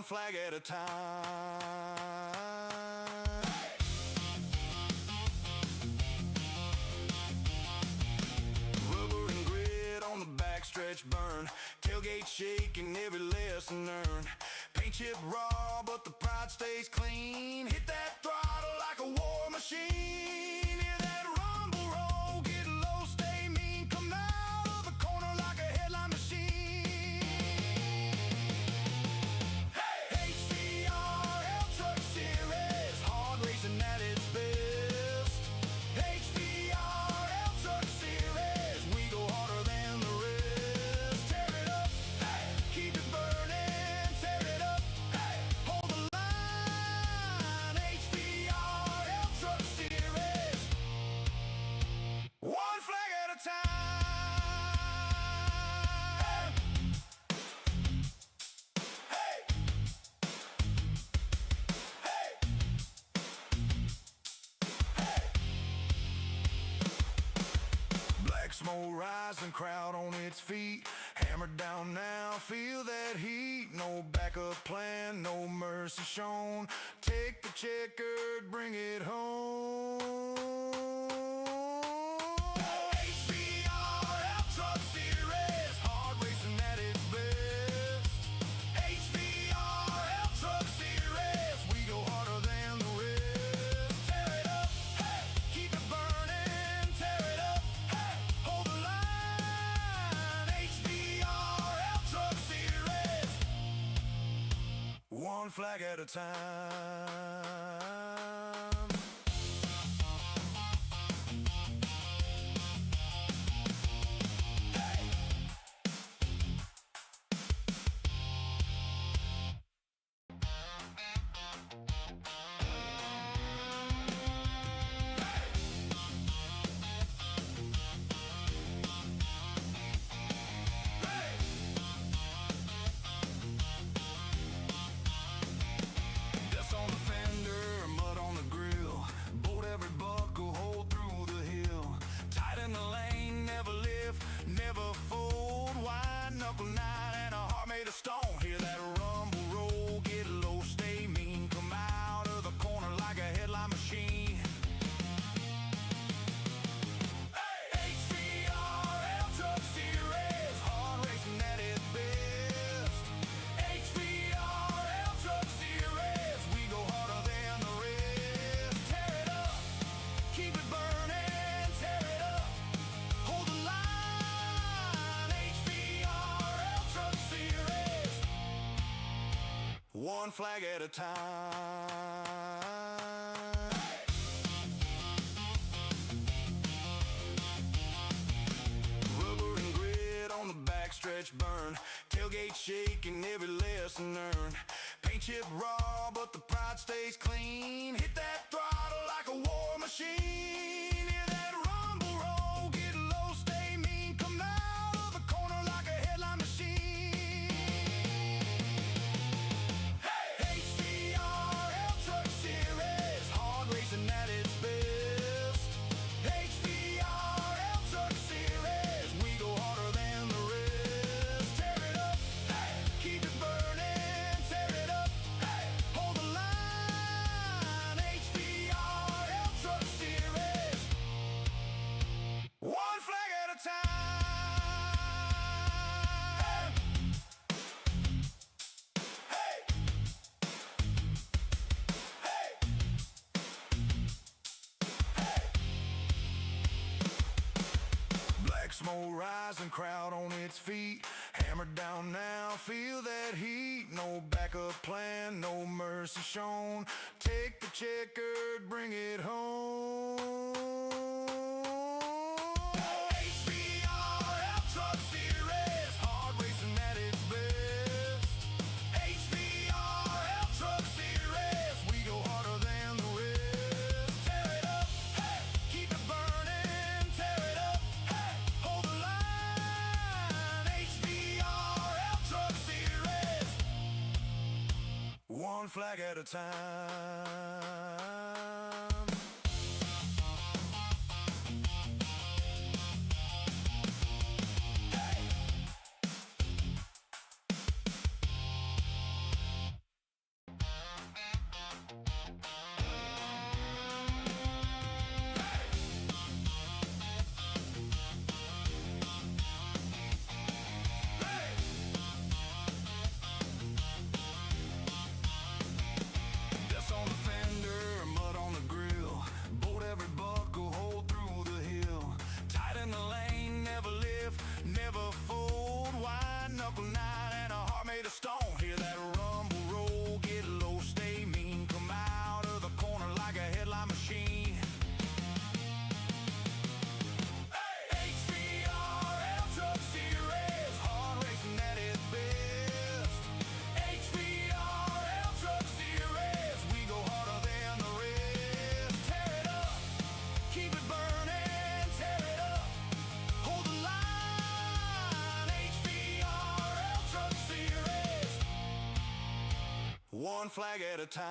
flag at a time. Rubber and grit on the backstretch burn, tailgate shaking, every lesson learned. Paint chip raw, but the pride stays clean. Hit that throttle like a war machine. Hear that rumble roll, get low, stay mean. Come out of the corner like a headline machine. Hey! HVRL Truck Series, hard racing at its best. HVRL Truck Series, we go harder than the rest. Tear it up, hey, keep it burning. Tear it up, hey, hold the line. HVRL Truck Series, one flag at a time. Hey, hey, hey. Black smoke rising, crowd on its feet. Hammered down now, feel that heat. No backup plan, no mercy shown. Take the checkered, bring it home. HVRL Truck Series, hard racing at its best. HVRL Truck Series, we go harder than the rest. Tear it up, hey, keep it burning. Tear it up, hey, hold the line. HVRL Truck Series, one flag at a time. Dust on the fender, mud on the grill. Bolt every buckle, hold through the hill. Tight in the lane, never lift, never fold. Wide knuckle night and a heart made of stone. Hear that rumble roll, get low, stay mean. Come out of the corner like a headline machine. HVRL Truck Series, hard racing at its best. HVRL Truck Series, we go harder than the rest. Tear it up, keep it burning. Tear it up, hold the line. HVRL Truck Series, one flag at a time. Rubber and grit on the backstretch burn, tailgate shaking, every lesson learned. Paint chip raw, but the pride stays clean. Hit that throttle like a war machine. Hear that rumble roll, get low, stay mean. Come out of the corner like a headline machine. Hey, HVRL Truck Series, hard racing at its best. HVRL Truck Series, we go harder than the rest. Tear it up, hey, keep it burning. Tear it up, hey, hold the line. HVRL Truck Series, one flag at a time. Hey, hey, hey. Black smoke rising, crowd on its feet. Hammered down now, feel that heat. No backup plan, no mercy shown. Take the checkered, bring it home. HVRL Truck Series, hard racing at its best. HVRL Truck Series, we go harder than the rest. Tear it up, hey, keep it burning. Tear it up, hey, hold the line. HVRL Truck Series, one flag at a time. flag at a time.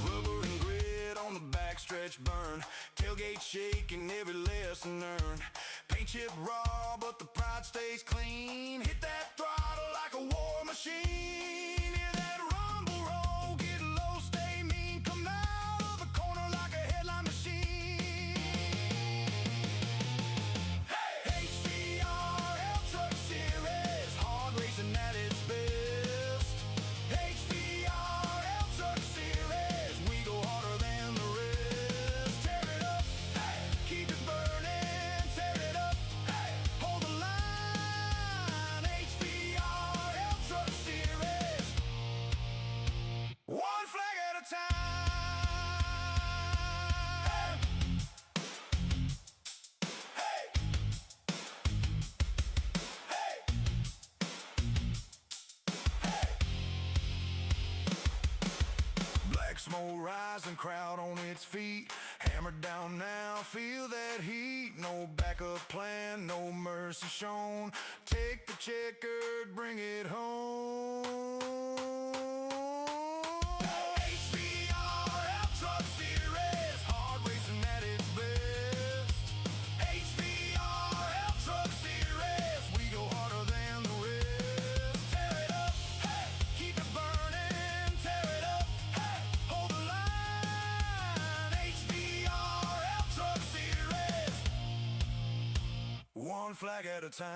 Rubber and grit on the backstretch burn, tailgate shaking, every lesson learned. Paint chip raw, but the pride stays clean. Hit that throttle like a war machine. Hear that rumble roll, get low, stay mean. Come out of the corner like a headline machine. Hey! HVRL Truck Series, hard racing at its best. HVRL Truck Series, we go harder than the rest. Tear it up, hey, keep it burning. Tear it up, hey, hold the line. HVRL Truck Series, one flag at a time. Hey, hey, black smoke rising, crowd on its feet. Hammered down now, feel that heat. No backup plan, no mercy shown. Take the checkered, bring it home. HVRL Truck Series, hard racing at its best. HVRL Truck Series, we go harder than the rest. Tear it up, hey, keep it burning. Tear it up, hey, hold the line. HVRL Truck Series, one flag at a time.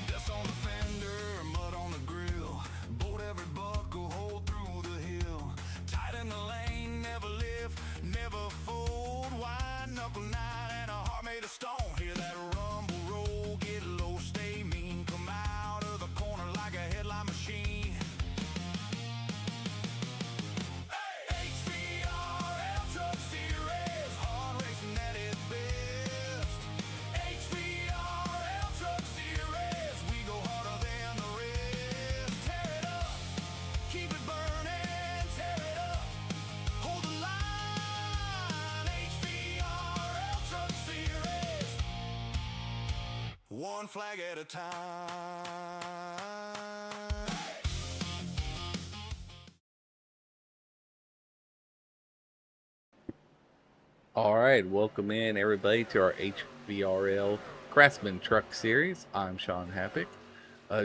Dust on the fender, mud on the grill. Bolt every buckle, hold through the hill. Tight in the lane, never lift, never fold. Wide knuckle night and a heart made of stone. Hear that rumble roll, get low, stay mean. Come out of the corner like a headline machine. HVRL Truck Series, hard racing at its best. HVRL Truck Series, we go harder than the rest. Tear it up, keep it burning. Tear it up, hold the line. HVRL Truck Series, one flag at a time. All right, welcome in everybody to our HVRL Craftsman Truck Series. I'm Sean Happick.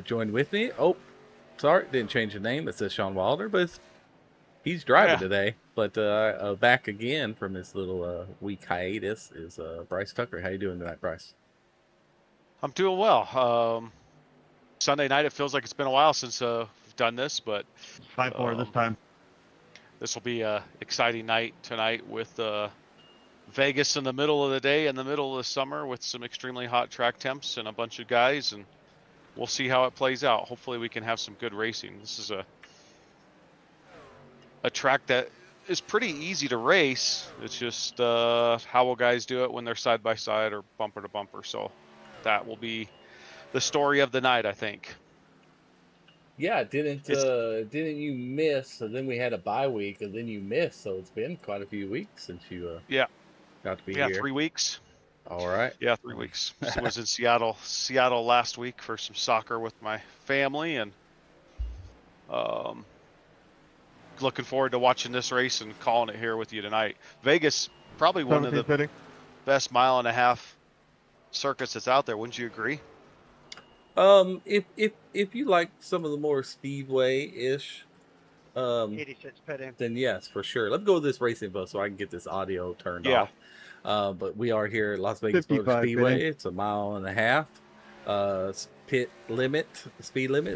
Joined with me, sorry, didn't change the name. It says Sean Wilder, but he's driving today. But back again from his little week hiatus is Bryce Tucker. How you doing tonight, Bryce? I'm doing well. Sunday night, it feels like it's been a while since we've done this, but 5-4 this time. this will be a exciting night tonight with Vegas in the middle of the day, in the middle of the summer, with some extremely hot track temps and a bunch of guys, and we'll see how it plays out. Hopefully, we can have some good racing. This is a track that is pretty easy to race. It's just how will guys do it when they're side by side or bumper to bumper. So that will be the story of the night, I think. Yeah, didn't you miss? So then we had a bye week, and then you missed. So it's been quite a few weeks since you got to be here. 3 weeks. All right. Yeah, 3 weeks. So I was in Seattle last week for some soccer with my family, and looking forward to watching this race and calling it here with you tonight. Vegas, probably one of the best mile-and-a-half circuits that's out there. Wouldn't you agree? If you like some of the more Speedway-ish 86 pitting. then yes, for sure. Let's go with this racing bus so I can get this audio turned off. But we are here at Las Vegas Motor Speedway. pitting. It's a mile and a half. Speed limit is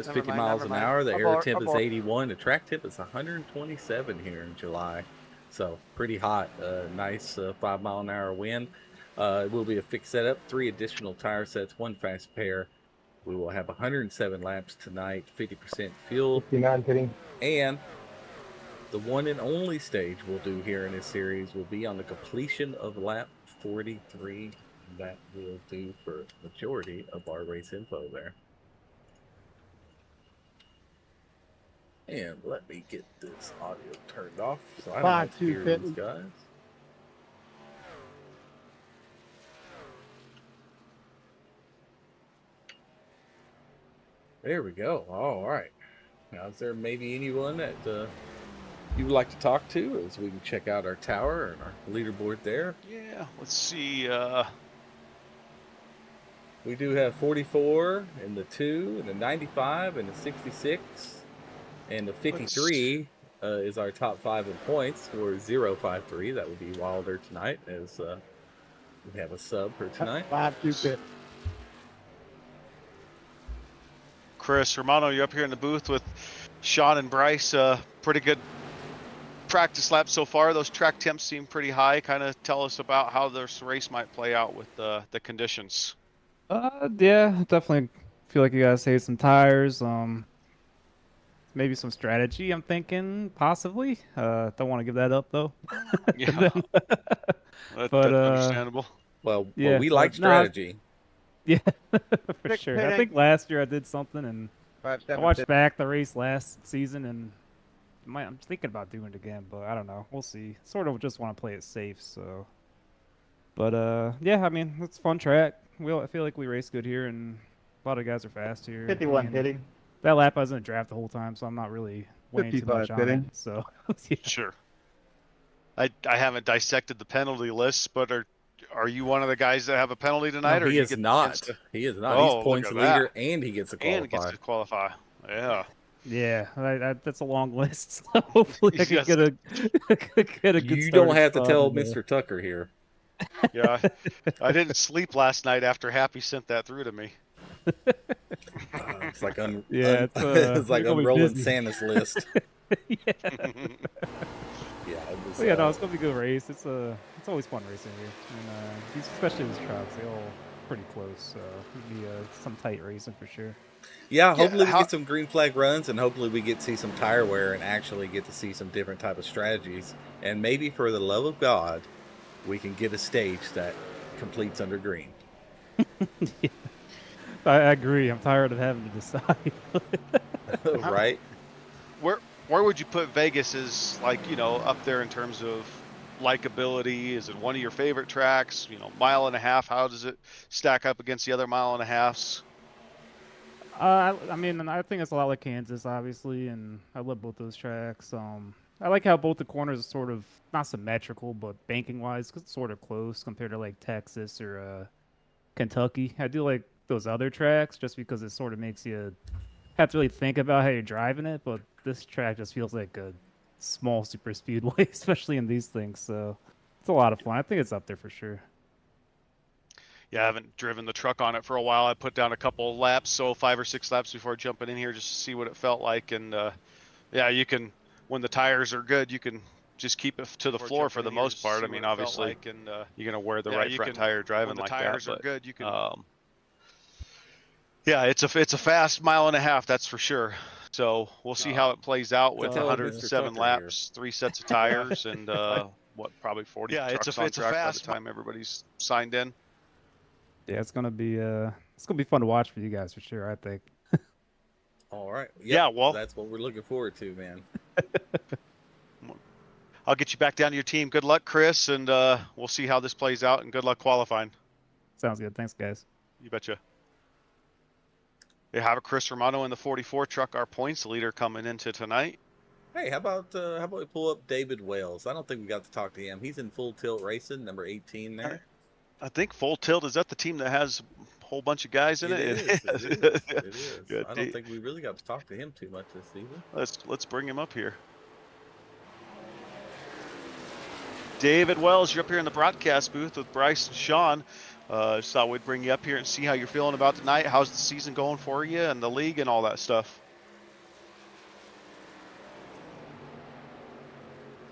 50 miles an hour. The air temp is 81. The track tip is 127 here in July. So pretty hot. Nice 5 mile an hour wind. It will be a fixed setup, 3 additional tire sets, 1 fast pair. We will have 107 laps tonight, 50% fuel. 59 pitting. And the one and only stage we'll do here in this series will be on the completion of lap 43. That will do for majority of our race info there. And let me get this audio turned off so I don't have to hear these guys. There we go. All right. Now, is there maybe anyone that you would like to talk to as we can check out our tower and our leaderboard there? Yeah, let's see. We do have 44 and the 2 and the 95 and the 66 and the 53 is our top 5 in points. We're 053. That would be Wilder tonight as we have a sub for tonight. 5-2 pit. Chris Romano, you're up here in the booth with Sean and Bryce. Pretty good practice lap so far. Those track temps seem pretty high. Kind of tell us about how this race might play out with the conditions. Yeah, definitely feel like you guys saved some tires. Maybe some strategy, I'm thinking, possibly. Don't want to give that up, though. Yeah, that's understandable. Well, Yeah, we like strategy. Yeah, for Rick sure. I Petty. think last year I did something, and I 5-7 watched pit. back the race last season, and I'm thinking about doing it again, but I don't know. We'll see. Sort of just want to play it safe, so. But yeah, I mean, it's a fun track. I feel like we race good here, and a lot of guys are fast here. 51 and pitting. That lap I was in a draft the whole time, so I'm not really weighing too 55 much on pitting. it. So yeah. Sure. I haven't dissected the penalty lists, but are you one of the guys that have a penalty tonight? No, or he do you is get the not. chance to- He is not. Oh, He's look points at leader, that. and he gets to And qualify. gets to qualify. Yeah. Yeah, that's a long list. So hopefully I can Yes. get a good You starting don't have to spot tell in there. Mr. Tucker here. Yeah. I didn't sleep last night after Happy sent that through to me. It's like Yeah, it's like you're gonna be unrolling busy. Santa's list. Yeah. Yeah, it was, Well, yeah, no, it's gonna be a good race. It's always fun racing here, and especially these trucks, they all pretty close, so it'll be some tight racing for sure. Yeah, hopefully we how- get some green flag runs, and hopefully we get to see some tire wear and actually get to see some different type of strategies. And maybe for the love of God, we can get a stage that completes under green. Yeah. I agree. I'm tired of having to decide. Right? Where would you put Vegas as, like, up there in terms of likability? Is it one of your favorite tracks? Mile and a half, how does it stack up against the other mile and a halves? I mean, I think it's a lot like Kansas, obviously, and I love both those tracks. I like how both the corners are sort of not symmetrical, but banking-wise, it's sort of close compared to like Texas or Kentucky. I do like those other tracks just because it sort of makes you have to really think about how you're driving it, but this track just feels like a small super speedway, especially in these things. So it's a lot of fun. I think it's up there for sure. Yeah, I haven't driven the truck on it for a while. I put down a couple laps, so 5 or 6 laps before jumping in here just to see what it felt like. And yeah, you can, when the tires are good, you can just keep it to the floor for the most part. I mean, obviously, you're gonna wear the right front tire driving like that. When the tires are good, you can. Yeah, it's a fast mile and a half, that's for sure. So we'll see how it plays out with tell Mr. 107 Tucker laps, 3 sets of tires, and probably 40 trucks on track by the time everybody's signed in. Yeah, it's gonna be fun to watch for you guys for sure, I think. All right. Yeah, well, that's what we're looking forward to, man. I'll get you back down to your team. Good luck, Chris, and we'll see how this plays out, and good luck qualifying. Sounds good. Thanks, guys. You betcha. They have a Chris Romano in the 44 truck, our points leader, coming into tonight. Hey, how about we pull up David Wells? I don't think we got to talk to him. He's in Full Tilt Racing, number 18 there. I think Full Tilt, is that the team that has a whole bunch of guys in it? It is. Good. I don't think we really got to talk to him too much this season. Let's bring him up here. David Wells, you're up here in the broadcast booth with Bryce and Sean. Just thought we'd bring you up here and see how you're feeling about tonight. How's the season going for you and the league and all that stuff?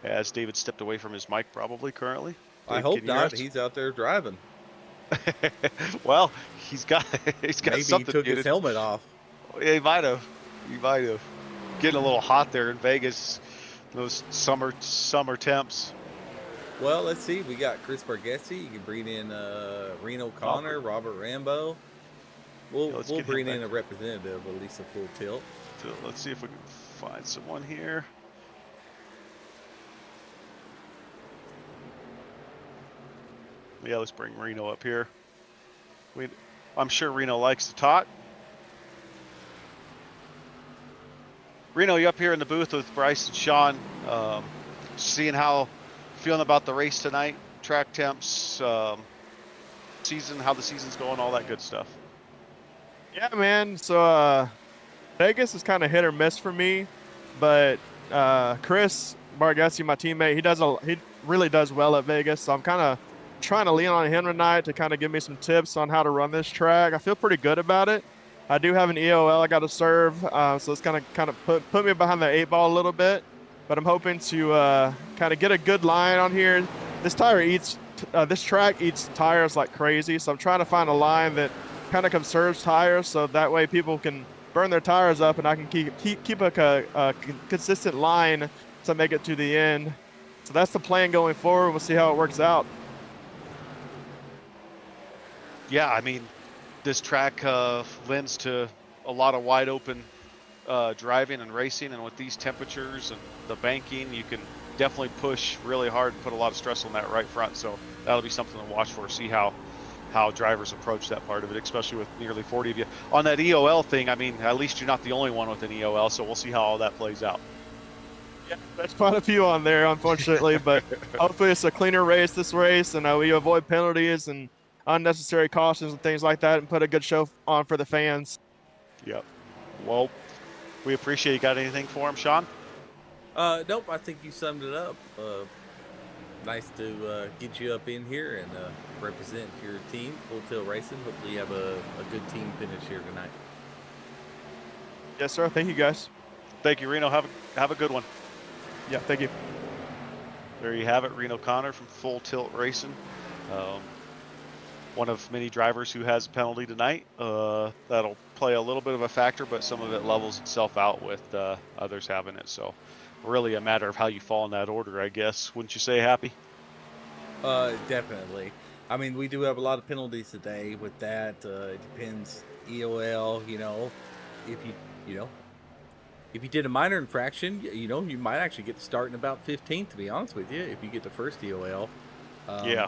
As David stepped away from his mic probably currently. I Dave, hope can you hear not. us? He's out there driving. Well, he's got he's got Maybe he something took his muted. helmet off. Yeah, he might have. He might have. Getting a little hot there in Vegas. Those summer temps. Well, let's see. We got Chris Bargessi. You can bring in Reno Connor, Robert Rambo. We'll let's we'll get him bring in back. a representative, at least a full tilt. So let's see if we can find someone here. Yeah, let's bring Reno up here. I'm sure Reno likes to talk. Reno, you up here in the booth with Bryce and Sean, seeing feeling about the race tonight, track temps, how the season's going, all that good stuff. Yeah, man. So Vegas is kind of hit or miss for me, but Chris Bargassi, my teammate, he really does well at Vegas. So I'm kind of trying to lean on him tonight to kind of give me some tips on how to run this track. I feel pretty good about it. I do have an EOL I got to serve, so it's kind of put me behind the 8-ball a little bit. But I'm hoping to kind of get a good line on here. This track eats tires like crazy, so I'm trying to find a line that kind of conserves tires, so that way people can burn their tires up, and I can keep a consistent line to make it to the end. So that's the plan going forward. We'll see how it works out. Yeah, I mean, this track lends to a lot of wide open driving and racing, and with these temperatures and the banking, you can definitely push really hard and put a lot of stress on that right front. So that'll be something to watch for. See how drivers approach that part of it, especially with nearly 40 of you on that EOL thing. I mean, at least you're not the only one with an EOL, so we'll see how all that plays out. Yeah, there's quite a few on there, unfortunately, but hopefully it's a cleaner race this race, and we avoid penalties and unnecessary cautions and things like that, and put a good show on for the fans. Yep. Well, we appreciate you. Got anything for him, Sean? Nope, I think you summed it up. Nice to get you up in here and represent your team, Full Tilt Racing. Hopefully you have a good team finish here tonight. Yes, sir. Thank you, guys. Thank you, Reno. Have a good one. Yeah, thank you. There you have it, Reno Connor from Full Tilt Racing. One of many drivers who has a penalty tonight. That'll play a little bit of a factor, but some of it levels itself out with others having it. So really a matter of how you fall in that order, I guess. Wouldn't you say, Happy? Definitely. I mean, we do have a lot of penalties today with that. It depends. EOL, if you did a minor infraction, you might actually get to start in about 15th, to be honest with you, if you get the first EOL. Yeah.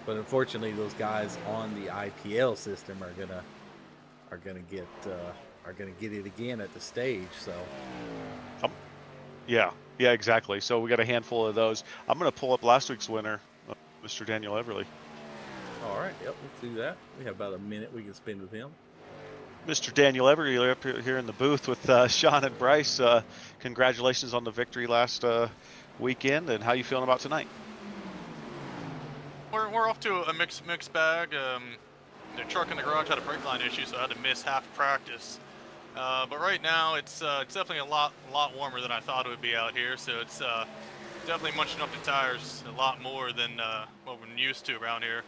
But unfortunately, those guys on the IPL system are gonna get it again at the stage. So. Yeah, exactly. So we got a handful of those. I'm going to pull up last week's winner, Mr. Daniel Everly. All right, yep, let's do that. We have about a minute we can spend with him. Mr. Daniel Everly, you're up here in the booth with Sean and Bryce. Congratulations on the victory last weekend, and how you feeling about tonight? We're off to a mixed bag. The truck in the garage had a brake line issue, so I had to miss half practice. But right now, it's definitely a lot warmer than I thought it would be out here. So it's definitely munching up the tires a lot more than what we're used to around here.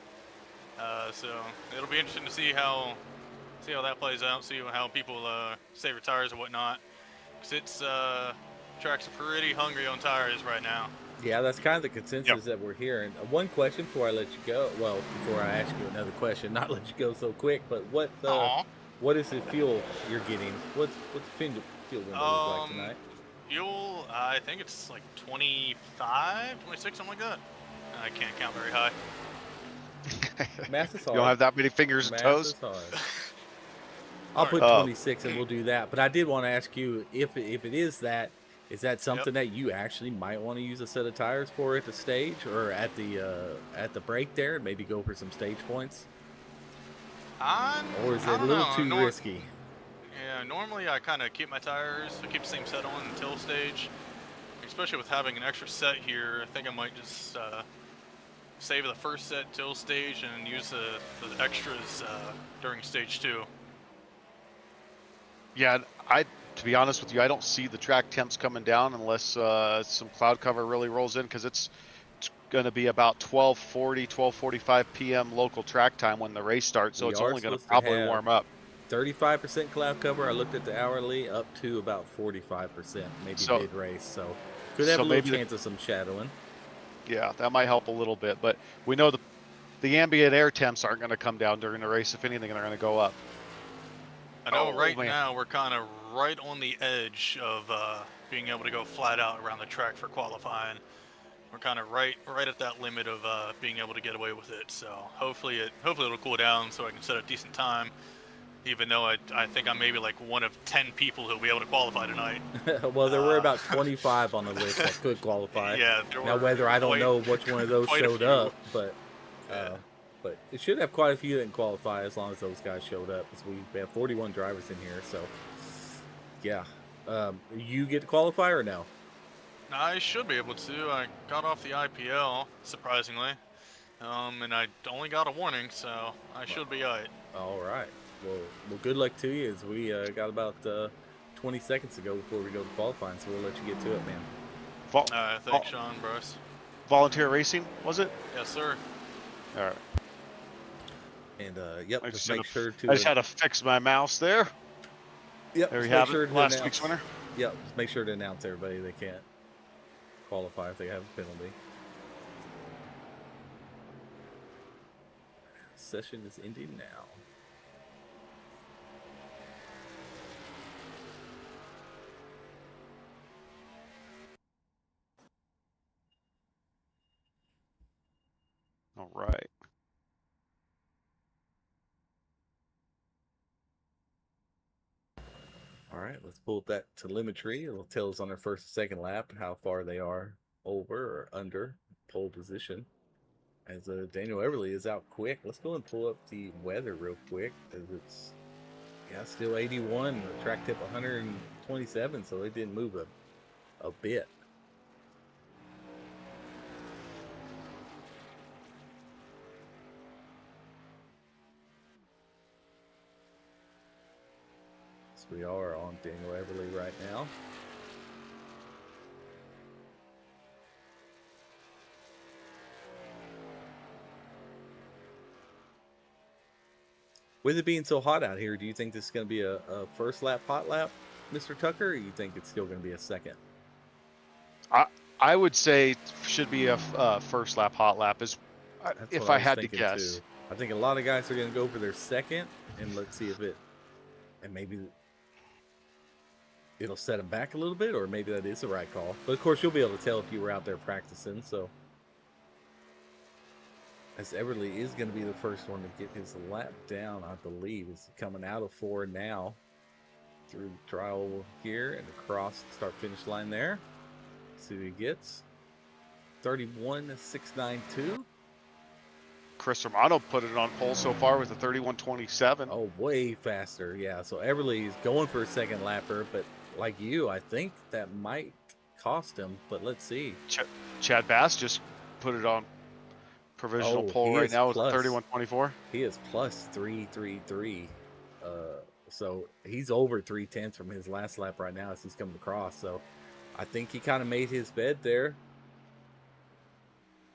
So it'll be interesting to see how that plays out. See how people save their tires and whatnot. Cause it's track's pretty hungry on tires right now. Yeah, that's kind of the consensus that we're hearing. One question before I let you go. Well, before I ask you another question, not let you go so quick. But what is the fuel you're getting? What's the fuel window look like tonight? Fuel, I think it's like 25, 26, something like that. I can't count very high. Math is hard. You don't have that many fingers and toes. I'll put 26 and we'll do that. But I did want to ask you if it is that. Is that something that you actually might want to use a set of tires for at the stage or at the break there, and maybe go for some stage points? Or is it a little too risky? Yeah, normally I kind of keep my tires, I keep the same set on until stage. Especially with having an extra set here, I think I might just save the first set till stage and use the extras during stage 2. Yeah, to be honest with you, I don't see the track temps coming down unless some cloud cover really rolls in, because it's going to be about 12:40, 12:45 p.m. local track time when the race starts, so We it's are only going to supposed to probably have warm up. 35% cloud cover. I looked at the hourly, up to about 45%, maybe So- mid race. So could have so a little maybe the- chance of some shadowing. Yeah, that might help a little bit, but we know the ambient air temps aren't going to come down during the race. If anything, they're going to go up. I know Oh, right man. now we're kind of right on the edge of being able to go flat out around the track for qualifying. We're kind of right at that limit of being able to get away with it. So hopefully it'll cool down so I can set a decent time. Even though I think I'm maybe like one of 10 people who'll be able to qualify tonight. Well, there were about 25 on the list that could qualify. Yeah, there Now, were whether I don't quite- know which one of those quite a showed few. up, but Yeah. but it should have quite a few that didn't qualify as long as those guys showed up. Because we have 41 drivers in here, so yeah. You get to qualify or no? I should be able to. I got off the IPL, surprisingly. And I only got a warning, so I should be alright. All right. Well, good luck to you. As we got about 20 seconds to go before we go to qualifying, so we'll let you get to it, man. Thanks, Sean, bros. Volunteer racing, was it? Yes, sir. All right. And yep, I just just, make had, sure to, to. I just had to fix my mouse there. Yep, There we just have make sure it. to Last announce- week's winner. Yep, just make sure to announce everybody they can't qualify if they have a penalty. Session is ending now. All right. All right, let's pull up that telemetry. It'll tell us on their first and second lap how far they are over or under pole position. As Daniel Everly is out quick. Let's go and pull up the weather real quick, as it's still 81. The track tip 127, so it didn't move a bit. So we are on Daniel Everly right now. With it being so hot out here, do you think this is going to be a first lap hot lap, Mr. Tucker, or you think it's still going to be a second? I would say should be a first lap hot lap That's if what I was had to thinking, guess. too. I think a lot of guys are going to go for their second, and let's see if and maybe it'll set them back a little bit, or maybe that is the right call. But of course, you'll be able to tell if you were out there practicing. So, as Everly is going to be the first one to get his lap down, I believe, is coming out of 4 now through trial here and across the start finish line there. See what he gets. 31.692. Chris Romano put it on pole so far with a 31.27. Oh, way faster. Yeah, so Everly is going for a second lapper, but like you, I think that might cost him, but let's see. Chad Bass just put it on provisional Oh, pole he right is now with plus. 31.24. He is plus 333. So he's over 3/10 from his last lap right now as he's coming across. So I think he kind of made his bed there.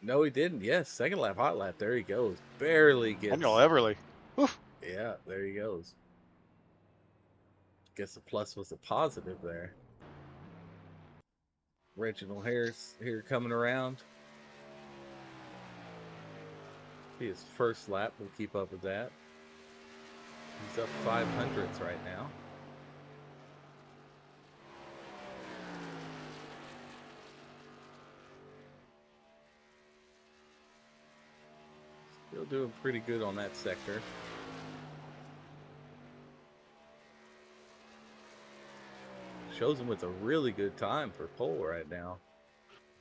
No, he didn't. Yes, second lap, hot lap. There he goes. Barely gets. Daniel Everly. Whew. Yeah, there he goes. Guess the plus was a positive there. Reginald Harris here coming around. His first lap will keep up with that. He's up 500s right now. Still doing pretty good on that sector. Shows him with a really good time for pole right now.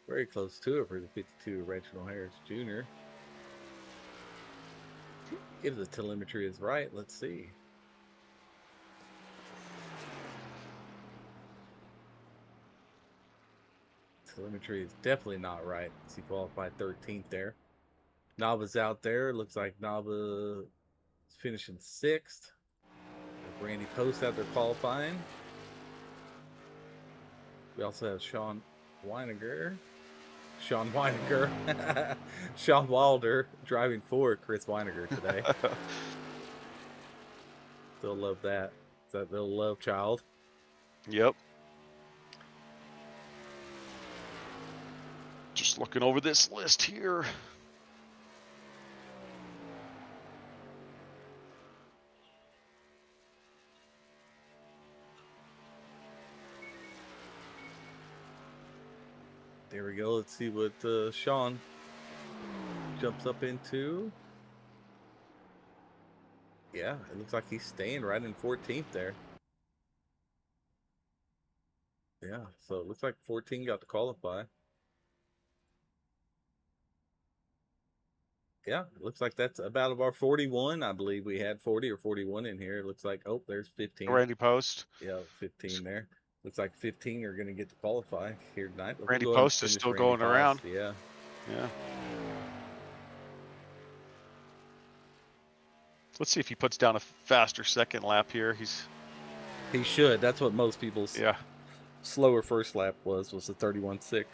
Very close to it for the 52 Reginald Harris Jr. If the telemetry is right, let's see. Telemetry is definitely not right. He qualified 13th there. Nava's out there. Looks like Nava is finishing 6th. Randy Post out there qualifying. We also have Sean Weiniger Sean Weininger. Sean Wilder driving for Chris Weininger today. They'll love that. It's that little love child. Yep. Just looking over this list here. There we go. Let's see what Sean jumps up into. Yeah, it looks like he's staying right in 14th there. Yeah, so it looks like 14 got to qualify. Yeah, it looks like that's about of our 41. I believe we had 40 or 41 in here. It looks like, oh, there's 15. Randy Post. Yeah, 15 there. Looks like 15 are going to get to qualify here tonight. But Randy we'll go ahead and Post is finish still Randy going Post. around. Yeah. Yeah. Let's see if he puts down a faster second lap here. He should. That's what most people's slower first lap was a 31.6.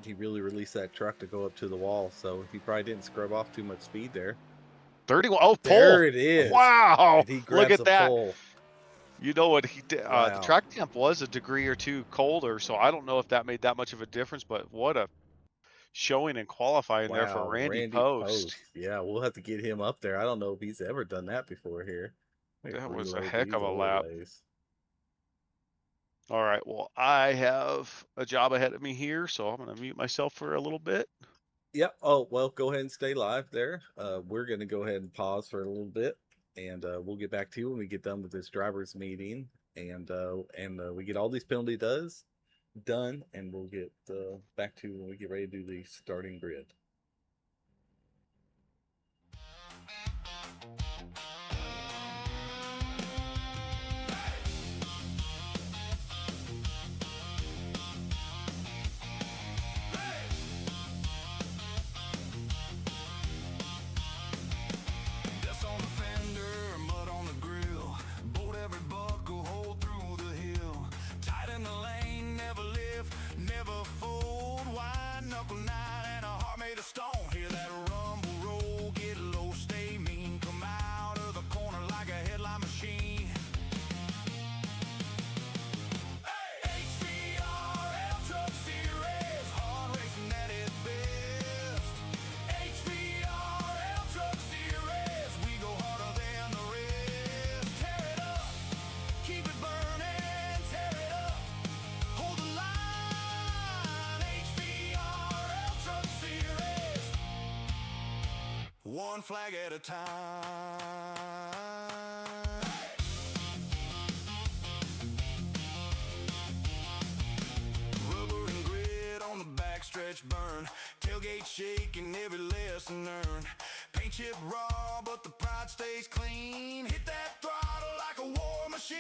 He really released that truck to go up to the wall, so he probably didn't scrub off too much speed there. 31. Oh, pole. There it is. Wow. And he grabs Look at that. pole. You know what he did? Wow. The track temp was a degree or two colder, so I don't know if that made that much of a difference, but what a showing and qualifying there for Randy Post. Yeah, we'll have to get him up there. I don't know if he's ever done that before here. That was a Reload heck these of a lap. overlays. All right, well, I have a job ahead of me here, so I'm going to mute myself for a little bit. Yep. Oh, well, go ahead and stay live there. We're going to go ahead and pause for a little bit, and we'll get back to you when we get done with this drivers meeting, and we get all these penalty done, and we'll get back to you when we get ready to do the starting grid. Dust on the fender, mud on the grill. Bolt every buckle, hold through the hill. Tight in the lane, never lift, never fold. Wide knuckle night and a heart made of stone. Hear that rumble roll, get low, stay mean. Come out of the corner like a headline machine. HVRL Truck Series, hard racing at its best. HVRL Truck Series, we go harder than the rest. Tear it up, keep it burning, tear it up, hold the line. HVRL Truck Series, one flag at a time. Rubber and grit on the backstretch burn. Tailgate shaking, every lesson learned. Paint chip raw, but the pride stays clean. Hit that throttle like a war machine.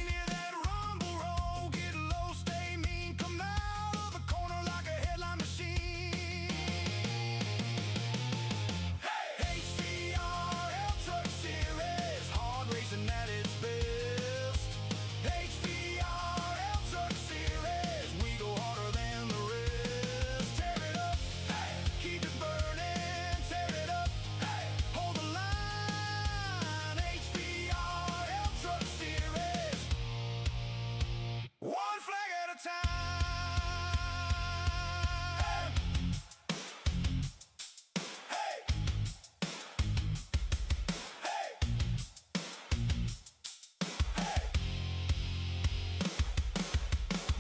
Hear that rumble roll, get low, stay mean. Come out of the corner like a headline machine. HVRL Truck Series, hard racing at its best. HVRL Truck Series, we go harder than the rest. Tear it up, keep it burning, tear it up, hold the line. HVRL Truck Series, one flag at a time.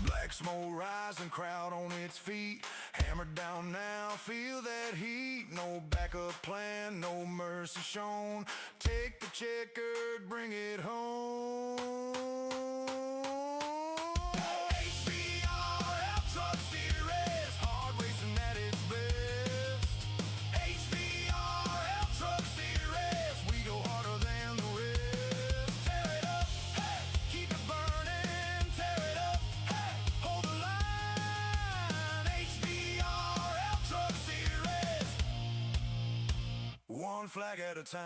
Black smoke rising, crowd on its feet. Hammered down now, feel that heat. No backup plan, no mercy shown. Take the checkered, bring it home. HVRL Truck Series, hard racing at its best. HVRL Truck Series, we go harder than the rest. Tear it up, keep it burning, tear it up, hold the line. HVRL Truck Series, one flag at a time.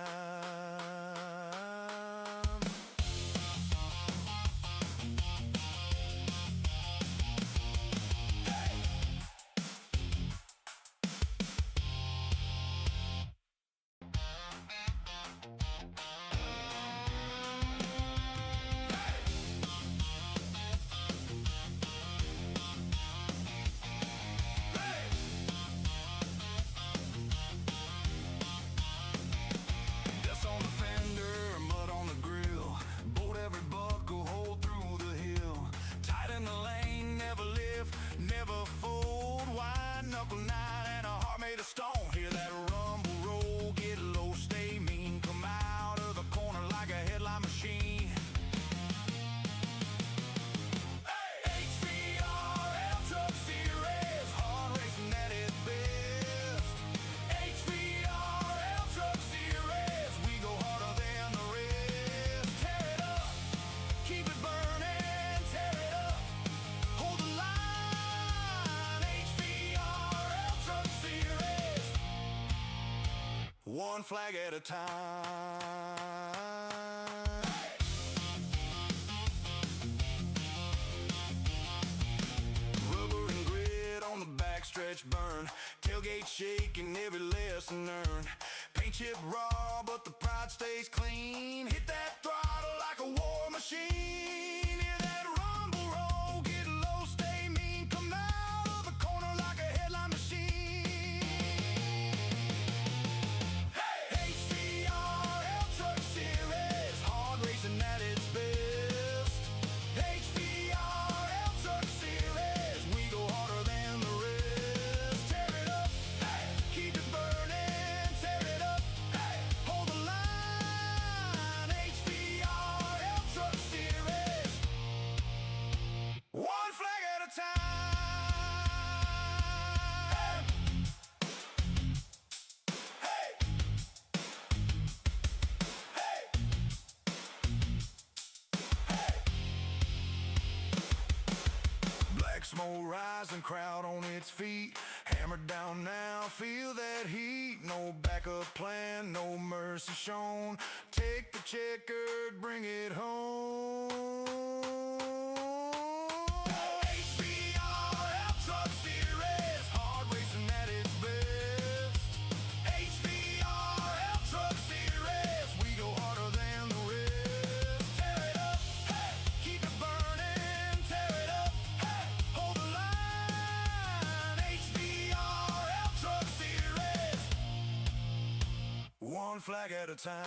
knuckle night and a heart made of stone. Hear that rumble roll, get low, stay mean. Come out of the corner like a headline machine. HVRL Truck Series, hard racing at its best. HVRL Truck Series, we go harder than the rest. Tear it up, keep it burning, tear it up, hold the line. HVRL Truck Series, one flag at a time. Rubber and grit on the backstretch burn, tailgate shaking, every lesson earned. Paint chip raw, but the pride stays clean. Hit that throttle like a war machine. Hear that rumble roll, get low, stay mean. Come out of the corner like a headline machine. HVRL Truck Series, hard racing at its best. HVRL Truck Series, we go harder than the rest. Tear it up, keep it burning, tear it up, hold the line. HVRL Truck Series, one flag at a time. Black smoke rising, crowd on its feet. Hammered down now, feel that heat. No backup plan, no mercy shown. Take the checkered, bring it home. HVRL Truck Series, hard racing at its best. HVRL Truck Series, we go harder than the rest. Tear it up, keep it burning, tear it up, hold the line. HVRL Truck Series, one flag at a time.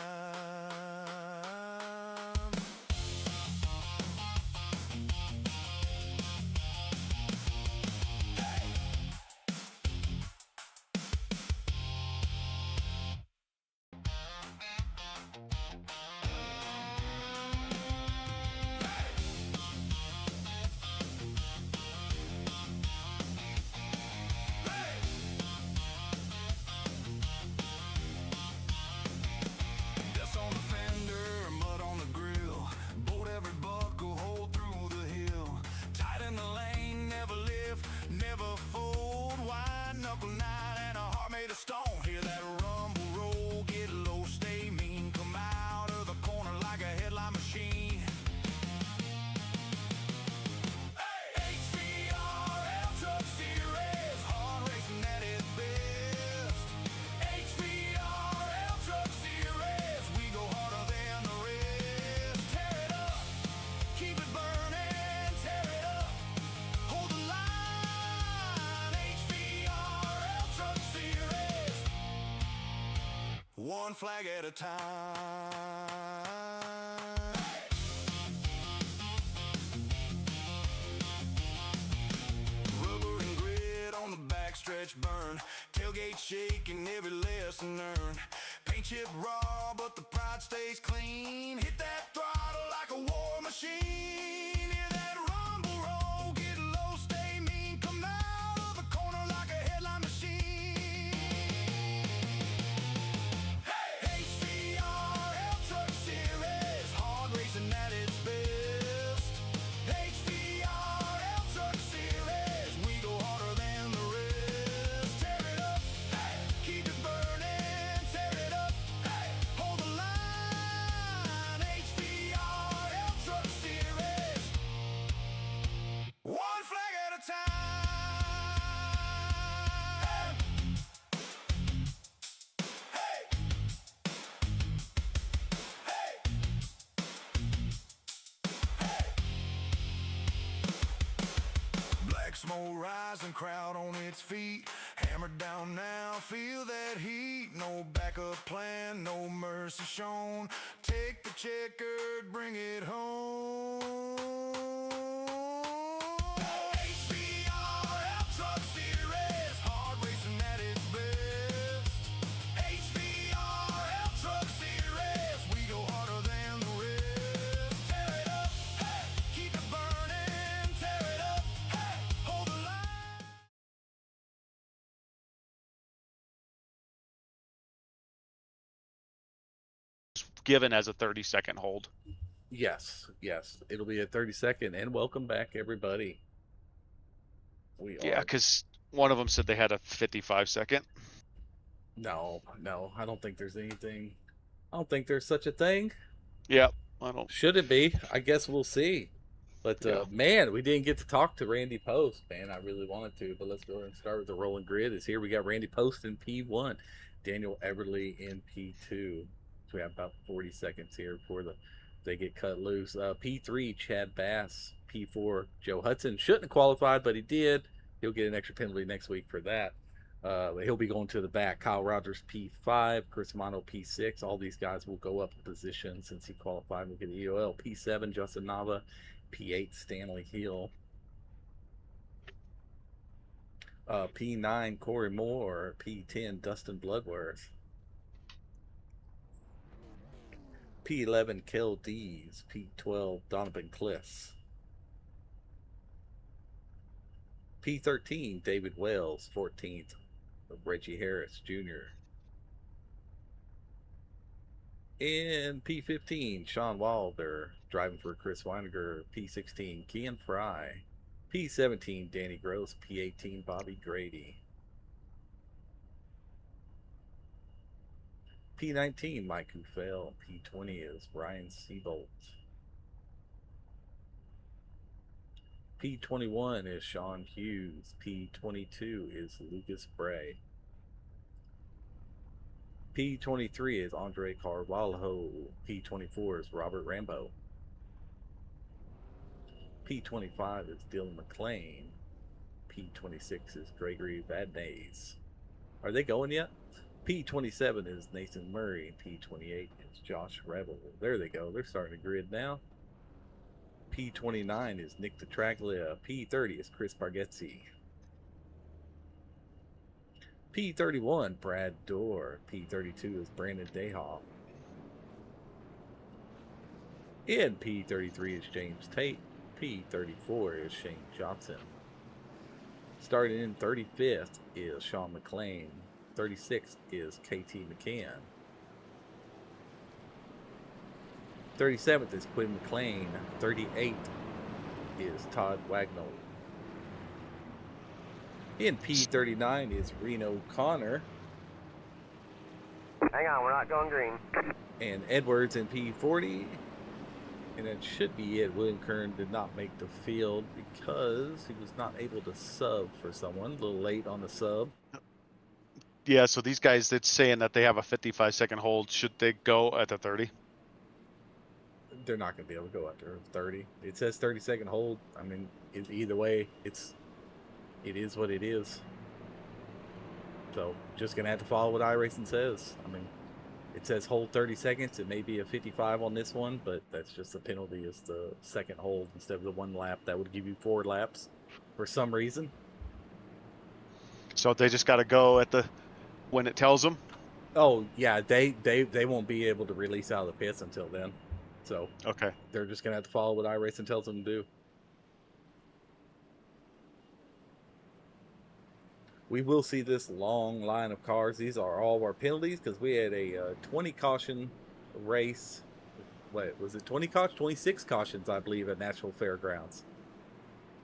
Dust on the fender, mud on the grill. Bolt every buckle, hold through the hill. Tight in the lane, never lift, never fold. Wide knuckle night and a heart made of stone. Hear that rumble roll, get low, stay mean. Come out of the corner like a headline machine. HVRL Truck Series, hard racing at its best. HVRL Truck Series, we go harder than the rest. Tear it up, keep it burning, tear it up, hold the line. HVRL Truck Series, one flag at a time. Rubber and grit on the backstretch burn, tailgate shaking, every lesson earned. Paint chip raw, but the pride stays clean. Hit that throttle like a war machine. Hear that rumble roll, get low, stay mean. Come out of the corner like a headline machine. HVRL Truck Series, hard racing at its best. HVRL Truck Series, we go harder than the rest. Tear it up, keep it burning, tear it up, hold the line. HVRL Truck Series, one flag at a time. Black smoke rising, crowd on its feet. Hammered down now, feel that heat. No backup plan, no mercy shown. Take the checkered, bring it home. HVRL Truck Series, hard given as a 30-second hold. Yes, it'll be a 30-second. And welcome back, everybody. Yeah, because one of them said they had a 55-second. No, I don't think there's anything. I don't think there's such a thing. Yeah, I don't. Should it be? I guess we'll see. But Yeah. man, we didn't get to talk to Randy Post. Man, I really wanted to. But let's go ahead and start with the rolling grid. Is here. We got Randy Post in P1, Daniel Everly in P2. So we have about 40 seconds here before they get cut loose. P3, Chad Bass. P4, Joe Hudson. Shouldn't have qualified, but he did. He'll get an extra penalty next week for that. He'll be going to the back. Kyle Rogers P5, Chris Mono P6. All these guys will go up a position since he qualified. We'll get EOL P7, Justin Nava, P8, Stanley Hill, P9, Corey Moore, P10, Dustin Bloodworth, P11, Kel Dees, P12, Donovan Cliffs, P13, David Wells, 14th, Reggie Harris Jr. And P15, Sean Wilder, driving for Chris Weiniger. P16, Kean Fry. P17, Danny Gross. P18, Bobby Grady. P19, Mike Ufel. P20 is Ryan Seabolt. P21 is Sean Hughes. P22 is Lucas Bray. P23 is Andre Carvalho. P24 is Robert Rambo. P25 is Dylan McClain. P26 is Gregory Vadnais. Are they going yet? P27 is Nathan Murray. P28 is Josh Rebel. There they go. They're starting to grid now. P29 is Nick Petraglia. P30 is Chris Bargetzi. P31, Brad Dorr. P32 is Brandon Dayhoff. In P33 is James Tate. P34 is Shane Johnson. Starting in 35th is Sean McLean. 36th is KT McCann. 37th is Quinn McLean. 38th is Todd Wagnall. In P39 is Reno Connor. Hang on, we're not going green. And Edwards in P40. And that should be it. William Kern did not make the field because he was not able to sub for someone. A little late on the sub. Yeah, so these guys, it's saying that they have a 55-second hold. Should they go at the 30? They're not going to be able to go after 30. It says 30-second hold. I mean, either way, it is what it is. So just going to have to follow what iRacing says. I mean, it says hold 30 seconds. It may be a 55 on this one, but that's just the penalty is the second hold instead of the 1 lap. That would give you 4 laps for some reason. So they just got to go at the when it tells them? Oh, yeah. They won't be able to release out of the pits until then. So okay, they're just going to have to follow what iRacing tells them to do. We will see this long line of cars. These are all of our penalties because we had a 20 caution race. Wait, was it 20 cautions? 26 cautions, I believe, at Nashville Fairgrounds.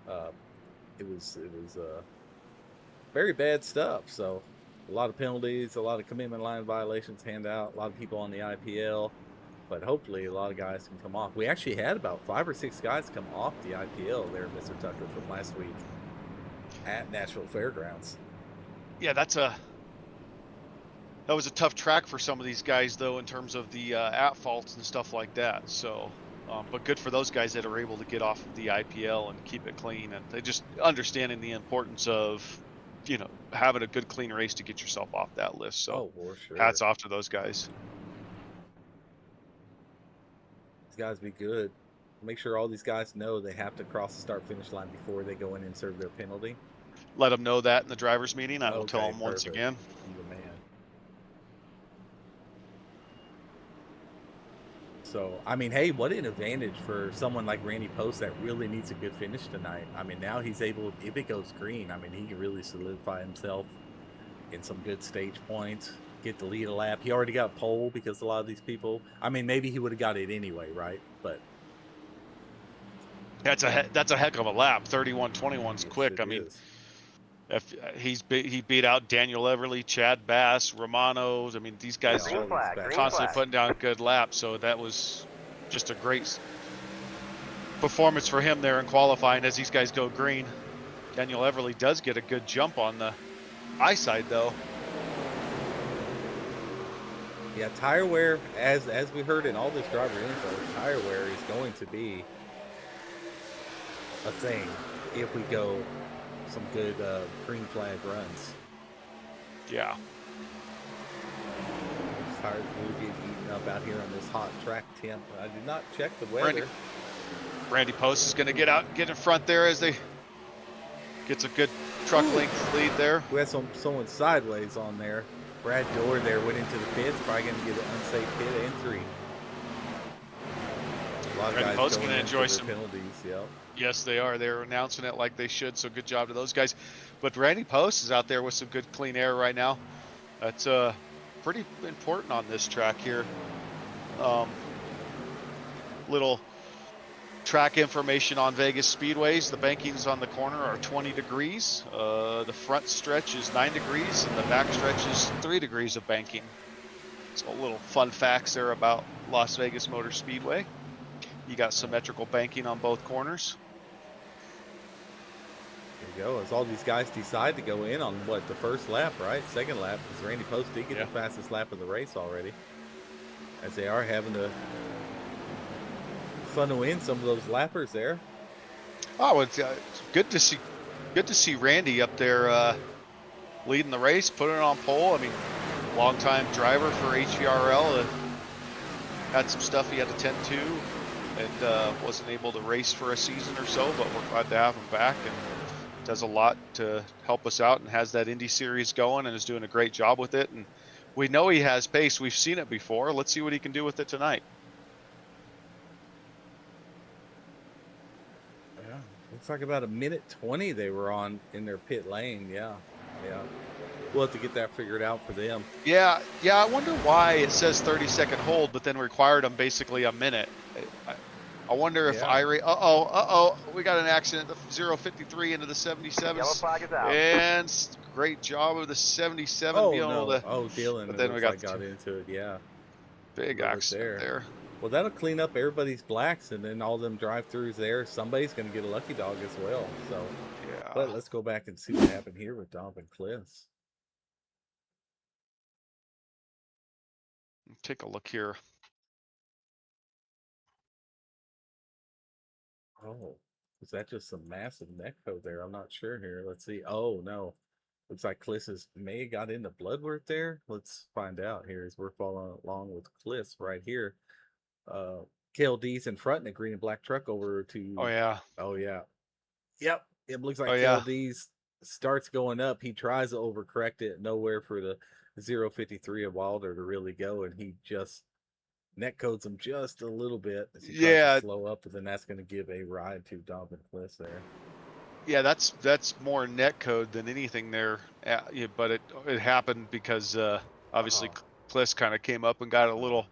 It was very bad stuff. So a lot of penalties, a lot of commitment line violations handed out, a lot of people on the IPL. But hopefully a lot of guys can come off. We actually had about 5 or 6 guys come off the IPL there, Mr. Tucker, from last week at Nashville Fairgrounds. Yeah, that was a tough track for some of these guys, though, in terms of the at-faults and stuff like that. So, but good for those guys that are able to get off of the IPL and keep it clean. And they just understanding the importance of, having a good, clean race to get yourself off that list. So, for sure. Hats off to those guys. These guys be good. Make sure all these guys know they have to cross the start-finish line before they go in and serve their penalty. Let them know that in the driver's meeting. I will tell them once perfect. again. You the man. So, I mean, hey, what an advantage for someone like Randy Post that really needs a good finish tonight. I mean, now he's able, if it goes green, I mean, he can really solidify himself in some good stage points. get the lead a lap. He already got pole because a lot of these people. I mean, maybe he would have got it anyway, right? But that's a heck of a lap. 31:21's yes, quick. it I mean, is. if he beat out Daniel Everly, Chad Bass, Romano. I mean, these guys Yeah, all are these back constantly guys. putting down good laps. So that was just a great performance for him there in qualifying as these guys go green. Daniel Everly does get a good jump on the high side though. Yeah, tire wear, as we heard in all this driver info, tire wear is going to be a thing if we go some good green flag runs. Yeah. Tires will get eaten up out here on this hot track temp. I did not check the weather. Randy Post is going to get in front there as they gets a good truck length lead there. We had someone sideways on there. Brad Dorr there went into the pits, probably going to get an unsafe pit entry. A lot of Randy guys Post going going to enjoy into some penalties. Yep. Yes, they are. They're announcing it like they should. So good job to those guys. But Randy Post is out there with some good clean air right now. That's pretty important on this track here. Little track information on Vegas Speedways. The bankings on the corner are 20 degrees. The front stretch is 9 degrees, and the back stretch is 3 degrees of banking. So little fun facts there about Las Vegas Motor Speedway. You got symmetrical banking on both corners. There you go. As all these guys decide to go in on what, the first lap, right? Second lap, because Randy Post did get the fastest lap of the race already. As they are having to funnel in some of those lappers there. Oh, it's good to see Randy up there leading the race, putting it on pole. I mean, longtime driver for HVRL. Had some stuff he had to tend to, and wasn't able to race for a season or so. But we're glad to have him back, and does a lot to help us out, and has that Indy Series going, and is doing a great job with it. And we know he has pace. We've seen it before. Let's see what he can do with it tonight. Yeah, looks like about 1:20 they were on in their pit lane. Yeah. We'll have to get that figured out for them. Yeah. I wonder why it says 30-second hold, but then required them basically a minute. I wonder if we got an accident. The 053 into the 77. Yellow flag is out. And great job of the 77 Oh being no! able to. Oh, Dylan. But then we got into it. Yeah. Big accident there. Well, that'll clean up everybody's blacks, and then all them drive-throughs there. Somebody's going to get a lucky dog as well. So, yeah. But let's go back and see what happened here with Dom and Cliss. Take a look here. Oh, is that just some massive neck code there? I'm not sure here. Let's see. Oh no, looks like Cliss may have got into Bloodworth there. Let's find out here as we're following along with Cliss right here. KLD's in front in a green and black truck over to. Oh yeah. Yep. It looks like KLD's starts going up. He tries to overcorrect it. Nowhere for the 053 of Wilder to really go, and he just neck codes him just a little bit as he tries to slow up, and then that's going to give a ride to Donovan Cliss there. Yeah, that's more net code than anything there. But it happened because obviously Cliss kind of came up and got a little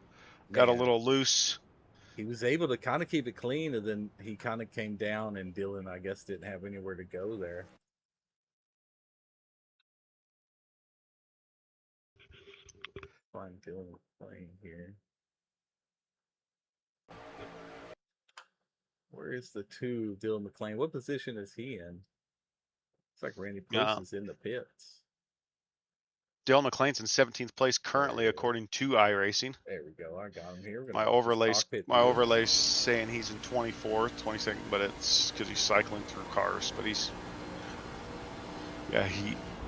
loose. He was able to kind of keep it clean, and then he kind of came down, and Dylan, I guess, didn't have anywhere to go there. Find Dylan playing here. Where is the 2, Dylan McLean? What position is he in? It's like Randy Post is in the pits. Dylan McLean's in 17th place currently, according to iRacing. There we go. I got him here. My overlay's saying he's in 24th, 22nd, but it's because he's cycling through cars. But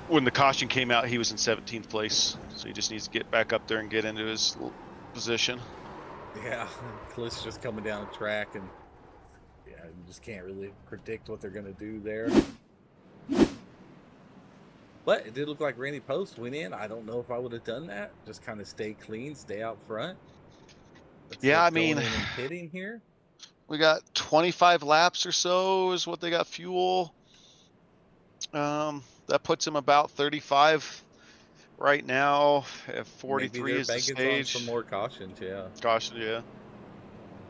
when the caution came out, he was in 17th place, so he just needs to get back up there and get into his position. Yeah, Cliss just coming down the track, and you just can't really predict what they're going to do there. But it did look like Randy Post went in. I don't know if I would have done that. Just kind of stay clean, stay out front. I mean, hitting here. We got 25 laps or so is what they got fuel. That puts him about 35. right now at Maybe 43 they're is the banking on stage. some more cautions, yeah. Caution, yeah.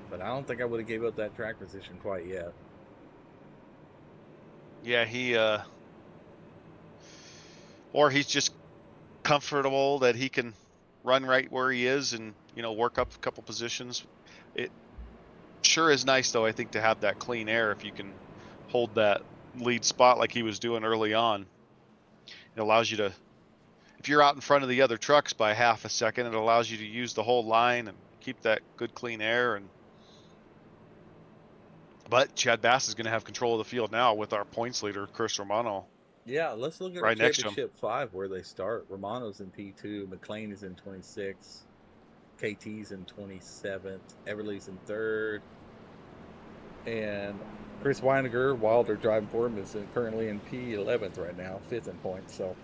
But I don't think I would have gave up that track position quite yet. Yeah, or he's just comfortable that he can run right where he is and, you know, work up a couple positions. It sure is nice, though, I think, to have that clean air if you can hold that lead spot like he was doing early on. It allows you to, if you're out in front of the other trucks by half a second, it allows you to use the whole line and keep that good clean air. But Chad Bass is going to have control of the field now with our points leader, Chris Romano. Yeah, let's look at Right next to him. Championship 5 where they start. Romano's in P2, McLean is in 26, KT's in 27th, Everly's in 3rd, and Chris Weiniger, Wilder driving for him, is currently in P11th right now, 5th in points. So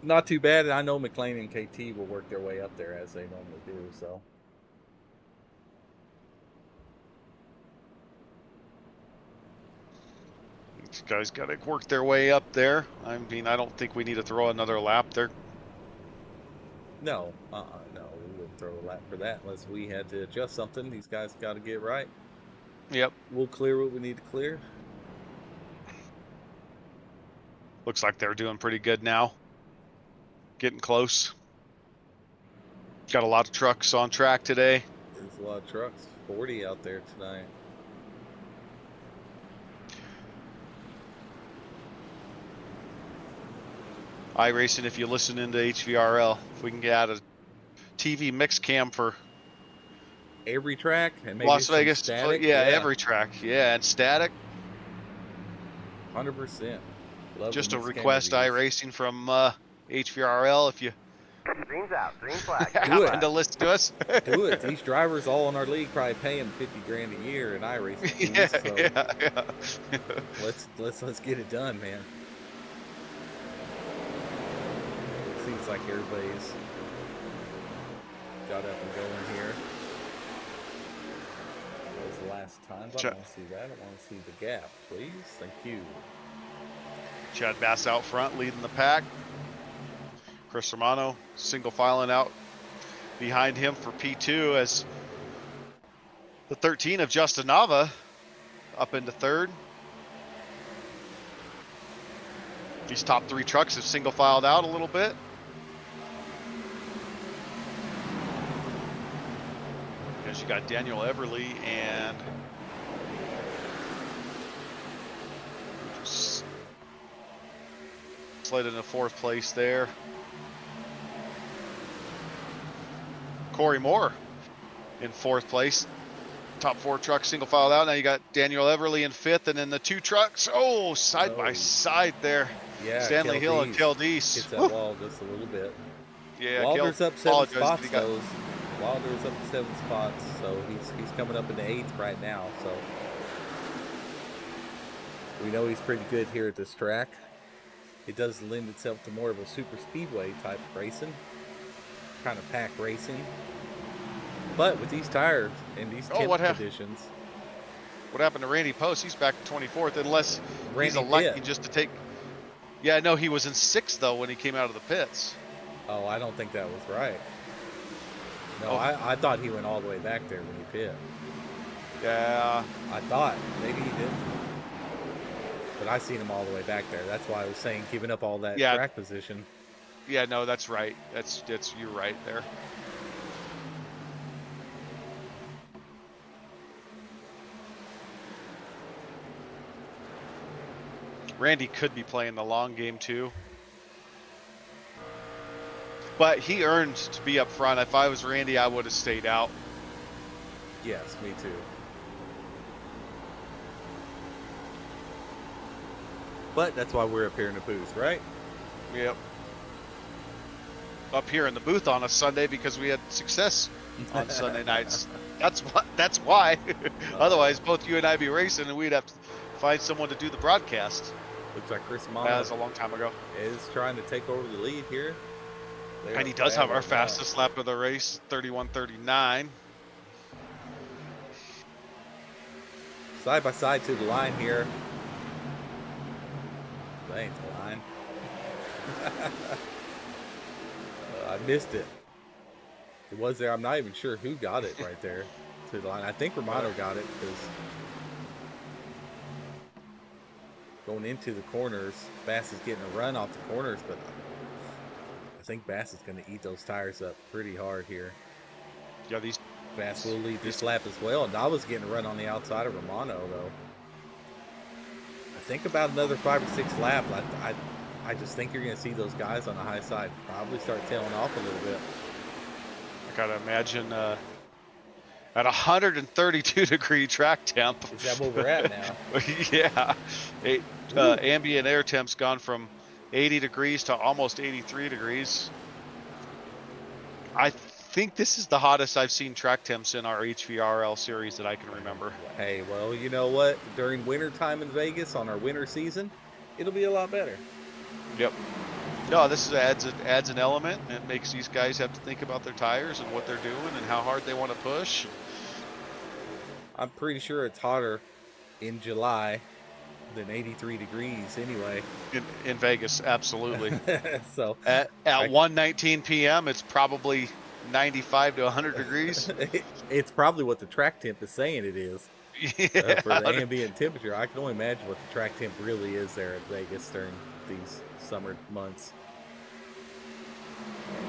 not too bad. And I know McLean and KT will work their way up there as they normally do. So these guys got to work their way up there. I mean, I don't think we need to throw another lap there. no, we wouldn't throw a lap for that unless we had to adjust something. These guys got to get right. Yep. We'll clear what we need to clear. Looks like they're doing pretty good now. Getting close. Got a lot of trucks on track today. There's a lot of trucks. 40 out there tonight. iRacing, if you listen into HVRL, if we can get out a TV mix cam for Every track and maybe Las some Vegas. static. Yeah, every track. Yeah, and static. 100%. Just a request iRacing from HVRL if you Green's out. Green flag. happen to listen to us. Do it. These drivers all in our league probably pay them $50,000 a year in iRacing fees. Yeah, So yeah. let's get it done, man. Seems like everybody's got up and going here. That was the last time. I don't want to see that. I want to see the gap, please. Thank you. Chad Bass out front, leading the pack. Chris Romano single filing out behind him for P2 as the 13 of Justin Nava up into 3rd. These top 3 trucks have single filed out a little bit. Because you got Daniel Everly and slid into 4th place there. Corey Moore in 4th place. Top 4 trucks single filed out. Now you got Daniel Everly in 5th, and then the 2 trucks, side by side there. Yeah, Stanley Hill and Kel Deese. Hits that wall just a little bit. Yeah, Wilder's up 7 apologized, spots, he got- though. Wilder's up to 7 spots, so he's coming up in the 8th right now. So we know he's pretty good here at this track. It does lend itself to more of a super speedway type of racing, kind of pack racing. But with these tires and these temp conditions, what happened to Randy Post? He's back to 24th, unless he's Randy lucky pit. just to take. Yeah, no, he was in 6th though when he came out of the pits. Oh, I don't think that was right. No, Oh. I thought he went all the way back there when he pit. Yeah, I thought maybe he did, but I seen him all the way back there. That's why I was saying giving up all that Yeah. track position. yeah, no, that's right. That's you're right there. Randy could be playing the long game too. But he earned to be up front. If I was Randy, I would have stayed out. Yes, me too. But that's why we're up here in the booth, right? Yep. Up here in the booth on a Sunday because we had success on Sunday nights. That's why. Otherwise, both you and I be racing, and we'd have to find someone to do the broadcast. Looks like Chris That Mama was a long time ago. is trying to take over the lead here. They And are he does have our battling it out. fastest lap of the race, 31:39. Side by side to the line here. That ain't the line. I missed it. It was there. I'm not even sure who got it right there to the line. I think Romano got it because going into the corners, Bass is getting a run off the corners, but I think Bass is going to eat those tires up pretty hard here. Yeah, these Bass will lead this lap as well. And Nava's getting a run on the outside of Romano, though. I think about another 5 or 6 laps. I just think you're going to see those guys on the high side probably start tailing off a little bit. I gotta imagine at 132-degree track temp. Is that where we're at now? Yeah. Ambient air temp's gone from 80 degrees to almost 83 degrees. I think this is the hottest I've seen track temps in our HVRL series that I can remember. Hey, well, you know what? During winter time in Vegas on our winter season, it'll be a lot better. Yep. No, this adds an element, and it makes these guys have to think about their tires and what they're doing and how hard they want to push. I'm pretty sure it's hotter in July than 83 degrees anyway. In Vegas, absolutely. So at 1:19 p.m., it's probably 95 to 100 degrees. It's probably what the track temp is saying it is. Yeah. For the ambient temperature. I can only imagine what the track temp really is there at Vegas during these summer months.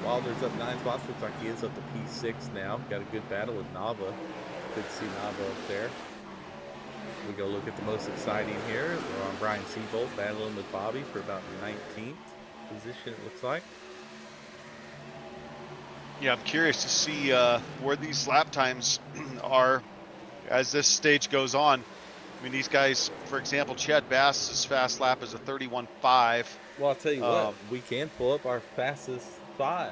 Wilder's up 9 spots. Looks like he is up to P6 now. Got a good battle with Nava. Good to see Nava up there. We go look at the most exciting here. We're on Brian Seabolt battling with Bobby for about the 19th position, it looks like. Yeah, I'm curious to see where these lap times are as this stage goes on. I mean, these guys, for example, Chad Bass's fast lap is a 31.5. Well, I'll tell you what, we can pull up our fastest 5.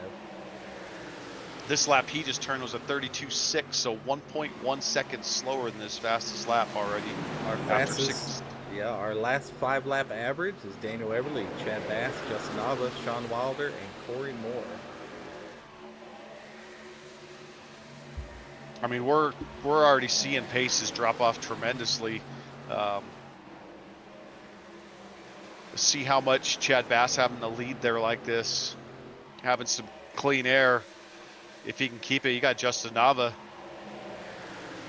This lap he just turned was a 32.6, so 1.1 seconds slower than his fastest lap already. Our fastest, yeah, our last 5 lap average is Daniel Everly, Chad Bass, Justin Nava, Sean Wilder, and Corey Moore. I mean, we're already seeing paces drop off tremendously. See how much Chad Bass having the lead there like this, having some clean air. If he can keep it, you got Justin Nava,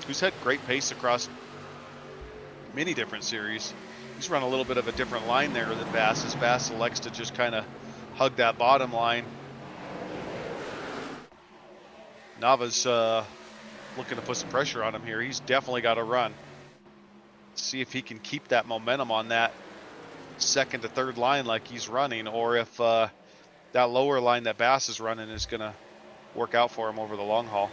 who's had great pace across many different series. He's run a little bit of a different line there than Bass, as Bass elects to just kind of hug that bottom line. Nava's looking to put some pressure on him here. He's definitely got to run. See if he can keep that momentum on that second to third line like he's running, or if that lower line that Bass is running is going to work out for him over the long haul.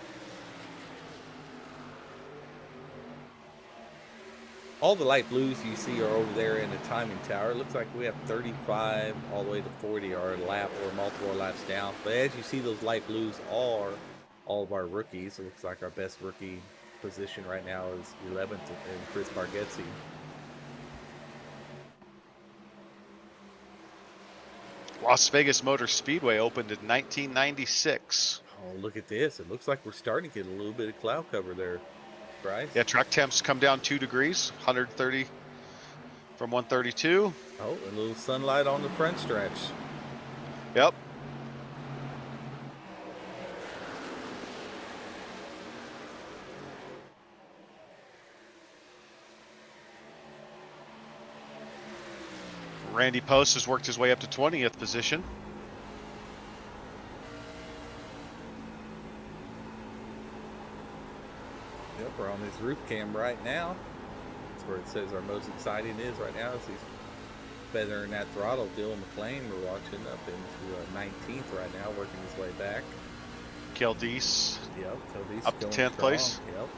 All the light blues you see are over there in the timing tower. It looks like we have 35 all the way to 40 our lap or multiple laps down. But as you see, those light blues are all of our rookies. It looks like our best rookie position right now is 11th in Chris Bargetzi. Las Vegas Motor Speedway opened in 1996. Oh, look at this. It looks like we're starting to get a little bit of cloud cover there, Bryce. Yeah, track temps come down 2 degrees, 130 from 132. Oh, a little sunlight on the front stretch. Yep. Randy Post has worked his way up to 20th position. Yep, we're on his roof cam right now. That's where it says our most exciting is right now. As he's feathering that throttle. Dylan McLean, we're watching up into 19th right now, working his way back. Keldeese. Yep, Keldeese up to 10th strong. place. Yep.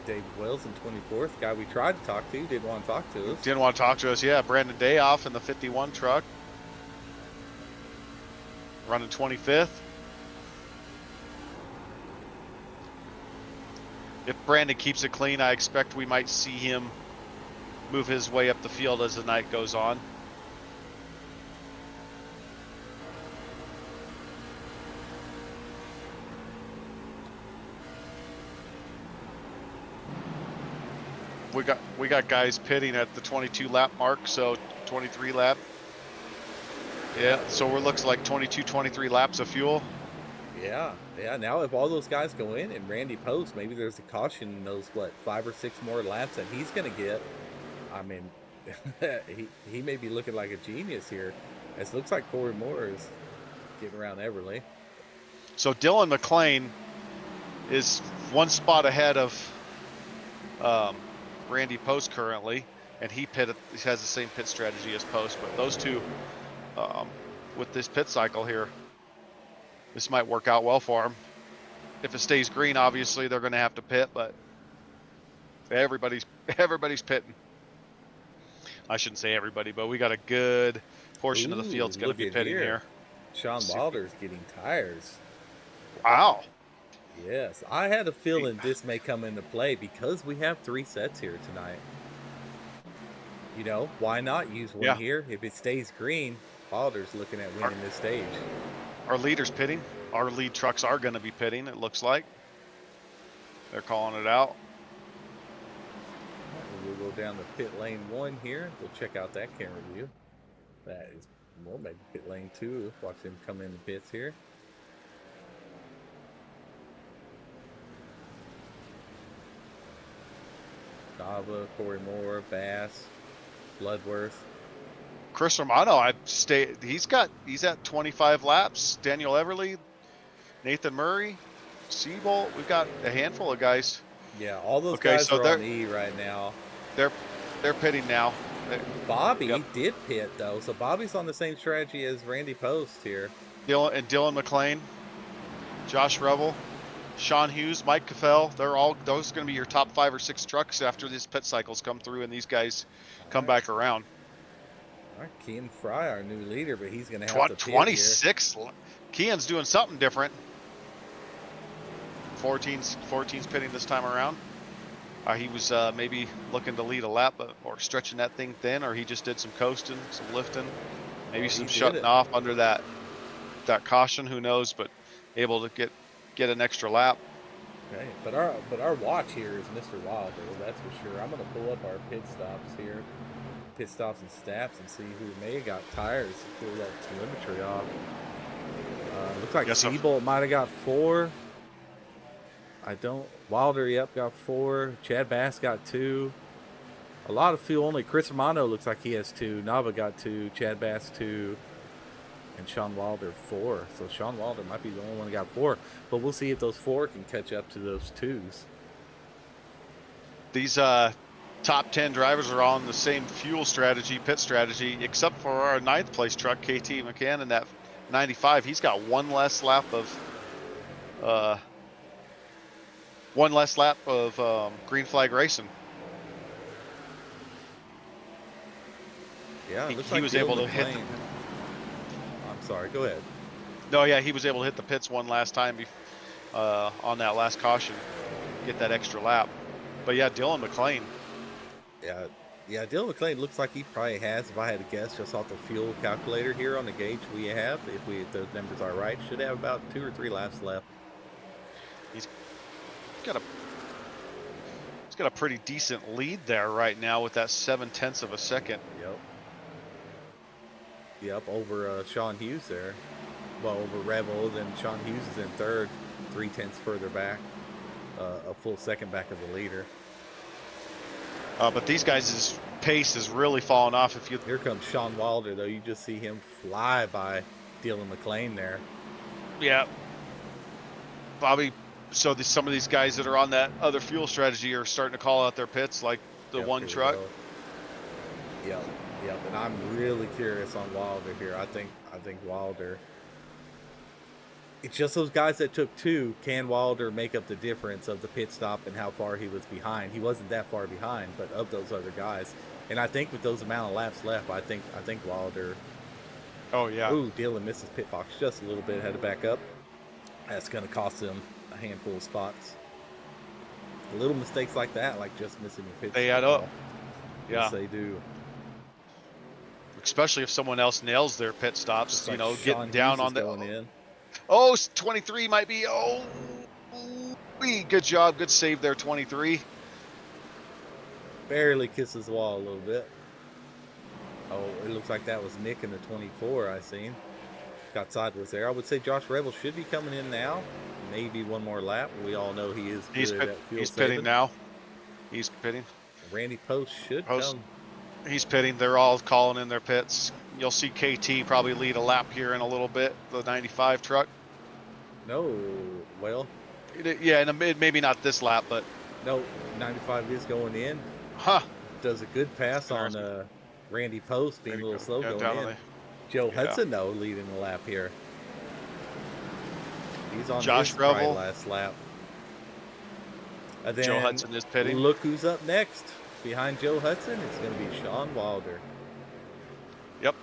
David Wells in 24th. Guy we tried to talk to, didn't want to talk to us. Didn't want to talk to us, yeah. Brandon Dayoff in the 51 truck. Running 25th. If Brandon keeps it clean, I expect we might see him move his way up the field as the night goes on. We got guys pitting at the 22 lap mark, so 23 lap. Yeah, so we're looks like 22, 23 laps of fuel. Yeah, yeah. Now if all those guys go in and Randy Post, maybe there's a caution in those 5 or 6 more laps that he's gonna get. I mean, he may be looking like a genius here. It looks like Corey Moore is getting around Everly. So Dylan McLean is 1 spot ahead of Randy Post currently, and he has the same pit strategy as Post. But those two, with this pit cycle here, this might work out well for them. If it stays green, obviously they're going to have to pit, but everybody's pitting. I shouldn't say everybody, but we got a good portion of the field's going to be pitting here. Sean Wilder's getting tires. Wow. Yes, I had a feeling this may come into play because we have 3 sets here tonight. You know, why not use one here? If it stays green, Wilder's looking at winning this stage. Our leader's pitting. Our lead trucks are going to be pitting, it looks like. They're calling it out. We'll go down to pit lane 1 here. We'll check out that camera view. That is, well, maybe pit lane 2. Watch him come in the pits here. Nava, Corey Moore, Bass, Bloodworth. Chris Romano, he's at 25 laps. Daniel Everly, Nathan Murray, Seabolt. We've got a handful of guys. Yeah, all those guys are on E right now. They're pitting now. Bobby did pit though, so Bobby's on the same strategy as Randy Post here. Dylan McLean, Josh Revel, Sean Hughes, Mike Caffell. Those are going to be your top 5 or 6 trucks after these pit cycles come through and these guys come back around. All right, Kean Fry, our new leader, but he's going to have to pit 26. Kean's doing something different. 14's pitting this time around. He was maybe looking to lead a lap or stretching that thing thin, or he just did some coasting, some lifting, maybe some shutting off under that caution. Who knows? But able to get an extra lap. Okay, but our watch here is Mr. Wilder. That's for sure. I'm going to pull up our pit stops here, pit stops and stats, and see who may have got tires to pull that telemetry off. Looks like Seabolt might have got 4. Wilder, got 4. Chad Bass got 2. A lot of fuel only. Chris Romano looks like he has 2. Nava got 2. Chad Bass 2. And Sean Wilder 4. So Sean Wilder might be the only one that got 4. But we'll see if those 4 can catch up to those 2s. These top 10 drivers are on the same fuel strategy, pit strategy, except for our 9th place truck, KT McCann, in that 95. He's got 1 less lap of green flag racing. Yeah, it looks he like was able to hit. I'm sorry. Go ahead. No, yeah, he was able to hit the pits one last time on that last caution, get that extra lap. But yeah, Dylan McLean. Yeah, Dylan McLean looks like he probably has, if I had to guess, just off the fuel calculator here on the gauge we have, if those numbers are right, should have about 2 or 3 laps left. He's got a pretty decent lead there right now with that 0.7 of a second. Yep, over Sean Hughes there. Well, over Revel, then Sean Hughes is in 3rd, 0.3 further back, a full second back of the leader. But these guys' pace is really falling off. Here comes Sean Wilder, though. You just see him fly by Dylan McLean there. Yeah. Bobby, so some of these guys that are on that other fuel strategy are starting to call out their pits, like the one truck. Yep, and I'm really curious on Wilder here. I think Wilder. It's just those guys that took 2. Can Wilder make up the difference of the pit stop and how far he was behind? He wasn't that far behind, but of those other guys, and I think with those amount of laps left, I think Wilder. Oh yeah. Ooh, Dylan misses pit box just a little bit. Had to back up. That's going to cost him a handful of spots. Little mistakes like that, like just missing the pit. They add up. Yeah. Yes, they do. Especially if someone else nails their pit stops, like getting Sean down Hughes on the. Going in. Oh, 23 might be. Oh, good job, good save there, 23. Barely kisses the wall a little bit. Oh, it looks like that was Nick in the 24 I seen. Got sideways there. I would say Josh Rebel should be coming in now. Maybe one more lap. We all know he is good at fuel He's pitting saving. now. He's pitting. Randy Post should come. He's pitting. They're all calling in their pits. You'll see KT probably lead a lap here in a little bit. The 95 truck. No, well, Yeah, maybe not this lap, but no, 95 is going in. huh? Does a good pass on Randy Post, being a little slow Yeah, going down in. on Joe Yeah. Hudson, though, leading the lap here. He's on Josh his probably Revel. last lap. And then Joe Hudson is pitting. look who's up next. Behind Joe Hudson, it's going to be Sean Wilder. Yep.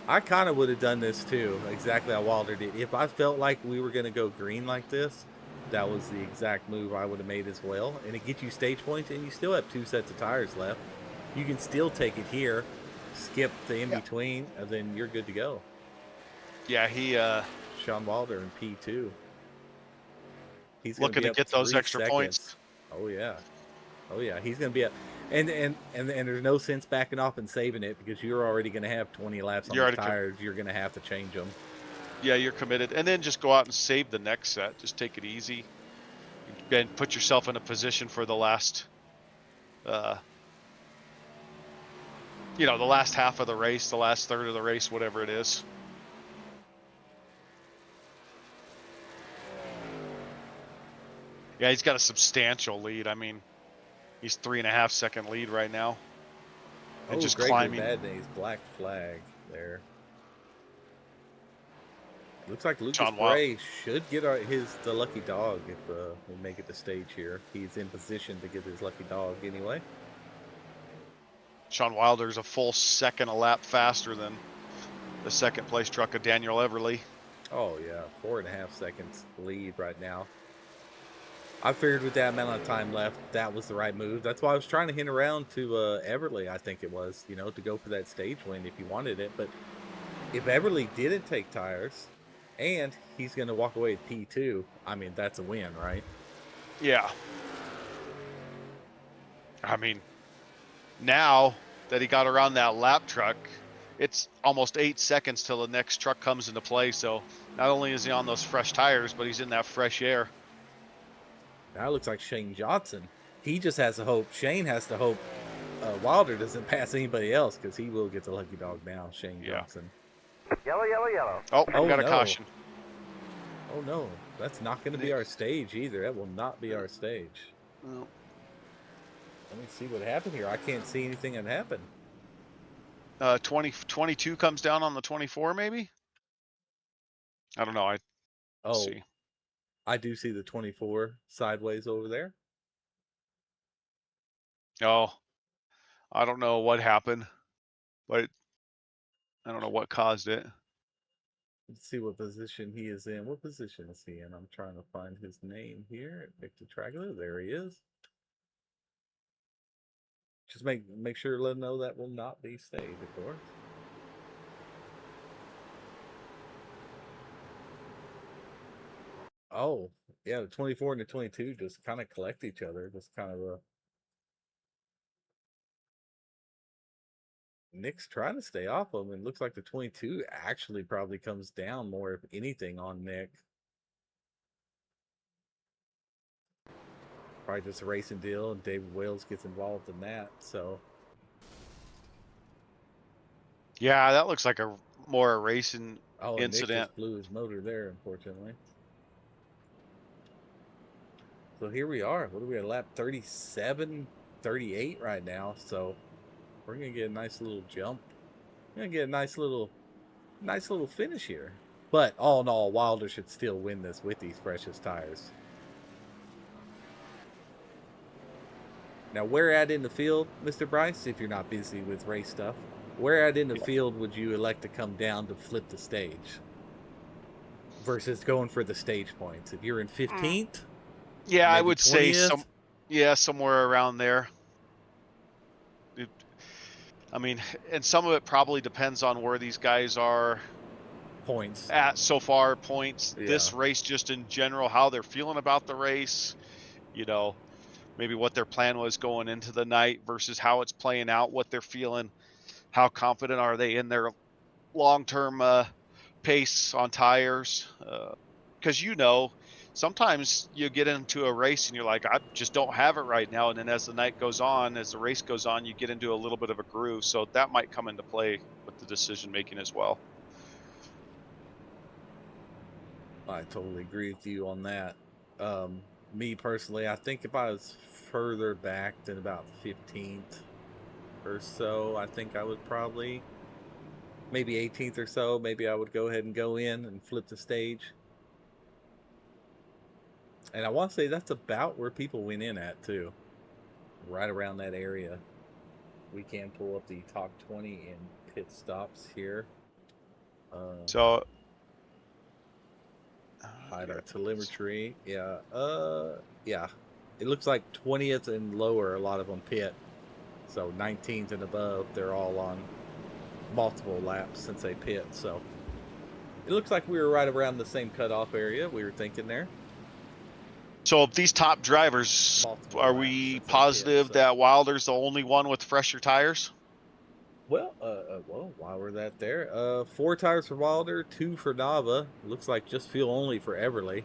I kind of would have done this too, exactly how Wilder did. If I felt like we were going to go green like this, that was the exact move I would have made as well. And it gets you stage points, and you still have 2 sets of tires left. You can still take it here, skip the in-between, and then you're good to go. Yeah, he Sean Wilder in P2. He's looking to get those extra points. Oh yeah, oh yeah. He's going to be a, and there's no sense backing off and saving it because you're already going to have 20 laps on the tires. You're going to have to change them. Yeah, you're committed, and then just go out and save the next set. Just take it easy, and put yourself in a position for the last, the last half of the race, the last third of the race, whatever it is. Yeah, he's got a substantial lead. I mean, he's 3.5 second lead right now. And just climbing. Badney's black flag there. Looks like Lucas John Bray should get the lucky dog if we make it to stage here. He's in position to get his lucky dog anyway. Sean Wilder's a full second a lap faster than the second place truck of Daniel Everly. Oh yeah, 4.5 seconds lead right now. I figured with that amount of time left, that was the right move. That's why I was trying to hint around to Everly, I think it was, to go for that stage win if he wanted it. But if Everly didn't take tires and he's going to walk away with P2, I mean, that's a win, right? Yeah. I mean, now that he got around that lap truck, it's almost 8 seconds till the next truck comes into play. So not only is he on those fresh tires, but he's in that fresh air. Now it looks like Shane Johnson. He just has to hope. Shane has to hope Wilder doesn't pass anybody else because he will get the lucky dog now, Shane Johnson. Yellow, yellow, yellow. Oh, we got a caution. Oh, no. That's not going to be our stage either. That will not be our stage. No. Let me see what happened here. I can't see anything that happened. 22 comes down on the 24, maybe? I don't know. See. I do see the 24 sideways over there. Oh, I don't know what happened, but I don't know what caused it. Let's see what position he is in. What position is he in? I'm trying to find his name here. Victor Tragler. There he is. Just make sure to let him know that will not be stage, of course. Oh, yeah, the 24 and the 22 just kind of collect each other. Just kind of a... Nick's trying to stay off of him, and looks like the 22 actually probably comes down more, if anything, on Nick. Probably just a racing deal, and David Wales gets involved in that, so... Yeah, that looks like more a racing incident. Nick just blew his motor there, unfortunately. So here we are. What are we at? Lap 37, 38 right now. So we're gonna get a nice little jump. We're gonna get a nice little finish here. But all in all, Wilder should still win this with these precious tires. Now, where at in the field, Mr. Bryce, if you're not busy with race stuff, where at in the field would you elect to come down to flip the stage versus going for the stage points? If you're in 15th? Yeah, I would 20th? say somewhere around there. I mean, and some of it probably depends on where these guys are points at so far, points. Yeah. This race just in general, how they're feeling about the race, maybe what their plan was going into the night versus how it's playing out, what they're feeling, how confident are they in their long-term pace on tires. Because sometimes you get into a race and you're like, I just don't have it right now. And then as the night goes on, as the race goes on, you get into a little bit of a groove. So that might come into play with the decision making as well. I totally agree with you on that. Me personally, I think if I was further back than about 15th or so, I think I would probably, maybe 18th or so, maybe I would go ahead and go in and flip the stage. And I want to say that's about where people went in at too, right around that area. We can pull up the top 20 in pit stops here. Hide our telemetry. Yeah. Yeah. It looks like 20th and lower, a lot of them pit. So 19th and above, they're all on multiple laps since they pit. So it looks like we were right around the same cutoff area we were thinking there. So these top drivers, are we positive that Wilder's the only one with fresher tires? Well, while we're there, 4 tires for Wilder, 2 for Nava. Looks like just fuel only for Everly.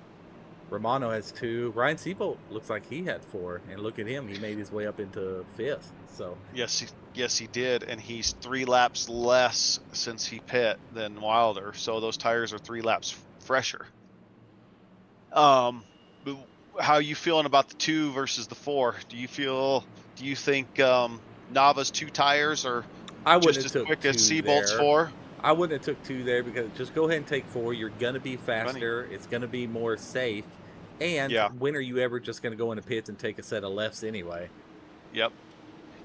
Romano has 2. Ryan Seabolt looks like he had 4, and look at him, he made his way up into 5th. So yes, he did, and he's 3 laps less since he pit than Wilder. So those tires are 3 laps fresher. How are you feeling about the 2 versus the 4? Do you think Nava's 2 tires are just as quick as Seabolt's 4? I wouldn't have took 2 there, because just go ahead and take 4. You're going to be faster. It's going to be more safe. And when are you ever just going to go into pits and take a set of lefts anyway? Yep.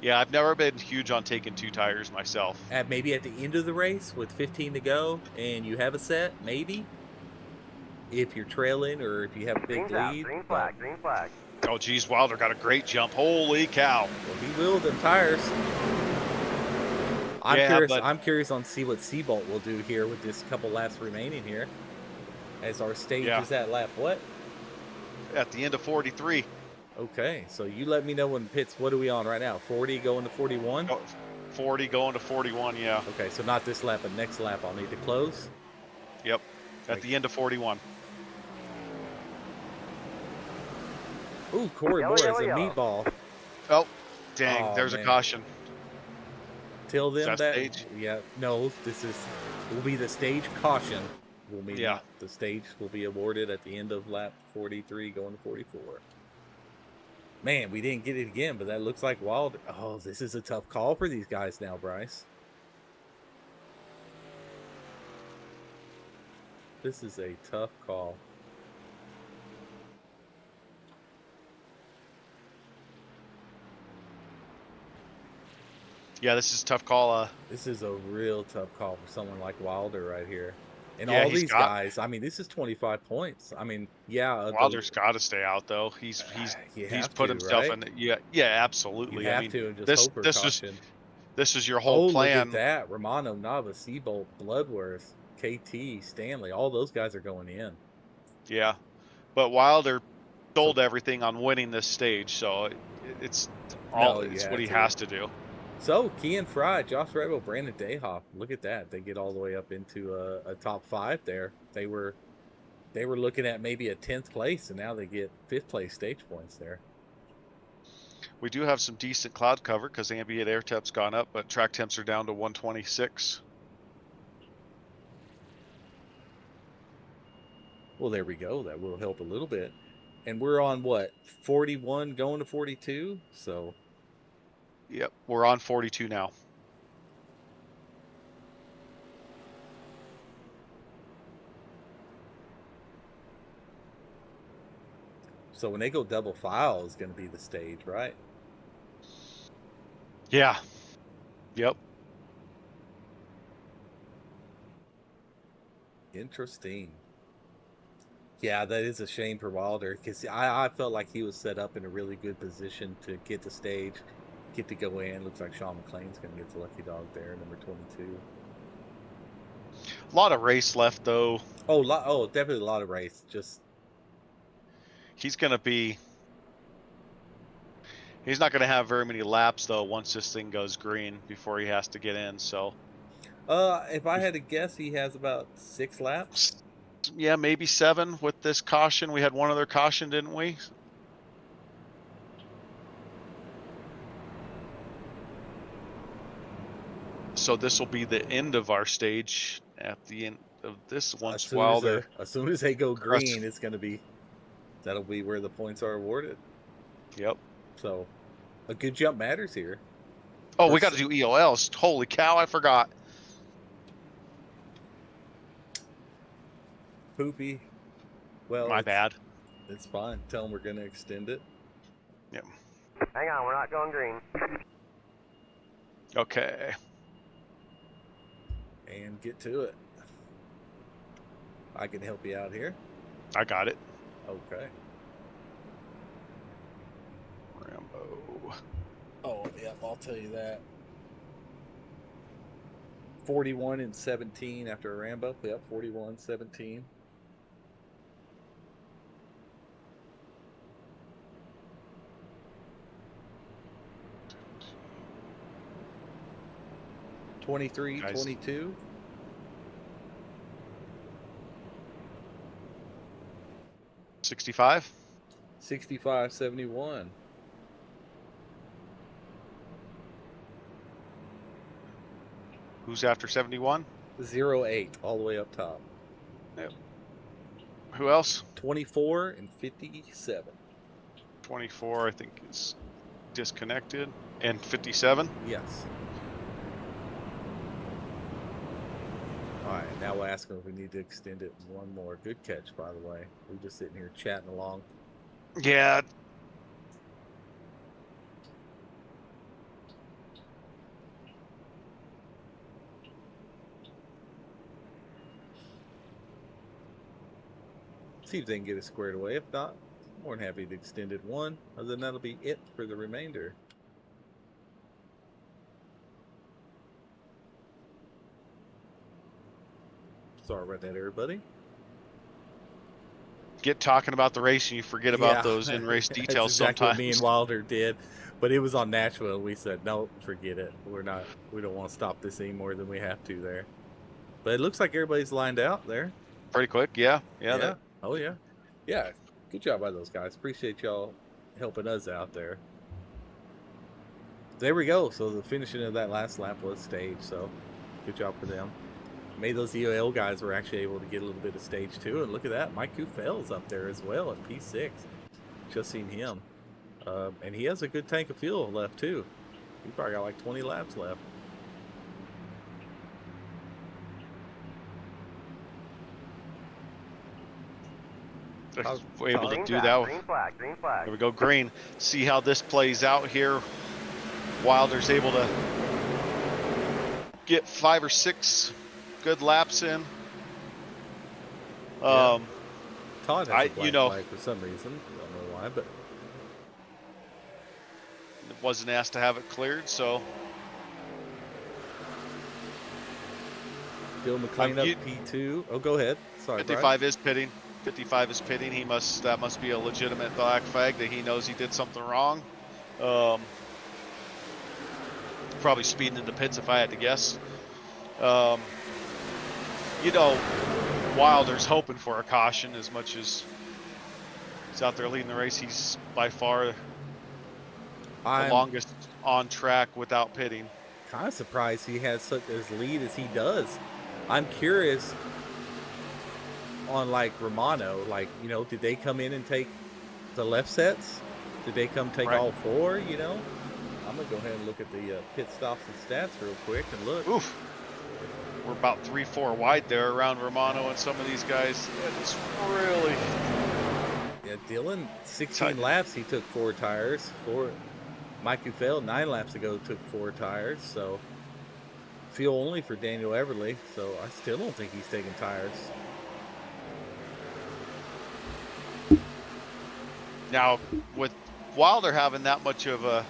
Yeah, I've never been huge on taking 2 tires myself. Maybe at the end of the race with 15 to go and you have a set, maybe. If you're trailing or if you have a big lead. Green flag, green flag. Oh, geez, Wilder got a great jump. Holy cow. Well, he will them tires. I'm curious on see what Seabolt will do here with this couple laps remaining here. As our stage is at lap what? At the end of 43. Okay, so you let me know when pits. What are we on right now? 40 going to 41? 40 going to 41, yeah. Okay, so not this lap, but next lap I'll need to close? Yep, at the end of 41. Ooh, Corey Moore is a meatball. Oh, dang, there's a caution. Tell them that stage? Yeah, no, will be the stage caution. The stage will be awarded at the end of lap 43 going to 44. Man, we didn't get it again, but that looks like Wilder. Oh, this is a tough call for these guys now, Bryce. This is a tough call. Yeah, this is a tough call. This is a real tough call for someone like Wilder right here. And all these guys, I mean, this is 25 points. I mean, Wilder's got to stay out though. He's put himself in. Absolutely. You have to, and just hope for caution. This is your whole plan. Look at that. Romano, Nava, Seabolt, Bloodworth, KT, Stanley, all those guys are going in. Yeah, but Wilder sold everything on winning this stage, so it's what he has to do. So, Kean Fry, Josh Rebel, Brandon Dayhoff. Look at that. They get all the way up into a top 5 there. They were looking at maybe a 10th place, and now they get 5th place stage points there. We do have some decent cloud cover because ambient air temp's gone up, but track temps are down to 126. Well, there we go. That will help a little bit. And we're on, what, 41 going to 42? So... Yep, we're on 42 now. So when they go double file is going to be the stage, right? Yeah. Yep. Interesting. Yeah, that is a shame for Wilder, because I felt like he was set up in a really good position to get the stage, get to go in. Looks like Sean McLean's going to get the lucky dog there, number 22. A lot of race left, though. Oh, definitely a lot of race. Just he's going to be He's not going to have very many laps though once this thing goes green before he has to get in. So, If I had to guess, he has about 6 laps. yeah, maybe 7 with this caution. We had one other caution, didn't we? So this will be the end of our stage at the end of this once Wilder. As soon as they go green, it's going to be, that'll be where the points are awarded. Yep. So, a good jump matters here. Oh, we got to do EOLs. Holy cow, I forgot. Poopy. Well, My bad. It's fine. Tell them we're going to extend it. Yep. Hang on, we're not going green. Okay. And get to it. I can help you out here. I got it. Okay. Rambo. Oh, yeah, I'll tell you that. 41 and 17 after a Rambo. Yep, 41-17. Guys. 23-22. 65. 65-71. Who's after 71? 0-8 all the way up top. Yep. Who else? 24 and 57. 24, I think, is disconnected. And 57? Yes. All right, now we'll ask them if we need to extend it one more. Good catch, by the way. We're just sitting here chatting along. Yeah. See if they can get it squared away. If not, more than happy to extend it one. Other than that'll be it for the remainder. Sorry about that, everybody. Get talking about the race and you forget about those in-race details That's exactly sometimes. what me and Wilder did, but it was on Nashville. We said, no, forget it. We don't want to stop this any more than we have to there. But it looks like everybody's lined out there. Pretty quick, yeah. Yeah. Oh, yeah. Yeah, good job by those guys. Appreciate y'all helping us out there. There we go. So the finishing of that last lap was staged, so good job for them. Maybe those EOL guys were actually able to get a little bit of stage 2, and look at that. Mike Kufel's up there as well at P6. Just seen him. And he has a good tank of fuel left, too. He probably got like 20 laps left. We're able to Green do flag, that. green flag, green flag. There we go, green. See how this plays out here. Wilder's able to get 5 or 6 good laps in. Todd has a black you know, flag for some reason. I don't know why, but wasn't asked to have it cleared, so Bill McLean up P2. Oh, go ahead. Sorry, 55 Brian. is pitting. 55 is pitting. That must be a legitimate black flag that he knows he did something wrong. Probably speeding into pits if I had to guess. You know, Wilder's hoping for a caution as much as he's out there leading the race. He's by far the longest on track without pitting. Kind of surprised he has such as lead as he does. I'm curious on like Romano, like, you know, did they come in and take the left sets? Did they come take all 4, you know? I'm going to go ahead and look at the pit stops and stats real quick and look. Oof. We're about 3-4 wide there around Romano and some of these guys. It's really... Yeah, Dylan, 16 laps, he took 4 tires. Mike Ufel, 9 laps ago, took 4 tires. So, fuel only for Daniel Everly. So, I still don't think he's taking tires. Now, with Wilder having that much of a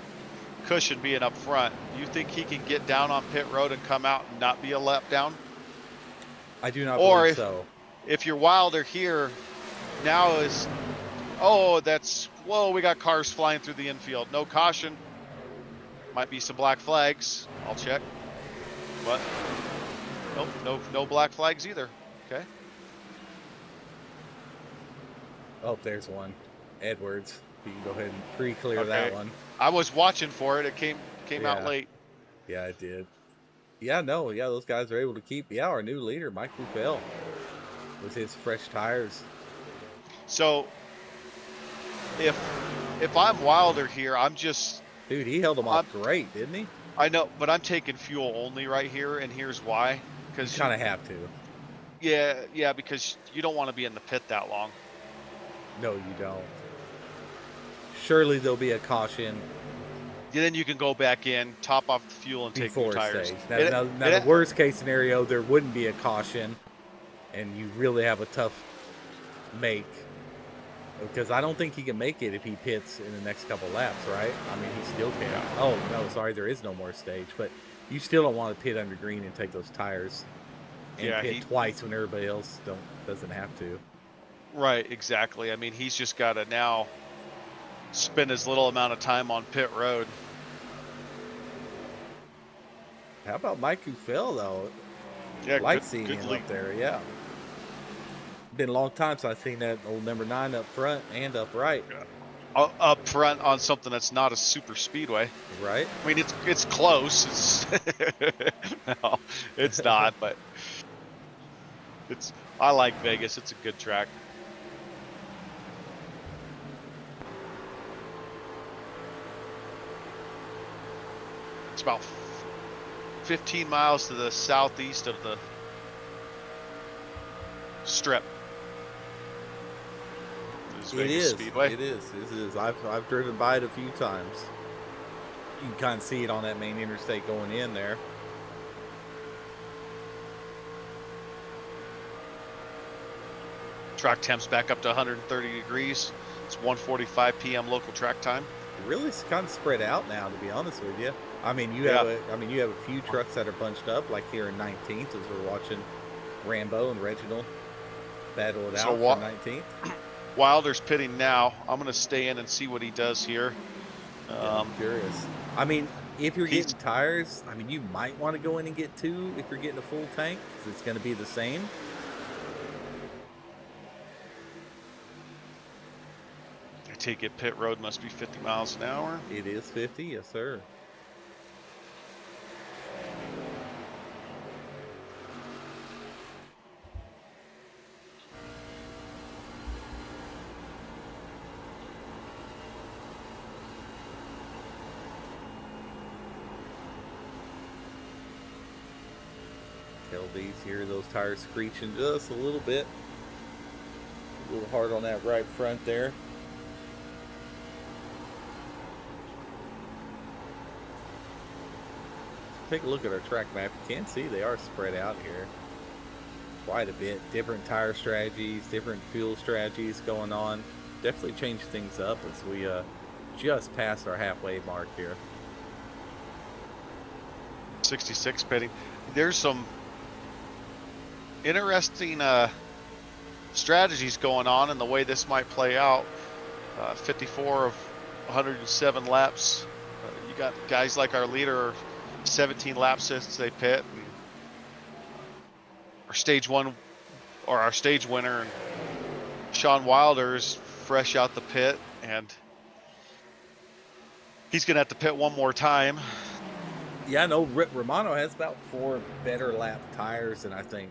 cushion being up front, you think he can get down on pit road and come out and not be a lap down? I do not believe so. If you're Wilder here, now is, that's Whoa, we got cars flying through the infield. No caution. Might be some black flags. I'll check. What? Nope, no black flags either. Okay. Oh, there's one. Edwards. You can go ahead and pre-clear Okay. that one. I was watching for it. It came out Yeah. late. Yeah, it did. Yeah, no, yeah, those guys are able to keep. Yeah, our new leader, Mike Buffel, with his fresh tires. So if I'm Wilder here, I'm just. Dude, he held them off great, didn't he? I know, but I'm taking fuel only right here, and here's why. Because You kind of have to. Yeah, because you don't want to be in the pit that long. No, you don't. Surely there'll be a caution Then you can go back in, top off the fuel, and take before new tires. stage. Now, the worst case scenario, there wouldn't be a caution, and you really have a tough make. Because I don't think he can make it if he pits in the next couple laps, right? I mean, he still can. Oh, no, sorry, there is no more stage. But you still don't want to pit under green and take those tires and pit twice when everybody else doesn't have to. Right, exactly. I mean, he's just got to now spend as little amount of time on pit road. How about Mike Buffel, though? Yeah, like seeing him lead. up there, yeah. Been a long time since I've seen that old number 9 up front and up right. Up front on something that's not a super speedway. Right. I mean, it's close. No, it's not, but I like Vegas. It's a good track. It's about 15 miles to the southeast of the strip. It is. Speedway. It is. It is. I've driven by it a few times. You can kind of see it on that main interstate going in there. Track temp's back up to 130 degrees. It's 1:45 p.m. local track time. Really, it's kind of spread out now, to be honest with you. I mean, you have a few trucks that are bunched up, like here in 19th, as we're watching Rambo and Reginald battle it out for 19th. Wilder's pitting now. I'm going to stay in and see what he does here. I'm curious. I mean, if you're getting tires, I mean, you might want to go in and get 2 if you're getting a full tank, because it's going to be the same. I take it pit road must be 50 miles an hour. It is 50, yes, sir. These here, those tires screeching just a little bit. A little hard on that right front there. Take a look at our track map. You can see they are spread out here quite a bit. Different tire strategies, different fuel strategies going on. Definitely change things up as we just passed our halfway mark here. 66 pitting. There's some interesting strategies going on in the way this might play out. 54 of 107 laps. You got guys like our leader, 17 laps since they pit. And our stage winner, Sean Wilder, is fresh out the pit, and he's going to have to pit one more time. Yeah, I know Romano has about 4 better lap tires than I think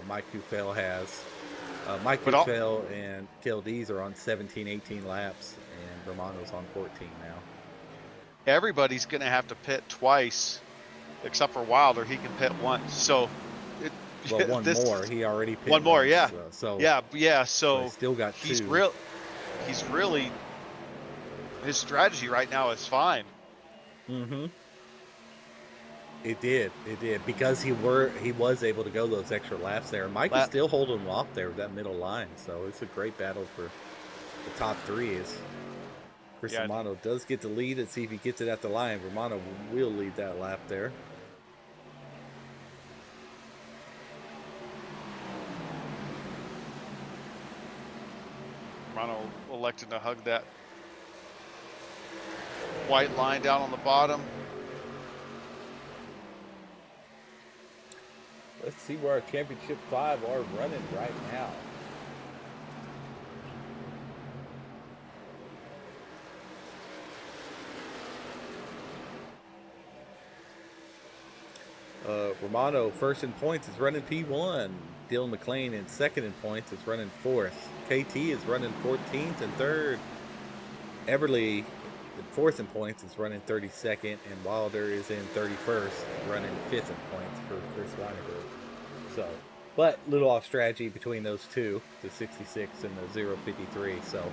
Mike Buffel has. Mike Buffel and Kildese are on 17, 18 laps, and Romano's on 14 now. Everybody's going to have to pit twice, except for Wilder. He can pit once. So, one more. He already pitted one more. once, Yeah. So yeah. So still got 2. He's really. His strategy right now is fine. Mm-hmm. It did because he was able to go those extra laps there. Mike is still holding him off there with that middle line, so it's a great battle for the top 3. As Chris Romano does get the lead, and see if he gets it at the line. Romano will lead that lap there. Romano elected to hug that white line down on the bottom. Let's see where our championship 5 are running right now. Romano first in points is running P1. Dylan McLean in second in points is running 4th. KT is running 14th and 3rd. Everly in 4th in points is running 32nd, and Wilder is in 31st, running 5th in points for Chris Weinerberg. So, but little off strategy between those two, the 66 and the 053. So,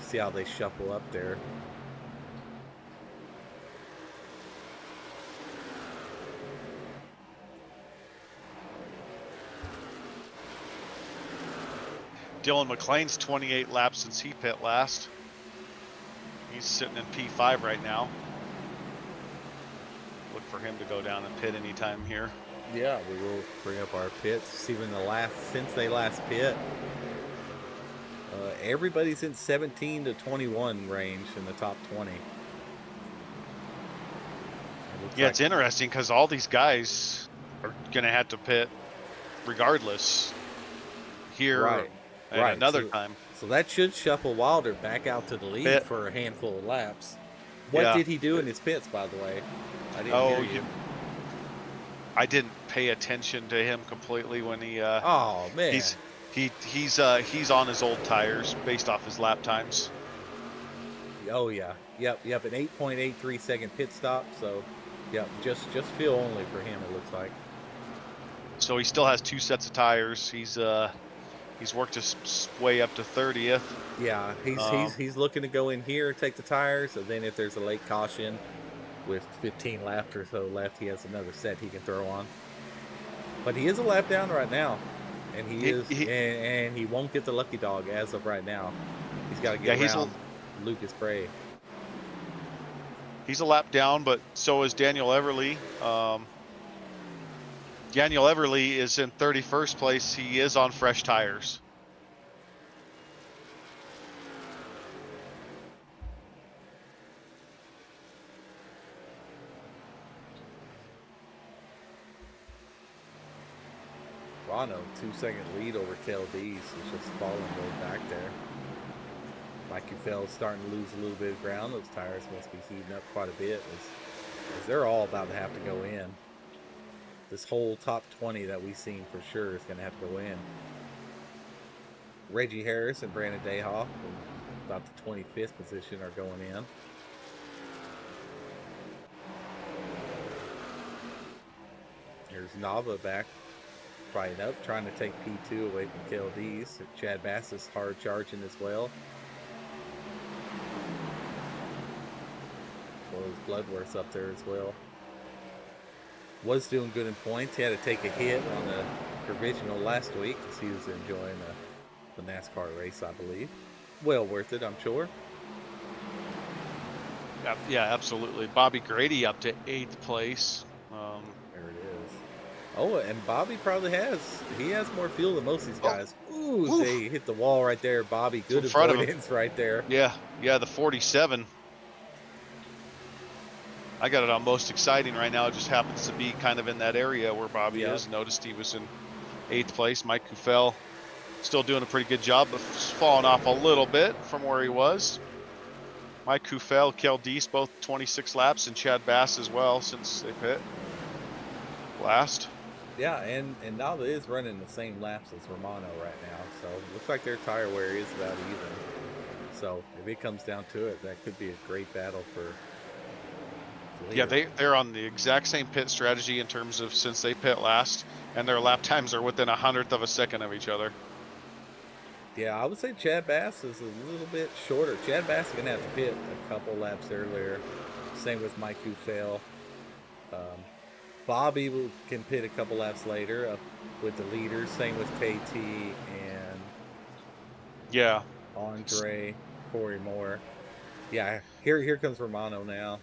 see how they shuffle up there. Dylan McLean's 28 laps since he pit last. He's sitting in P5 right now. Look for him to go down and pit anytime here. Yeah, we will bring up our pits. See when since they last pit. Everybody's in 17 to 21 range in the top 20. Yeah, it's interesting because all these guys are gonna have to pit regardless here Right. and Right. another time. So that should shuffle Wilder back out to the lead Pit. for a handful of laps. What Yeah. did he do in his pits, by the way? I didn't Oh, hear you. I didn't pay attention to him completely when he. Oh man. He's on his old tires based off his lap times. Oh yeah. Yep. An 8.83 second pit stop. So, yep. Just feel only for him. It looks like. So he still has 2 sets of tires. He's worked his way up to 30th. Yeah. He's looking to go in here, take the tires, and then if there's a late caution with 15 laps or so left, he has another set he can throw on. But he is a lap down right now. And and he won't get the lucky dog as of right now. He's got to get around Lucas Bray. He's a lap down, but so is Daniel Everly. Daniel Everly is in 31st place. He is on fresh tires. Rano, 2-second lead over KLD's. He's just falling way back there. Mike Ufell's starting to lose a little bit of ground. Those tires must be heating up quite a bit as they're all about to have to go in. This whole top 20 that we've seen for sure is going to have to go in. Reggie Harris and Brandon Dayhoff, about the 25th position, are going in. Here's Nava back, fighting up, trying to take P2 away from KLD's. Chad Bass is hard charging as well. Well, his Bloodworth's up there as well. Was doing good in points. He had to take a hit on the provisional last week because he was enjoying the NASCAR race, I believe. Well worth it, I'm sure. Yeah, absolutely. Bobby Grady up to 8th place. There it is. Oh, and Bobby probably has more fuel than most of these guys. Ooh, they hit the wall right there. Bobby, good avoidance right there. Yeah, the 47. I got it on most exciting right now. It just happens to be kind of in that area where Bobby is. Noticed he was in 8th place. Mike Kufel still doing a pretty good job, but falling off a little bit from where he was. Mike Kufel, Kel Deese, both 26 laps, and Chad Bass as well since they pit last. Yeah, and Nava is running the same laps as Romano right now, so it looks like their tire wear is about even. So if it comes down to it, that could be a great battle for. Yeah, they're on the exact same pit strategy in terms of since they pit last, and their lap times are within 100th of a second of each other. Yeah, I would say Chad Bass is a little bit shorter. Chad Bass is going to have to pit a couple laps earlier. Same with Mike Ufell. Bobby can pit a couple laps later up with the leaders. Same with KT and Andre, Corey Moore. Yeah, here comes Romano now.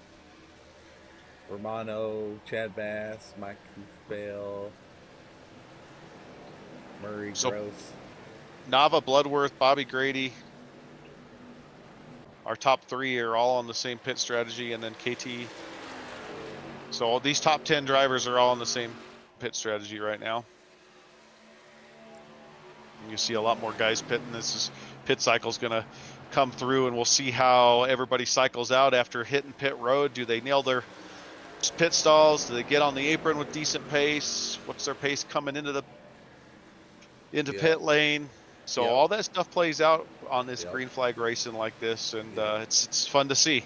Romano, Chad Bass, Mike Ufell, Murray Gross. Nava, Bloodworth, Bobby Grady. Our top 3 are all on the same pit strategy, and then KT. So all these top 10 drivers are all on the same pit strategy right now. And you see a lot more guys pitting. Pit cycle's gonna come through, and we'll see how everybody cycles out after hitting pit road. Do they nail their pit stalls? Do they get on the apron with decent pace? What's their pace coming into pit lane? So all that stuff plays out on this green flag racing like this, and it's fun to see.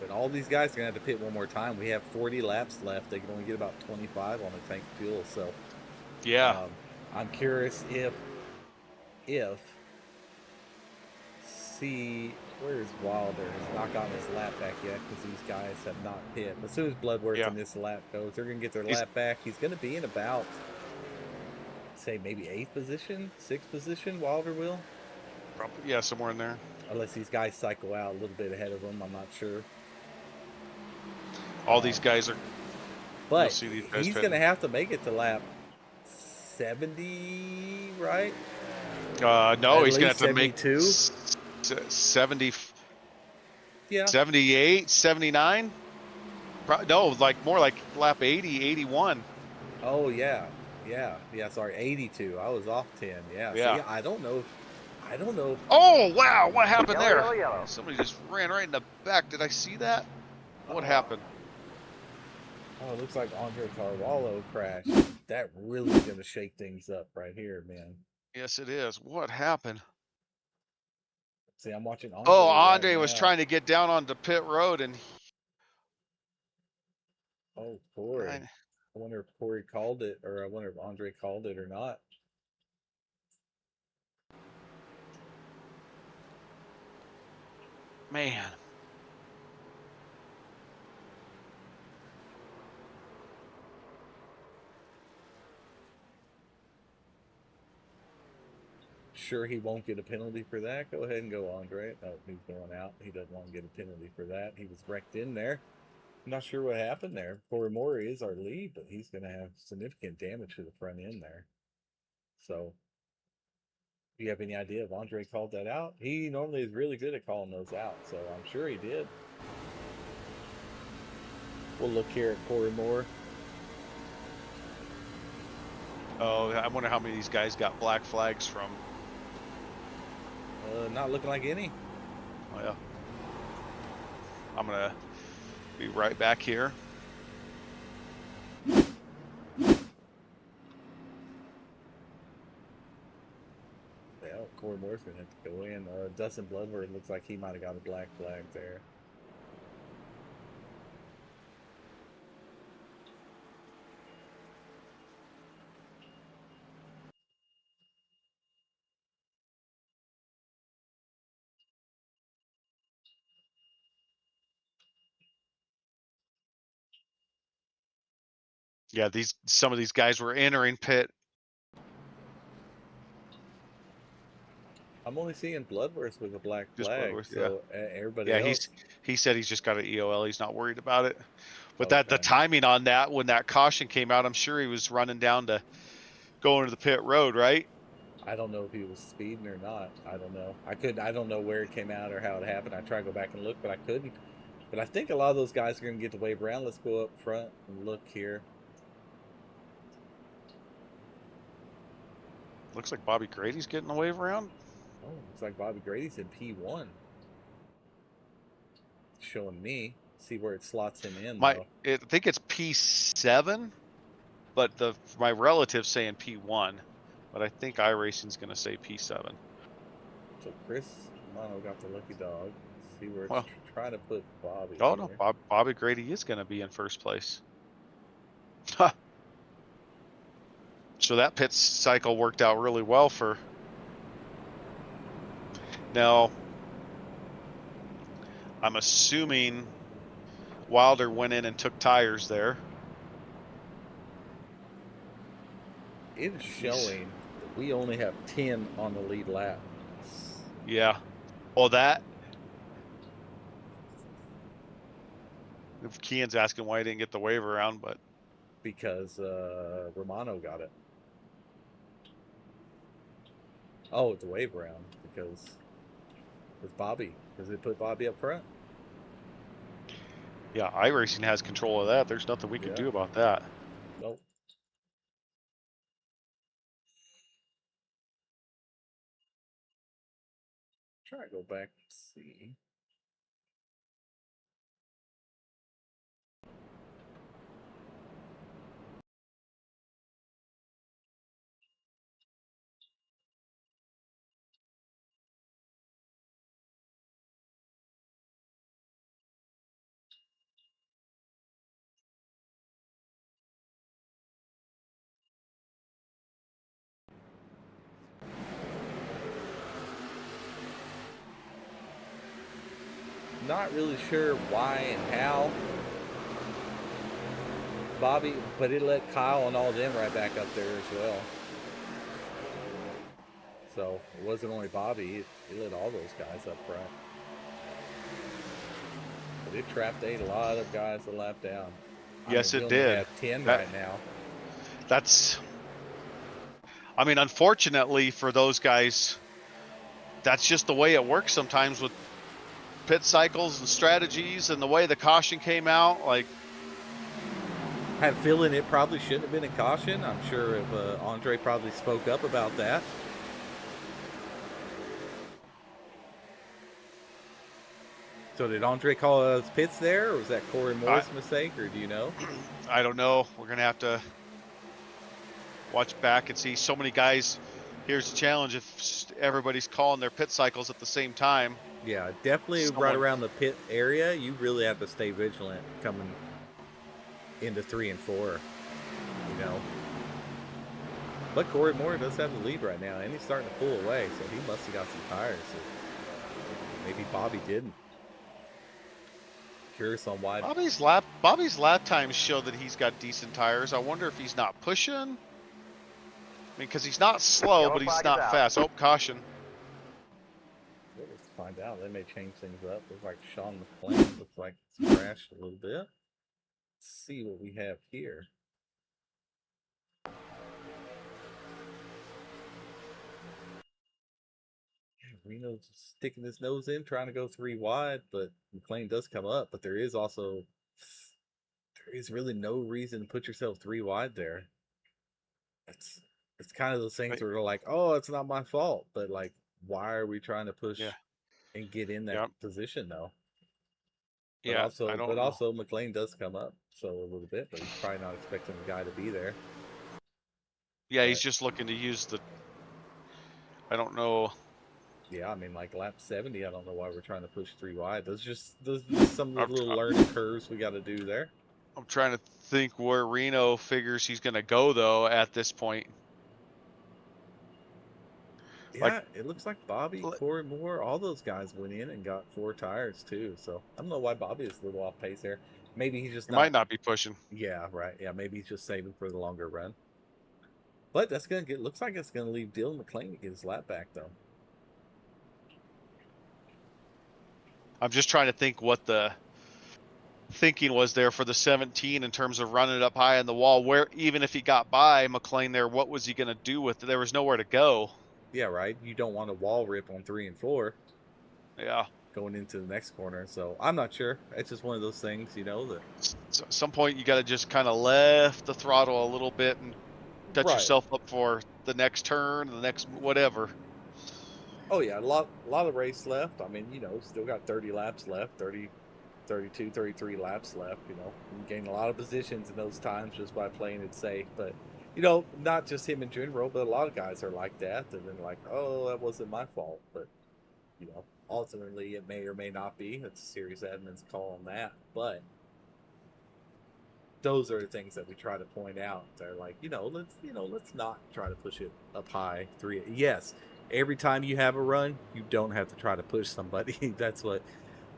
But all these guys are gonna have to pit one more time. We have 40 laps left. They can only get about 25 on a tank of fuel. So yeah, I'm curious if where's Wilder? He's not gotten his lap back yet because these guys have not pit. As soon as Bloodworth and this lap goes, they're gonna get their lap back. He's gonna be in about, say, maybe 8th position, 6th position. Wilder will. Probably, yeah, somewhere in there. Unless these guys cycle out a little bit ahead of him, I'm not sure. All these guys are. But he's gonna have to make it to lap 70, right? No, he's gonna have to 72? make 70. Yeah. 78, 79. No, more like lap 80, 81. Oh yeah. Sorry, 82. I was off 10. Yeah. Yeah. See, I don't know. Oh wow! What happened there? Yellow, yellow. Somebody just ran right in the back. Did I see that? What happened? Oh, it looks like Andre Carvalho crashed. That really is gonna shake things up right here, man. Yes, it is. What happened? See, I'm watching Andre. Oh, Andre right was now. trying to get down onto pit road, and oh, Corey. I wonder if Corey called it, or I wonder if Andre called it or not. Man. Sure he won't get a penalty for that? Go ahead and go, Andre. Oh, he's going out. He doesn't want to get a penalty for that. He was wrecked in there. I'm not sure what happened there. Corey Moore is our lead, but he's going to have significant damage to the front end there. So, do you have any idea if Andre called that out? He normally is really good at calling those out, so I'm sure he did. We'll look here at Corey Moore. Oh, I wonder how many of these guys got black flags from. Not looking like any. Oh, yeah. I'm going to be right back here. Yeah, Corey Moore's going to have to go in. Dustin Bloodworth looks like he might have got a black flag there. Yeah, some of these guys were entering pit. I'm only seeing Bloodworth with a black flag. So everybody else. He said he's just got an EOL. He's not worried about it. But the timing on that, when that caution came out, I'm sure he was running down to go into the pit road, right? I don't know if he was speeding or not. I don't know. I don't know where it came out or how it happened. I tried to go back and look, but I couldn't. But I think a lot of those guys are going to get to wave around. Let's go up front and look here. Looks like Bobby Grady's getting a wave around. Oh, looks like Bobby Grady's in P1. Showing me. See where it slots him in. I think it's P7, but my relative's saying P1. But I think iRacing's going to say P7. So Chris Mono got the lucky dog. See where it's trying to put Bobby. Oh, no. Bobby Grady is going to be in first place. So that pit cycle worked out really well for. Now, I'm assuming Wilder went in and took tires there. It is showing that we only have 10 on the lead lap. Yeah. Well, that. If Kian's asking why he didn't get the wave around, but. Because Romano got it. Oh, it's a wave round because it's Bobby. Because they put Bobby up front. Yeah, iRacing has control of that. There's nothing we can Yeah. do about that. Nope. Try to go back and see. Not really sure why and how Bobby, but it let Kyle and all them right back up there as well. So it wasn't only Bobby, it let all those guys up front. But it trapped a lot of guys a lap down. Yes, we it only did. have 10 That- right now. I mean, unfortunately for those guys, that's just the way it works sometimes with pit cycles and strategies and the way the caution came out. Like, I have a feeling it probably shouldn't have been a caution. I'm sure if Andre probably spoke up about that. So did Andre call us pits there, or was that Corey Moore's mistake, or do you know? I don't know. We're going to have to watch back and see. So many guys. Here's the challenge: if everybody's calling their pit cycles at the same time. Yeah, definitely right around the pit area. You really have to stay vigilant coming into 3 and 4. You know. But Corey Moore does have the lead right now, and he's starting to pull away, so he must have got some tires. So maybe Bobby didn't. Curious on why. Bobby's lap times show that he's got decent tires. I wonder if he's not pushing. I mean, because he's not slow, Yellow but he's flag not is out. fast. Oh, caution. Well, let's find out. They may change things up. Looks like Sean McClain looks like it's crashed a little bit. Let's see what we have here. Reno's sticking his nose in, trying to go 3 wide, but McClain does come up. But there is really no reason to put yourself 3 wide there. It's kind of those things where they're like, oh, it's not my fault, but like, why are we trying to push and get in that position though? But also McClain does come up so a little bit, but he's probably not expecting the guy to be there. Yeah, he's just looking to use the. I don't know. Yeah, I mean, like lap 70, I don't know why we're trying to push 3 wide. Those just some of the little learning curves we got to do there. I'm trying to think where Reno figures he's going to go though at this point. Yeah, it looks like Bobby, Corey Moore, all those guys went in and got 4 tires too. So I don't know why Bobby is a little off pace there. Maybe he's just might not be pushing. Yeah, right. Yeah, maybe he's just saving for the longer run. But that's gonna looks like it's gonna leave Dylan McClain to get his lap back though. I'm just trying to think what the thinking was there for the 17 in terms of running it up high on the wall. Where even if he got by McClain there, what was he going to do with it? There was nowhere to go. Yeah, right. You don't want a wall rip on 3 and 4. Yeah. Going into the next corner. So I'm not sure. It's just one of those things, you know, that so at some point you got to just kind of left the throttle a little bit and set yourself up for the next turn, the next whatever. Oh yeah, a lot of race left. I mean, you know, still got 30 laps left, 30, 32, 33 laps left, you know. You gain a lot of positions in those times just by playing it safe. But, you know, not just him in general, but a lot of guys are like that. And then like, oh, that wasn't my fault. But, you know, ultimately it may or may not be. It's a series admin's call on that. But those are the things that we try to point out. They're like, let's not try to push it up high. 3. Yes. Every time you have a run, you don't have to try to push somebody. That's what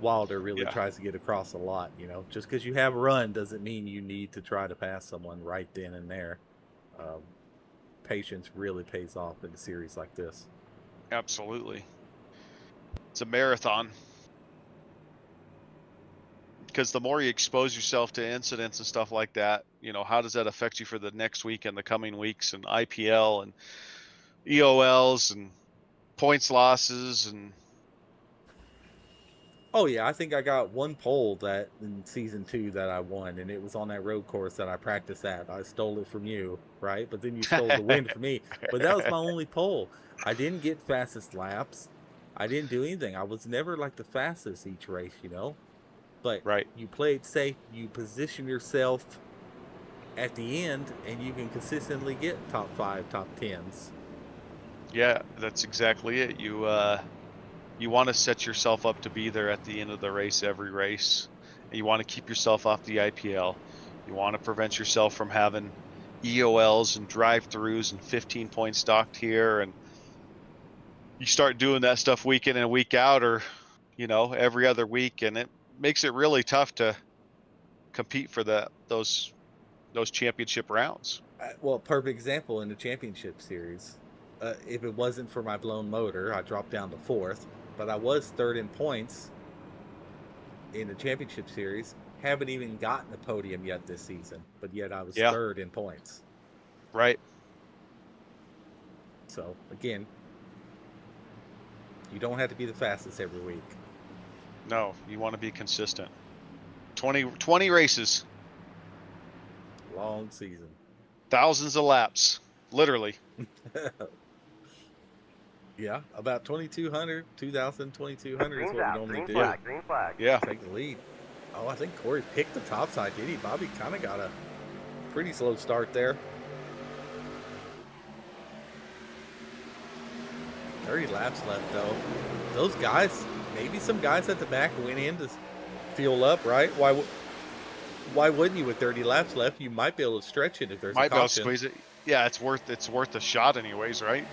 Wilder really tries to get across a lot. You know, just because you have a run doesn't mean you need to try to pass someone right then and there. Patience really pays off in a series like this. Absolutely. It's a marathon. Because the more you expose yourself to incidents and stuff like that, you know, how does that affect you for the next week and the coming weeks and IPL and EOLs and points losses and Oh yeah, I think I got one pole that in season 2 that I won, and it was on that road course that I practiced at. I stole it from you, right? But then you stole the win from me. But that was my only pole. I didn't get fastest laps. I didn't do anything. I was never like the fastest each race, you know. But right. you played safe. You position yourself at the end, and you can consistently get top 5, top 10s. Yeah, that's exactly it. You want to set yourself up to be there at the end of the race every race. And you want to keep yourself off the IPL. You want to prevent yourself from having EOLs and drive-throughs and 15 points stocked here, and you start doing that stuff week in and week out, or every other week, and it makes it really tough to compete for those championship rounds. Well, perfect example in the championship series. If it wasn't for my blown motor, I dropped down to 4th, but I was 3rd in points in the championship series. Haven't even gotten a podium yet this season, but yet I was 3rd in points. Right. So again, you don't have to be the fastest every week. No, you want to be consistent. 20 races. Long season. Thousands of laps, literally. Yeah, about 2,200 is what we normally do. Green flag. Yeah. Take the lead. Oh, I think Corey picked the top side, did he? Bobby kind of got a pretty slow start there. 30 laps left, though. Those guys, maybe some guys at the back went in to fuel up, right? Why wouldn't you with 30 laps left? You might be able to stretch it if there's a caution. Might be able to squeeze it. Yeah, it's worth a shot anyways, right?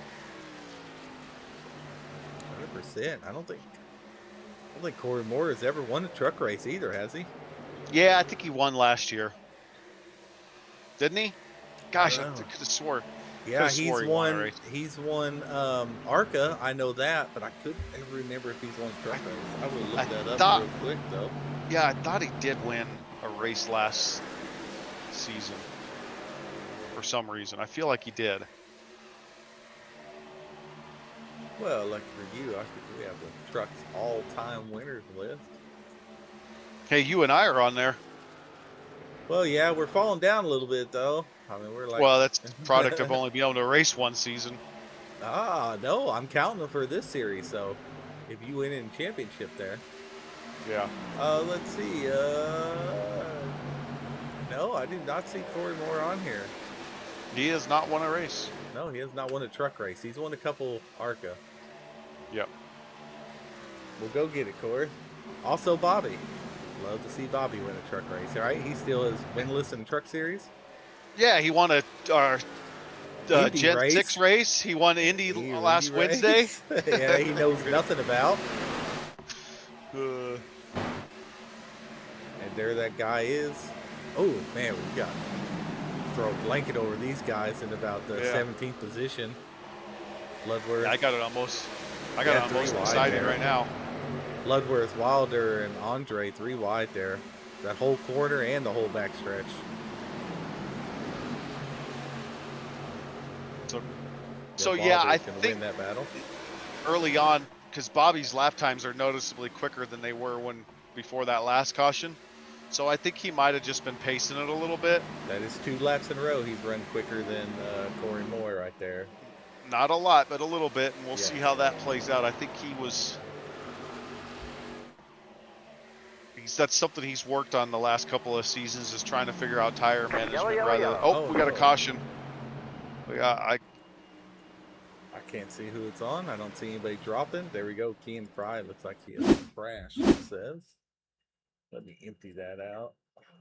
100%. I don't think Corey Moore has ever won a truck race either, has he? Yeah, I think he won last year. Didn't he? Gosh, I could have swore. Yeah, he's won ARCA, I know that, but I couldn't ever remember if he's won truck race. I would look that up real quick though. Yeah, I thought he did win a race last season for some reason. I feel like he did. Well, lucky for you, I think we have the truck's all-time winners list. Hey, you and I are on there. Well, yeah, we're falling down a little bit though. I mean, we're like. Well, that's a product of only being able to race one season. No, I'm counting them for this series. So, if you win in championship there. Yeah. Let's see. No, I did not see Corey Moore on here. He has not won a race. No, he has not won a truck race. He's won a couple ARCA. Yep. We'll go get it, Corey. Also, Bobby. Love to see Bobby win a truck race. All right, he still is winless in truck series. Yeah, he won our Gen race. 6 race. He won Indy last Wednesday. Yeah, he knows nothing about. And there that guy is. Oh, man, we got to throw a blanket over these guys in about the 17th position. Bloodworth. Yeah, I got it almost excited right now. Bloodworth, Wilder, and Andre 3 wide there. That whole corner and the whole back stretch. So yeah, I think win that battle early on, because Bobby's lap times are noticeably quicker than they were before that last caution. So I think he might have just been pacing it a little bit. That is 2 laps in a row. He's run quicker than Corey Moore right there. Not a lot, but a little bit, and we'll see how that plays out. I think that's something he's worked on the last couple of seasons, is trying to figure out tire management. We got a caution. I can't see who it's on. I don't see anybody dropping. There we go. Kean Fry looks like he has crashed, it says. Let me empty that out.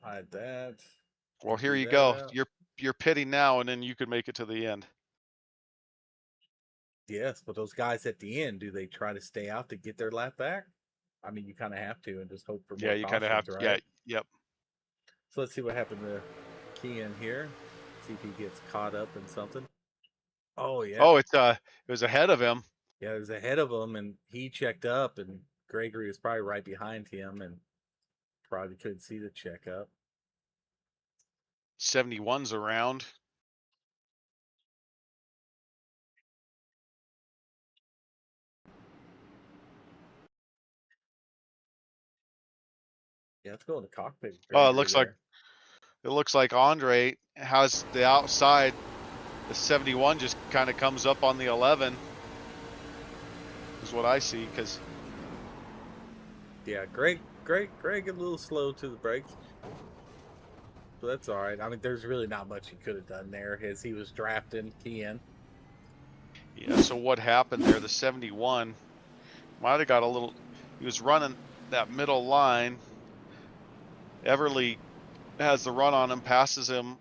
Hide that. Well, here you go. You're pitting now, and then you could make it to the end. Yes, but those guys at the end, do they try to stay out to get their lap back? I mean, you kind of have to and just hope for more. Yeah, you kind of have to. Right? Yeah, yep. So let's see what happened to Kean here. See if he gets caught up in something. Oh yeah. Oh, it was ahead of him. Yeah, it was ahead of him, and he checked up, and Gregory was probably right behind him, and probably couldn't see the checkup. 71's around. Yeah, let's go in the cockpit. Oh, it looks like Andre has the outside. The 71 just kind of comes up on the 11. Is what I see, because Yeah, Greg a little slow to the brakes. But that's all right. I mean, there's really not much he could have done there as he was drafting Ken. yeah. So what happened there? The 71 might have got a little. He was running that middle line. Everly has the run on him, passes him.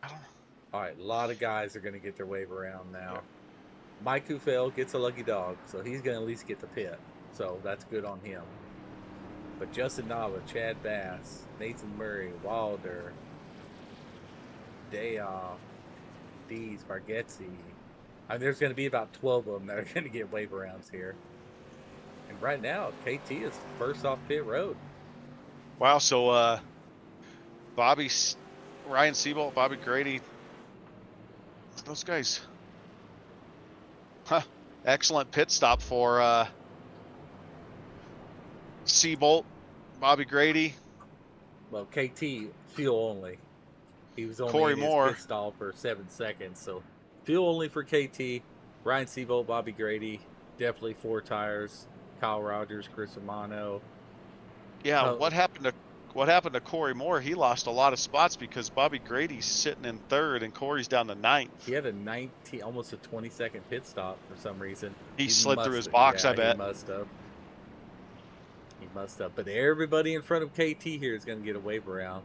I don't know. All right, a lot of guys are going to get their wave around now. Mike Kufel gets a lucky dog, so he's going to at least get the pit. So that's good on him. But Justin Nava, Chad Bass, Nathan Murray, Wilder, Dayoff, Dees, Bargetzi. I mean, there's going to be about 12 of them that are going to get wave arounds here. And right now, KT is first off pit road. Wow. So Ryan Seabolt, Bobby Grady, those guys. Huh. Excellent pit stop for Seabolt, Bobby Grady. Well, KT, fuel only. He was only Corey in Moore. his pit stall for 7 seconds, so fuel only for KT. Ryan Seabolt, Bobby Grady, definitely 4 tires. Kyle Rogers, Chris Romano. Yeah, what happened to Corey Moore? He lost a lot of spots because Bobby Grady's sitting in 3rd and Corey's down to 9th. He had almost a 20-second pit stop for some reason. He slid through his box, I bet. He must have. But everybody in front of KT here is going to get a wave around.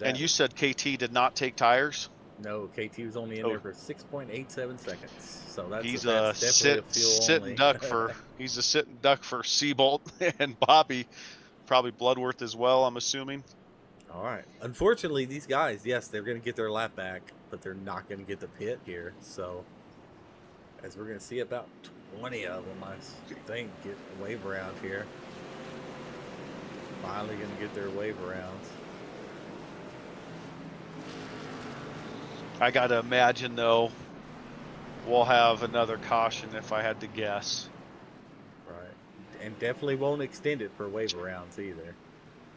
And you said KT did not take tires? No, KT was only in there for 6.87 seconds. So that's he's a sitting duck for he's a sitting duck for Seabolt and Bobby, probably Bloodworth as well, I'm assuming. All right. Unfortunately, these guys, yes, they're going to get their lap back, but they're not going to get the pit here. So, as we're going to see about 20 of them, I think, get a wave around here. Finally going to get their wave arounds. I got to imagine, though, we'll have another caution if I had to guess. Right. And definitely won't extend it for wave arounds either.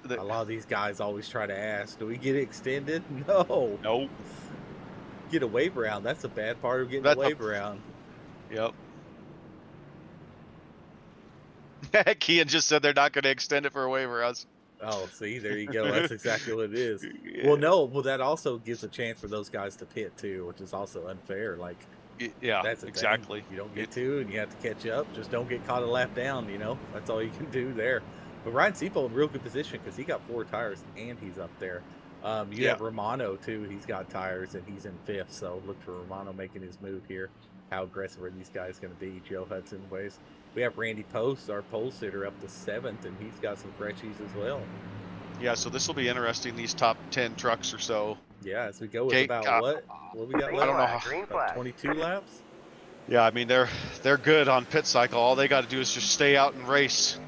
A lot of these guys always try to ask, do we get it extended? No. Nope. Get a wave around. That's a bad part of getting a wave around. Yep. Kian just said they're not going to extend it for a wave around. Oh, see, there you go. That's exactly what it is. Yeah. Well, that also gives a chance for those guys to pit too, which is also unfair. Like, yeah, that's exactly. You don't get to, and you have to catch up. Just don't get caught a lap down. That's all you can do there. But Ryan Seabolt in real good position because he got 4 tires and he's up there. You have Romano too. He's got tires and he's in 5th. So look for Romano making his move here. How aggressive are these guys going to be? Joe Hudson ways. We have Randy Post, our pole sitter, up to 7th, and he's got some freshies as well. Yeah, so this will be interesting, these top 10 trucks or so. Yeah, as we go with about what we got left? I don't know. About 22 laps? Yeah, I mean, they're good on pit cycle. All they got to do is just stay out and race.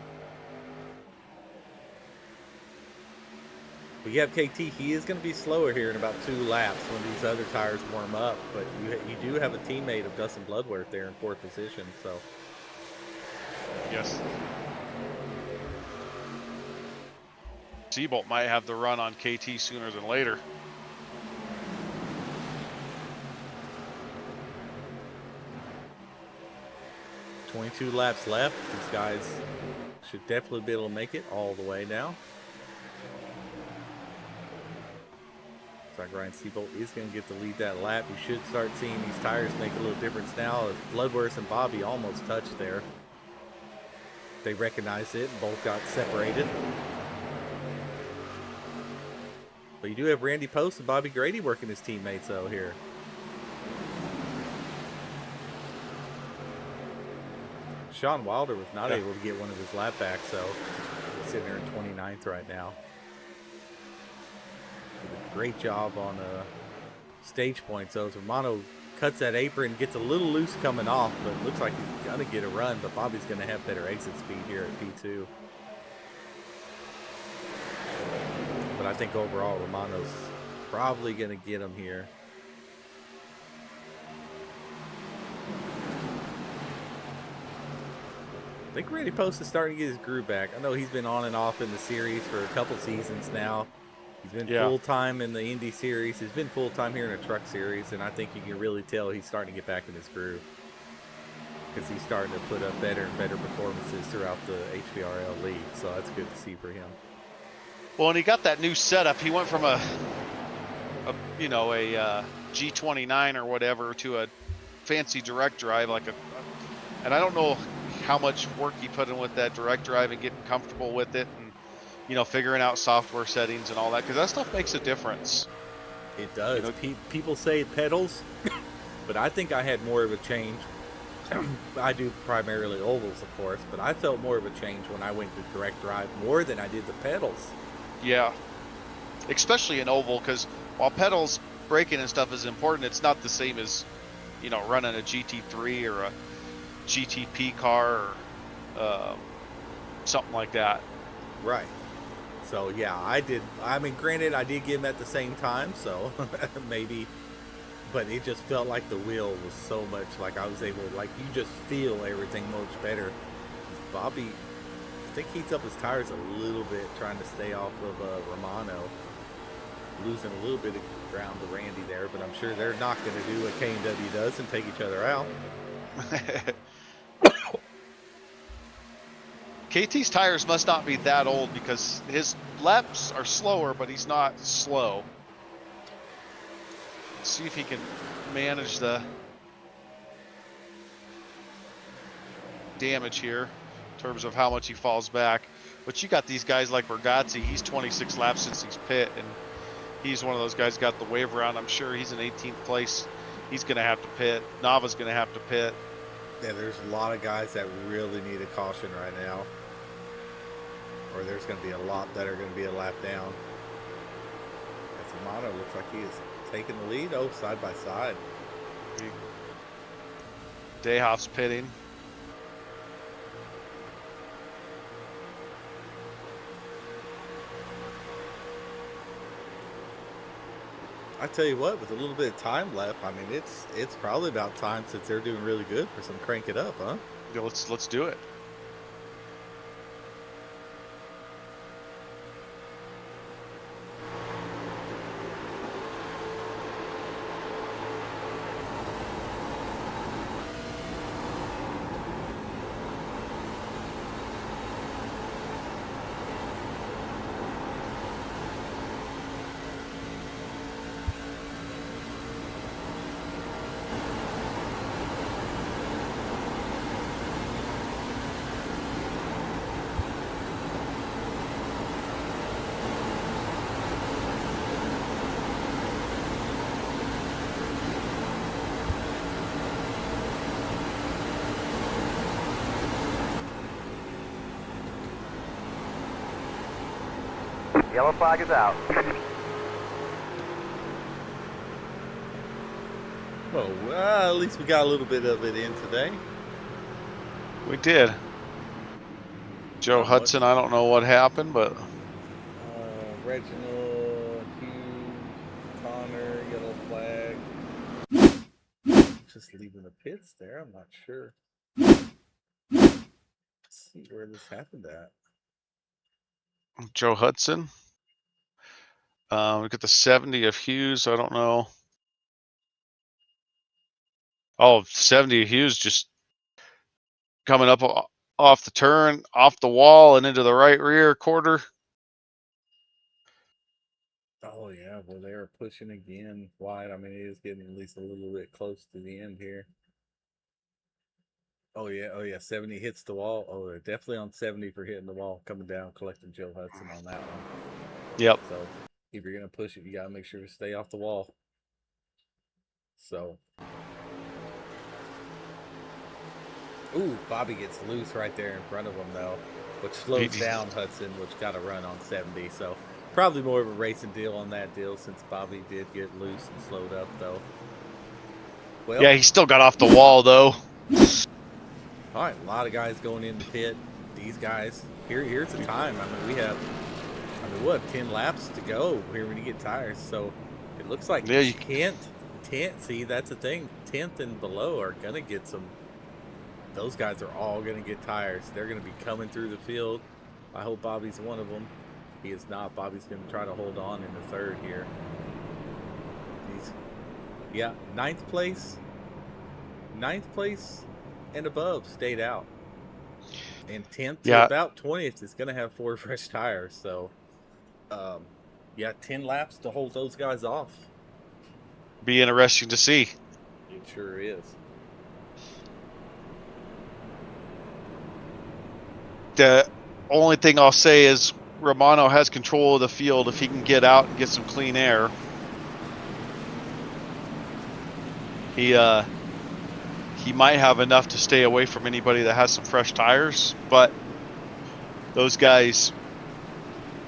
We have KT. He is going to be slower here in about 2 laps when these other tires warm up, but you do have a teammate of Dustin Bloodworth there in 4th position, so... Yes. Seabolt might have the run on KT sooner than later. $22 laps left. These guys should definitely be able to make it all the way now. Looks like Ryan Seabolt is going to get to lead that lap. You should start seeing these tires make a little difference now. Bloodworth and Bobby almost touched there. They recognized it. Both got separated. But you do have Randy Post and Bobby Grady working his teammates, though, here. Sean Wilder was not able to get one of his lap back, so he's sitting there in 29th right now. Did a great job on stage points. So as Romano cuts that apron, gets a little loose coming off, but it looks like he's going to get a run, but Bobby's going to have better exit speed here at P2. But I think overall, Romano's probably going to get him here. I think Randy Post is starting to get his groove back. I know he's been on and off in the series for a couple seasons now. He's been full-time in the Indy series. He's been full-time here in a truck series, and I think you can really tell he's starting to get back in his groove because he's starting to put up better and better performances throughout the HVRL league, so that's good to see for him. Well, and he got that new setup. He went from a G29 or whatever to a fancy direct drive, and I don't know how much work he put in with that direct drive and getting comfortable with it, and figuring out software settings and all that, because that stuff makes a difference. It does. People say pedals, but I think I had more of a change. I do primarily ovals, of course, but I felt more of a change when I went to direct drive more than I did the pedals. Yeah, especially in oval, because while pedals, braking and stuff is important, it's not the same as running a GT3 or a GTP car or something like that. Right. So yeah, I did. I mean, granted, I did get them at the same time, so maybe, but it just felt like the wheel was so much like I was able, like you just feel everything much better. Bobby, I think, heats up his tires a little bit trying to stay off of Romano, losing a little bit of ground to Randy there, but I'm sure they're not going to do what K&W does and take each other out. KT's tires must not be that old because his laps are slower, but he's not slow. Let's see if he can manage the damage here in terms of how much he falls back. But you got these guys like Bergazzi, he's 26 laps since he's pit, and he's one of those guys got the wave around. I'm sure he's in 18th place. He's going to have to pit. Nava's going to have to pit. Yeah, there's a lot of guys that really need a caution right now. Or there's going to be a lot that are going to be a lap down. As Romano looks like he is taking the lead. Oh, side by side. Dayhoff's pitting. I tell you what, with a little bit of time left, I mean, it's probably about time, since they're doing really good, for some crank it up, huh? Yeah, let's do it. Yellow flag is out. Well, at least we got a little bit of it in today. We did. Joe Hudson, I don't know what happened, but Reginald, Hughes, Connor, yellow flag. Just leaving the pits there. I'm not sure. Let's see where this happened at. Joe Hudson. We got the 70 of Hughes. I don't know. Oh, 70 of Hughes just coming up off the turn, off the wall, and into the right rear quarter. Oh, yeah. Well, they are pushing again wide. I mean, it is getting at least a little bit close to the end here. Oh, yeah. Oh, yeah. 70 hits the wall. Oh, they're definitely on 70 for hitting the wall. Coming down, collecting Joe Hudson on that one. Yep. So if you're going to push it, you got to make sure to stay off the wall. So. Ooh, Bobby gets loose right there in front of him, though, which slows down Hudson, which got a run on 70. So probably more of a racing deal on that deal, since Bobby did get loose and slowed up, though. Well, yeah, he still got off the wall, though. All right, a lot of guys going in the pit. These guys, here's the time. I mean, we have 10 laps to go here when you get tires. So it looks like you can't see, that's the thing. 10th and below are gonna get some those guys are all going to get tires. They're going to be coming through the field. I hope Bobby's one of them. He is not. Bobby's going to try to hold on in the third here. Yeah, ninth place and above stayed out. And 10th to about 20th is going to have 4 fresh tires. So, yeah, 10 laps to hold those guys off. Be interesting to see. It sure is. The only thing I'll say is Romano has control of the field if he can get out and get some clean air. He might have enough to stay away from anybody that has some fresh tires, but those guys,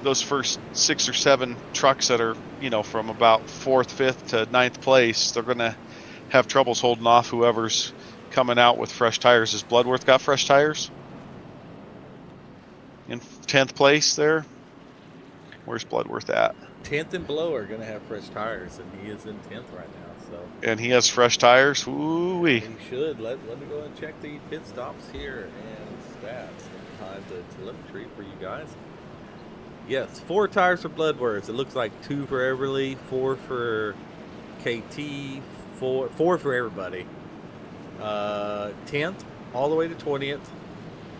those first 6 or 7 trucks that are, you know, from about 4th, 5th to 9th place, they're going to have troubles holding off whoever's coming out with fresh tires. Has Bloodworth got fresh tires? In 10th place there? Where's Bloodworth at? 10th and below are going to have fresh tires, and he is in 10th right now. So. And he has fresh tires? Ooh-wee. He should. Let me go and check the pit stops here and stats behind the telemetry for you guys. Yes, 4 tires for Bloodworth. It looks like 2 for Everly, 4 for KT, 4 for everybody. 10th all the way to 20th.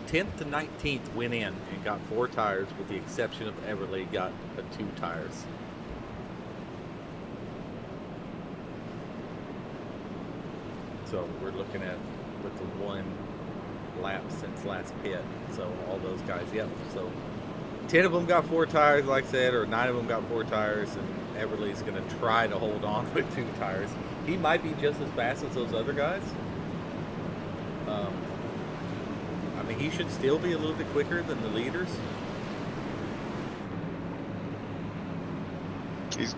10th to 19th went in and got 4 tires, with the exception of Everly got 2 tires. So we're looking at with the 1 lap since last pit. So all those guys, yep. So 10 of them got 4 tires, like I said, or 9 of them got 4 tires, and Everly's going to try to hold on with 2 tires. He might be just as fast as those other guys. I mean, he should still be a little bit quicker than the leaders. It's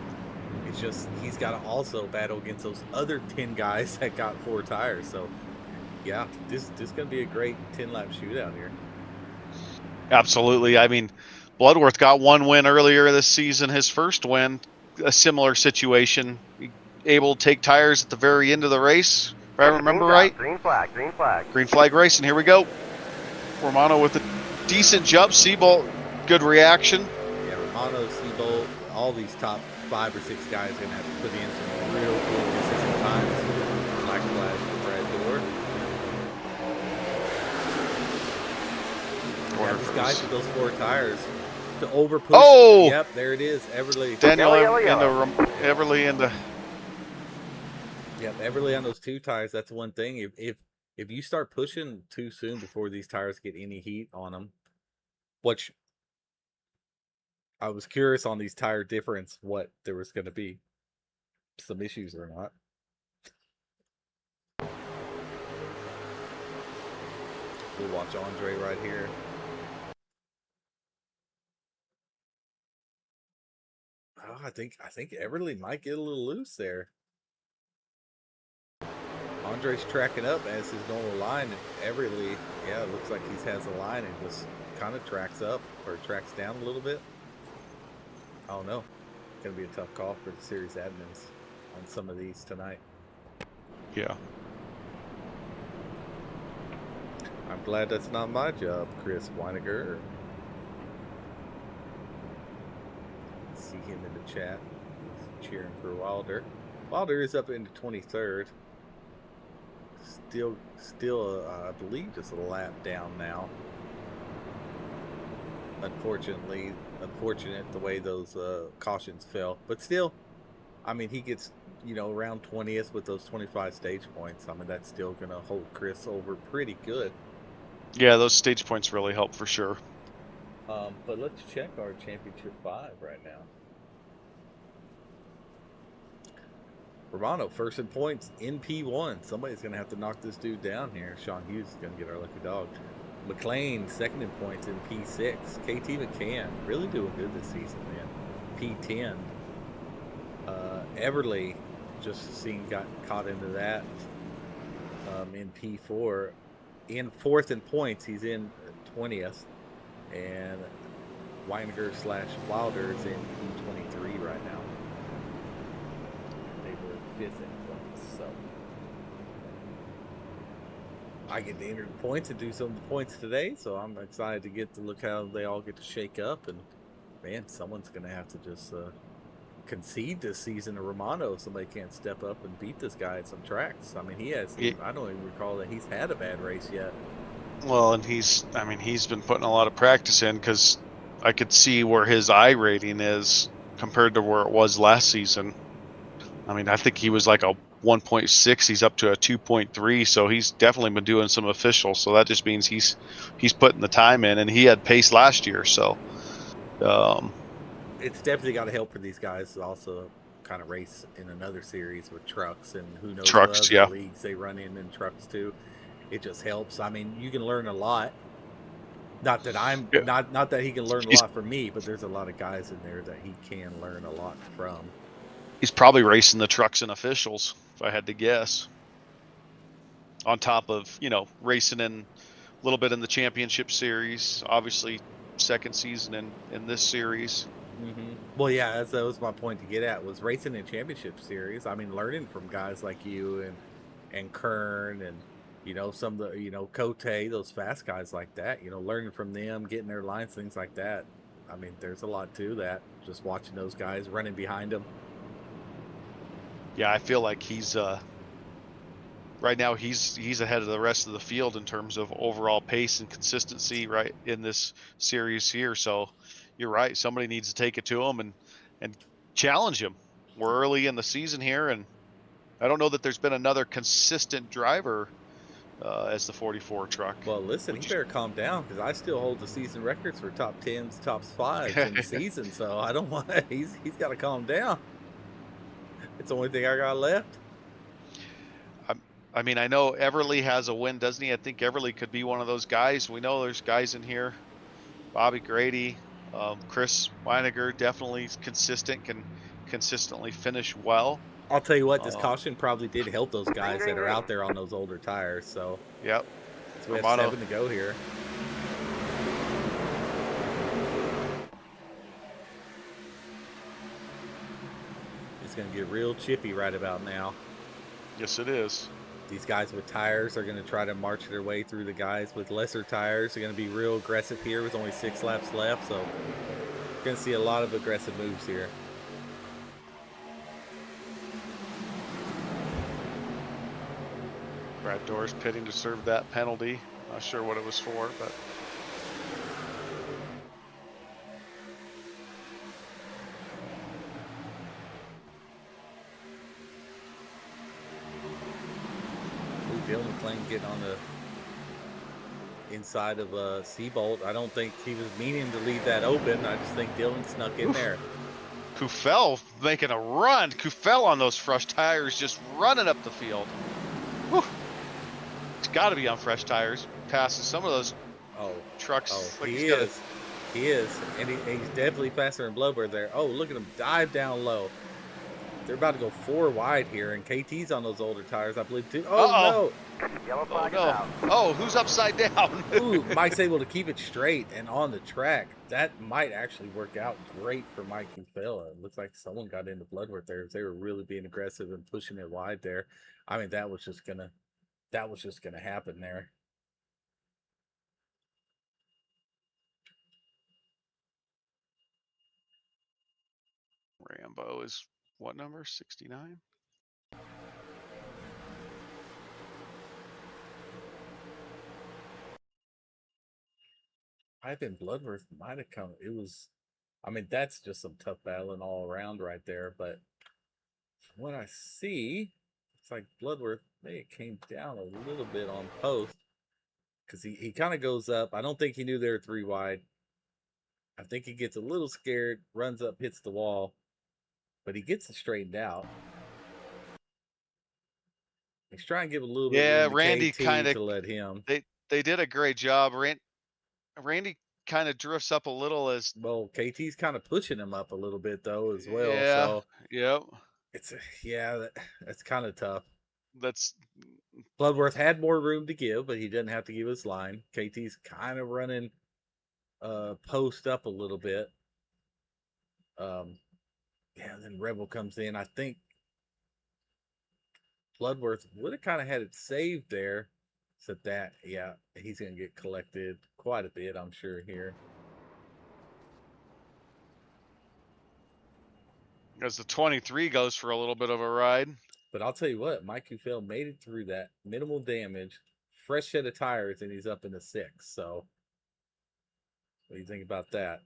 just he's got to also battle against those other 10 guys that got 4 tires. So, yeah, this is going to be a great 10-lap shootout here. Absolutely. I mean, Bloodworth got 1 win earlier this season. His first win, a similar situation. Able to take tires at the very end of the race, if I remember right. Green flag, green flag. Green flag race, and here we go. Romano with a decent jump. Seabolt, good reaction. Yeah, Romano, Seabolt, all these top 5 or 6 guys are going to have to put in some real good consistent times. Black flag for Brad Dorr. Yeah, these guys with those 4 tires to over push. Oh! Yep, there it is. Everly. Daniel Everly into. Yep, Everly on those 2 tires. That's one thing. If you start pushing too soon before these tires get any heat on them, which I was curious on these tire difference, what there was going to be some issues or not. We'll watch Andre right here. Oh, I think Everly might get a little loose there. Andre's tracking up as his normal line, and Everly, yeah, it looks like he has a line and just kind of tracks up or tracks down a little bit. I don't know. It's going to be a tough call for the series admins on some of these tonight. Yeah. I'm glad that's not my job, Chris Weiniger. See him in the chat. He's cheering for Wilder. Wilder is up into 23rd. Still, I believe, just a lap down now. Unfortunate the way those cautions fell, but still, I mean, he gets, you know, around 20th with those 25 stage points. I mean, that's still going to hold Chris over pretty good. Yeah, those stage points really help for sure. But let's check our championship 5 right now. Romano first in points in P1. Somebody's going to have to knock this dude down here. Sean Hughes is going to get our lucky dog. McLean second in points in P6. KT McCann really doing good this season, man. P10. Everly just got caught into that in P4. In 4th in points, he's in 20th. And Weiniger / Wilder is in P23 right now. They were 5th in points, so I get to enter the points and do some of the points today, so I'm excited to get to look how they all get to shake up. And man, someone's going to have to just concede this season to Romano if somebody can't step up and beat this guy at some tracks. I mean, he has. I don't even recall that he's had a bad race yet. Well, and he's been putting a lot of practice in, because I could see where his I rating is compared to where it was last season. I mean, I think he was like a 1.6. He's up to a 2.3. So he's definitely been doing some officials. So that just means he's putting the time in, and he had pace last year. So it's definitely got to help for these guys to also kind of race in another series with trucks, and who knows what other leagues they run in trucks too. It just helps. I mean, you can learn a lot. Not that I'm not that he can learn a lot from me, but there's a lot of guys in there that he can learn a lot from. He's probably racing the trucks and officials, if I had to guess. On top of, racing in a little bit in the championship series, obviously second season in this series. Mm-hmm. Well, yeah, that was my point to get at, was racing in championship series. I mean, learning from guys like you and Kern and some of the Cote, those fast guys like that. Learning from them, getting their lines, things like that. I mean, there's a lot to that. Just watching those guys running behind them. Yeah, I feel like he's right now he's ahead of the rest of the field in terms of overall pace and consistency right in this series here. So you're right, somebody needs to take it to him and challenge him. We're early in the season here, and I don't know that there's been another consistent driver as the 44 truck. Well, listen, he better calm down, because I still hold the season records for top 10s, top 5s in the season. So I don't want. He's got to calm down. It's the only thing I got left. I mean, I know Everly has a win, doesn't he? I think Everly could be one of those guys. We know there's guys in here. Bobby Grady, Chris Weiniger, definitely consistent, can consistently finish well. I'll tell you what, this caution probably did help those guys that are out there on those older tires. So yep, so we have 7 to go here. It's going to get real chippy right about now. Yes, it is. These guys with tires are going to try to march their way through the guys with lesser tires. They're going to be real aggressive here with only 6 laps left. So we're going to see a lot of aggressive moves here. Brad Doors pitting to serve that penalty. Not sure what it was for, but. Dylan McClain getting on the inside of Seabolt. I don't think he was meaning to leave that open. I just think Dylan snuck in there. Kufel making a run. Kufel on those fresh tires, just running up the field. Whew. It's got to be on fresh tires. Passes some of those trucks. Oh, like he is. He is. And he's definitely faster than Bloodworth there. Oh, look at him dive down low. They're about to go 4 wide here, and KT's on those older tires, I believe, too. Oh, no. Yellow flag is no. out. Oh, who's upside down? Ooh, Mike's able to keep it straight and on the track. That might actually work out great for Mike Kufela. It looks like someone got into Bloodworth there. They were really being aggressive and pushing it wide there. I mean, that was just gonna happen there. Rambo is what number? 69? I think Bloodworth might have come. It was, I mean, that's just some tough battling all around right there. But from what I see, it's like Bloodworth may have came down a little bit on post, because he kind of goes up. I don't think he knew they were 3 wide. I think he gets a little scared, runs up, hits the wall, but he gets it straightened out. He's trying to give a little bit of Randy kind of to let him. They did a great job. Randy kind of drifts up a little as well. KT's kind of pushing him up a little bit though as well. Yeah. So yep. It's that's kind of tough. That's Bloodworth had more room to give, but he didn't have to give his line. KT's kind of running post up a little bit. Then Rebel comes in. I think Bloodworth would have kind of had it saved there. So that, yeah, he's going to get collected quite a bit, I'm sure, here. As the 23 goes for a little bit of a ride. But I'll tell you what, Mike Kufel made it through that minimal damage, fresh set of tires, and he's up in the 6. So, what do you think about that?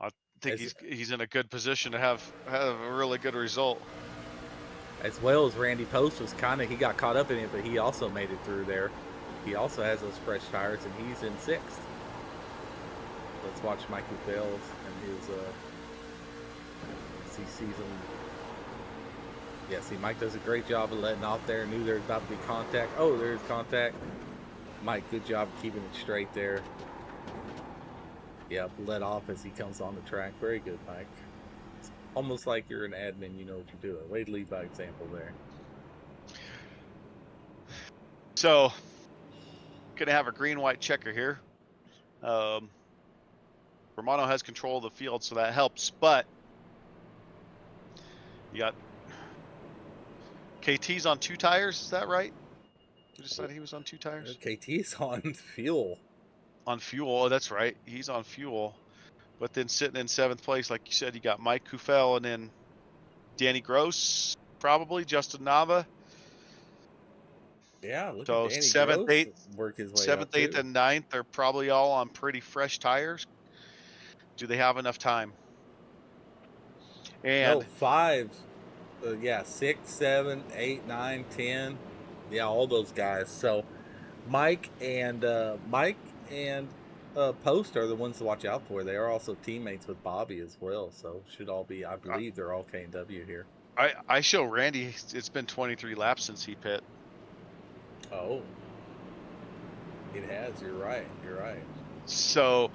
I think he's in a good position to have a really good result. As well as Randy Post was he got caught up in it, but he also made it through there. He also has those fresh tires, and he's in 6th. Let's watch Mike Kufel and his season. Yeah, see, Mike does a great job of letting off there. Knew there was about to be contact. Oh, there's contact. Mike, good job keeping it straight there. Yeah, let off as he comes on the track. Very good, Mike. It's almost like you're an admin, you know what you're doing. Way to lead by example there. So, gonna have a green-white checker here. Romano has control of the field, so that helps, but you got KT's on 2 tires, is that right? You decided he was on 2 tires? KT's on fuel. On fuel, oh, that's right. He's on fuel. But then sitting in 7th place, like you said, you got Mike Kufel and then Danny Gross, probably, Justin Nava. Yeah, look so at Danny 7th, Gross 8th, work his way 7th, up 8th, too. and 9th are probably all on pretty fresh tires. Do they have enough time? And no, 5. Yeah, 6, 7, 8, 9, 10. Yeah, all those guys. So Mike and Post are the ones to watch out for. They are also teammates with Bobby as well. So should all be, I believe they're all K&W here. I show Randy, it's been 23 laps since he pit. Oh, it has. You're right. You're right. So,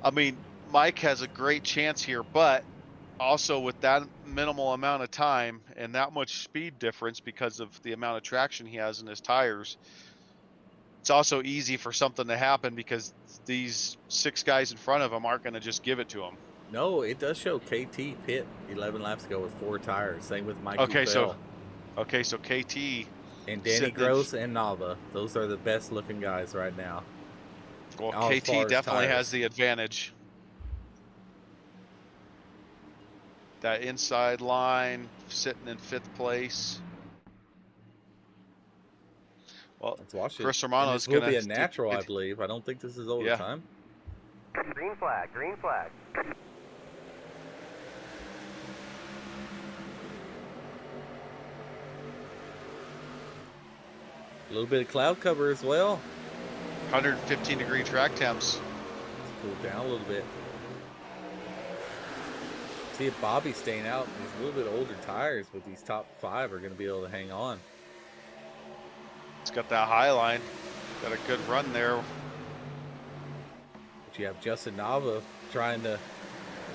I mean, Mike has a great chance here, but also with that minimal amount of time and that much speed difference because of the amount of traction he has in his tires, it's also easy for something to happen because these 6 guys in front of him aren't going to just give it to him. No, it does show KT pit 11 laps ago with 4 tires. Same with Mike. Okay, Kufel. so KT and Danny Gross and Nava. Those are the best looking guys right now. Well, KT definitely has the advantage. That inside line, sitting in 5th place. Well, let's watch it. Chris Romano's going to be a natural, I believe. I don't think this is overtime. Yeah. Green flag, green flag. A little bit of cloud cover as well. 115-degree track temps. Let's cool it down a little bit. See if Bobby's staying out. These a little bit older tires, but these top 5 are going to be able to hang on. It's got that high line. Got a good run there. But you have Justin Nava trying to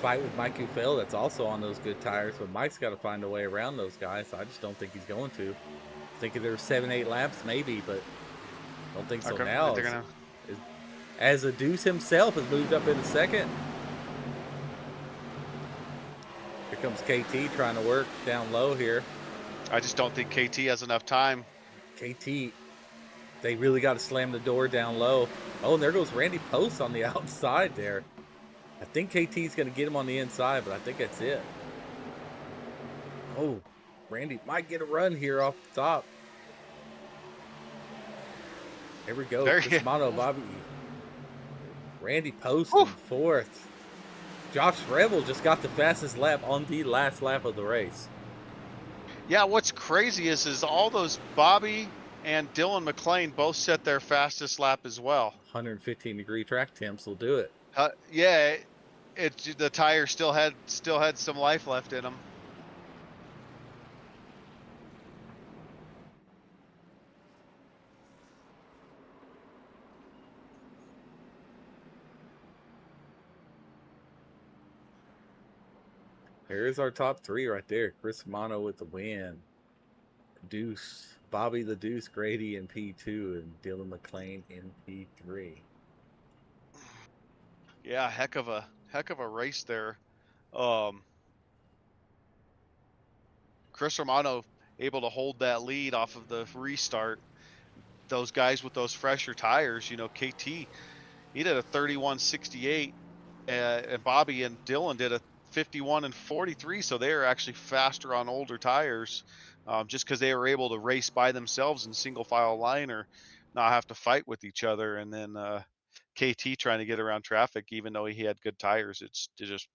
fight with Mike Kufel. That's also on those good tires, but Mike's got to find a way around those guys. I just don't think he's going to. Thinking there's 7, 8 laps maybe, but I don't think so now. As the Deuce himself has moved up into 2nd. Here comes KT trying to work down low here. I just don't think KT has enough time. KT, they really got to slam the door down low. Oh, and there goes Randy Post on the outside there. I think KT's going to get him on the inside, but I think that's it. Oh, Randy might get a run here off the top. Here we go. Mono Bobby. Randy Post in 4th. Josh Revel just got the fastest lap on the last lap of the race. Yeah, what's crazy is all those Bobby and Dylan McLean both set their fastest lap as well. 115-degree track temps will do it. Yeah, the tire still had some life left in them. Here's our top 3 right there. Chris Romano with the win. Deuce, Bobby the Deuce Grady in P2, and Dylan McLean in P3. Yeah, heck of a race there. Chris Romano able to hold that lead off of the restart. those guys with those fresher tires, you know, KT, he did a 31.68, and Bobby and Dylan did a 51 and 43. So they are actually faster on older tires, just because they were able to race by themselves in single file line or not have to fight with each other. And then KT trying to get around traffic, even though he had good tires, it just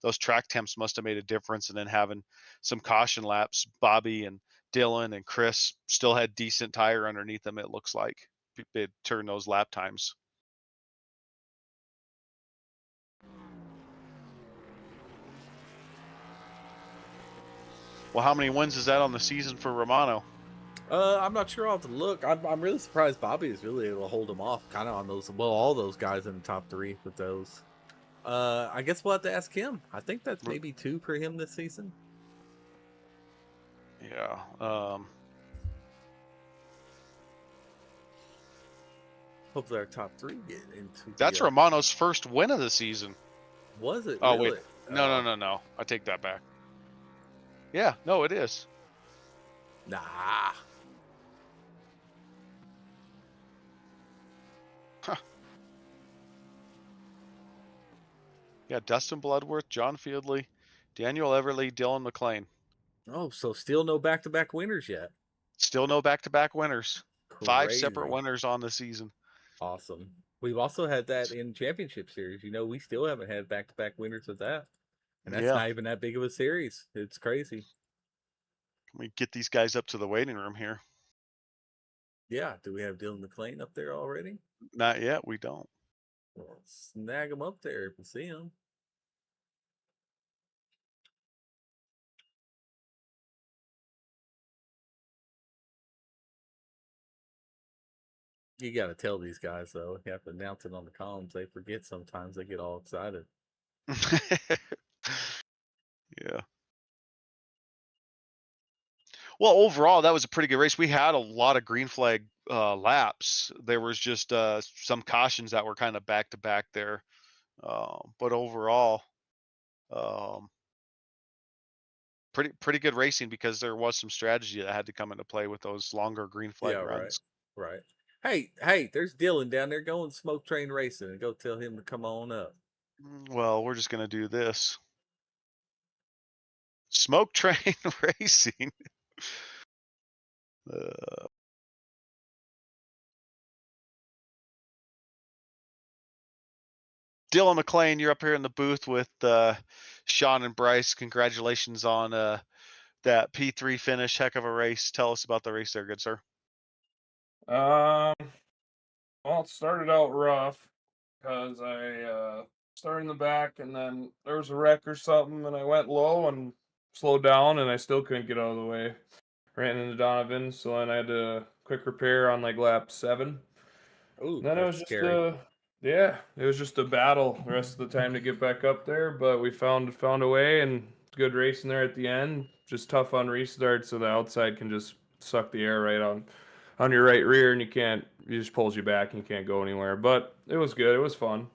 those track temps must have made a difference. And then having some caution laps, Bobby and Dylan and Chris still had decent tire underneath them. It looks like it turned those lap times. Well, how many wins is that on the season for Romano? I'm not sure. I'll have to look. I'm really surprised Bobby is really able to hold him off kind of on those. Well, all those guys in the top 3 with those. I guess we'll have to ask him. I think that's maybe 2 for him this season. Yeah. Hopefully our top 3 get into. That's Romano's first win of the season. Was it? Oh, really? wait. No. I take that back. Yeah, no, it is. Nah. Huh. Yeah, Dustin Bloodworth, John Fieldley, Daniel Everly, Dylan McLean. Oh, so still no back-to-back winners yet. Still no back-to-back winners. Crazy. 5 separate winners on the season. Awesome. We've also had that in championship series. You know, we still haven't had back-to-back winners of that. And that's not even that big of a series. It's crazy. Can we get these guys up to the waiting room here? Yeah. Do we have Dylan McLean up there already? Not yet. We don't. Well, snag him up there if you see him. You got to tell these guys, though. You have to announce it on the columns. They forget sometimes. They get all excited. Yeah. Well, overall, that was a pretty good race. We had a lot of green flag laps. There was just some cautions that were kind of back to back there. But overall, pretty good racing, because there was some strategy that had to come into play with those longer green flag runs. Right. Hey, there's Dylan down there going smoke train racing, and go tell him to come on up. Well, we're just gonna do this. Smoke train racing. Dylan McLean, you're up here in the booth with Sean and Bryce. Congratulations on that P3 finish. Heck of a race. Tell us about the race there, good sir. Well, it started out rough because I started in the back, and then there was a wreck or something, and I went low and slowed down, and I still couldn't get out of the way. Ran into Donovan, so then I had a quick repair on like lap 7. Ooh, then it was just it was just a battle the rest of the time to get back up there, but we found a way, and good racing there at the end. Just tough on restart, so the outside can just suck the air right on your right rear, and it just pulls you back and you can't go anywhere. But it was good. It was fun.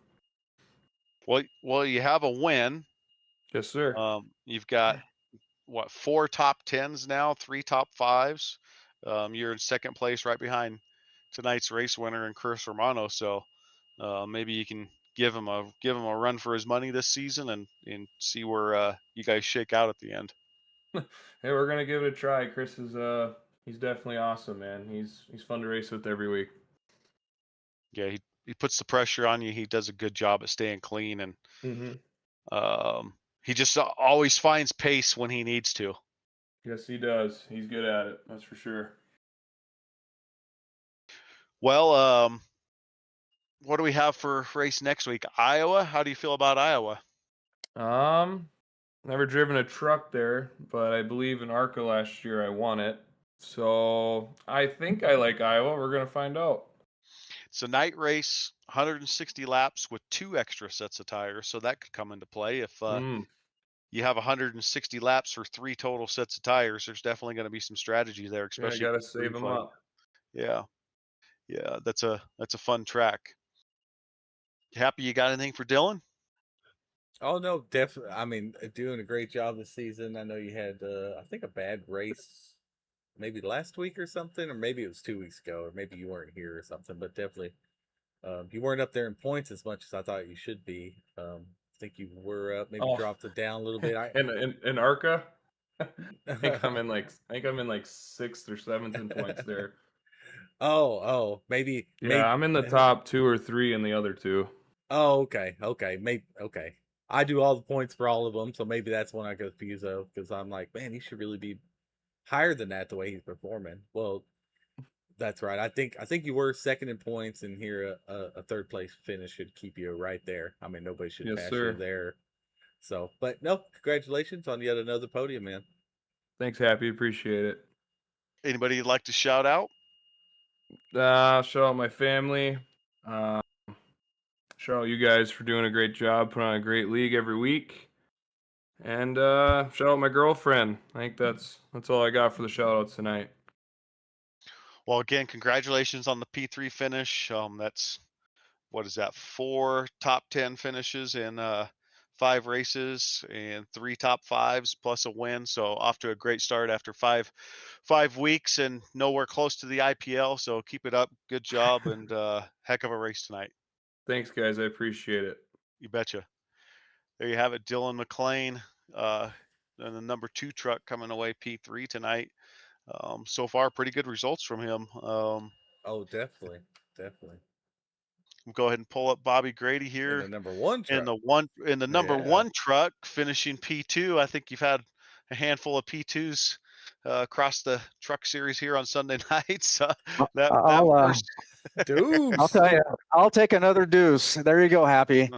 Well, you have a win. Yes, sir. You've got 4 top 10s now, 3 top 5s. You're in second place, right behind tonight's race winner and Chris Romano. So maybe you can give him a run for his money this season, and see where you guys shake out at the end. Hey, we're gonna give it a try. Chris is he's definitely awesome, man. He's fun to race with every week. Yeah, he puts the pressure on you. He does a good job at staying clean, and he just always finds pace when he needs to. Yes, he does. He's good at it. That's for sure. Well, what do we have for race next week? Iowa. How do you feel about Iowa? Never driven a truck there, but I believe in ARCA last year I won it. So I think I like Iowa. We're gonna find out. It's a night race, 160 laps with 2 extra sets of tires, so that could come into play. If you have 160 laps for 3 total sets of tires, there's definitely going to be some strategy there, especially. Yeah, gotta save them up. Yeah, that's a fun track. Happy you got anything for Dylan? Oh no, definitely. I mean, doing a great job this season. I know you had, I think, a bad race maybe last week or something, or maybe it was 2 weeks ago, or maybe you weren't here or something. But definitely, you weren't up there in points as much as I thought you should be. I think you were up, maybe Oh, dropped it down a little bit. in ARCA, I think I'm in like 6th or 7th in points there. Maybe. Yeah, I'm in the top 2 or 3 in the other two. Oh, okay, maybe okay. I do all the points for all of them, so maybe that's when I go confused though, because I'm like, man, he should really be higher than that the way he's performing. Well, that's right. I think you were second in points, and here a third place finish should keep you right there. I mean, nobody should Yes, pass sir. you there. So, but no, congratulations on yet another podium, man. Thanks, Happy. Appreciate it. Anybody you'd like to shout out? Shout out my family. Shout out you guys for doing a great job, putting on a great league every week. And shout out my girlfriend. I think that's all I got for the shout outs tonight. Well, again, congratulations on the P3 finish. That's, what is that, 4 top 10 finishes in 5 races and 3 top 5s plus a win. So off to a great start after five weeks and nowhere close to the IPL. So keep it up. Good job and heck of a race tonight. Thanks, guys. I appreciate it. You betcha. There you have it, Dylan McLean, and the number 2 truck coming away P3 tonight. So far, pretty good results from him. Oh, definitely. We'll go ahead and pull up Bobby Grady here. In the number 1 truck. In the number 1 truck, finishing P2. I think you've had a handful of P2s across the truck series here on Sunday nights. Deuce. I'll tell you, I'll take another deuce. There you go, Happy.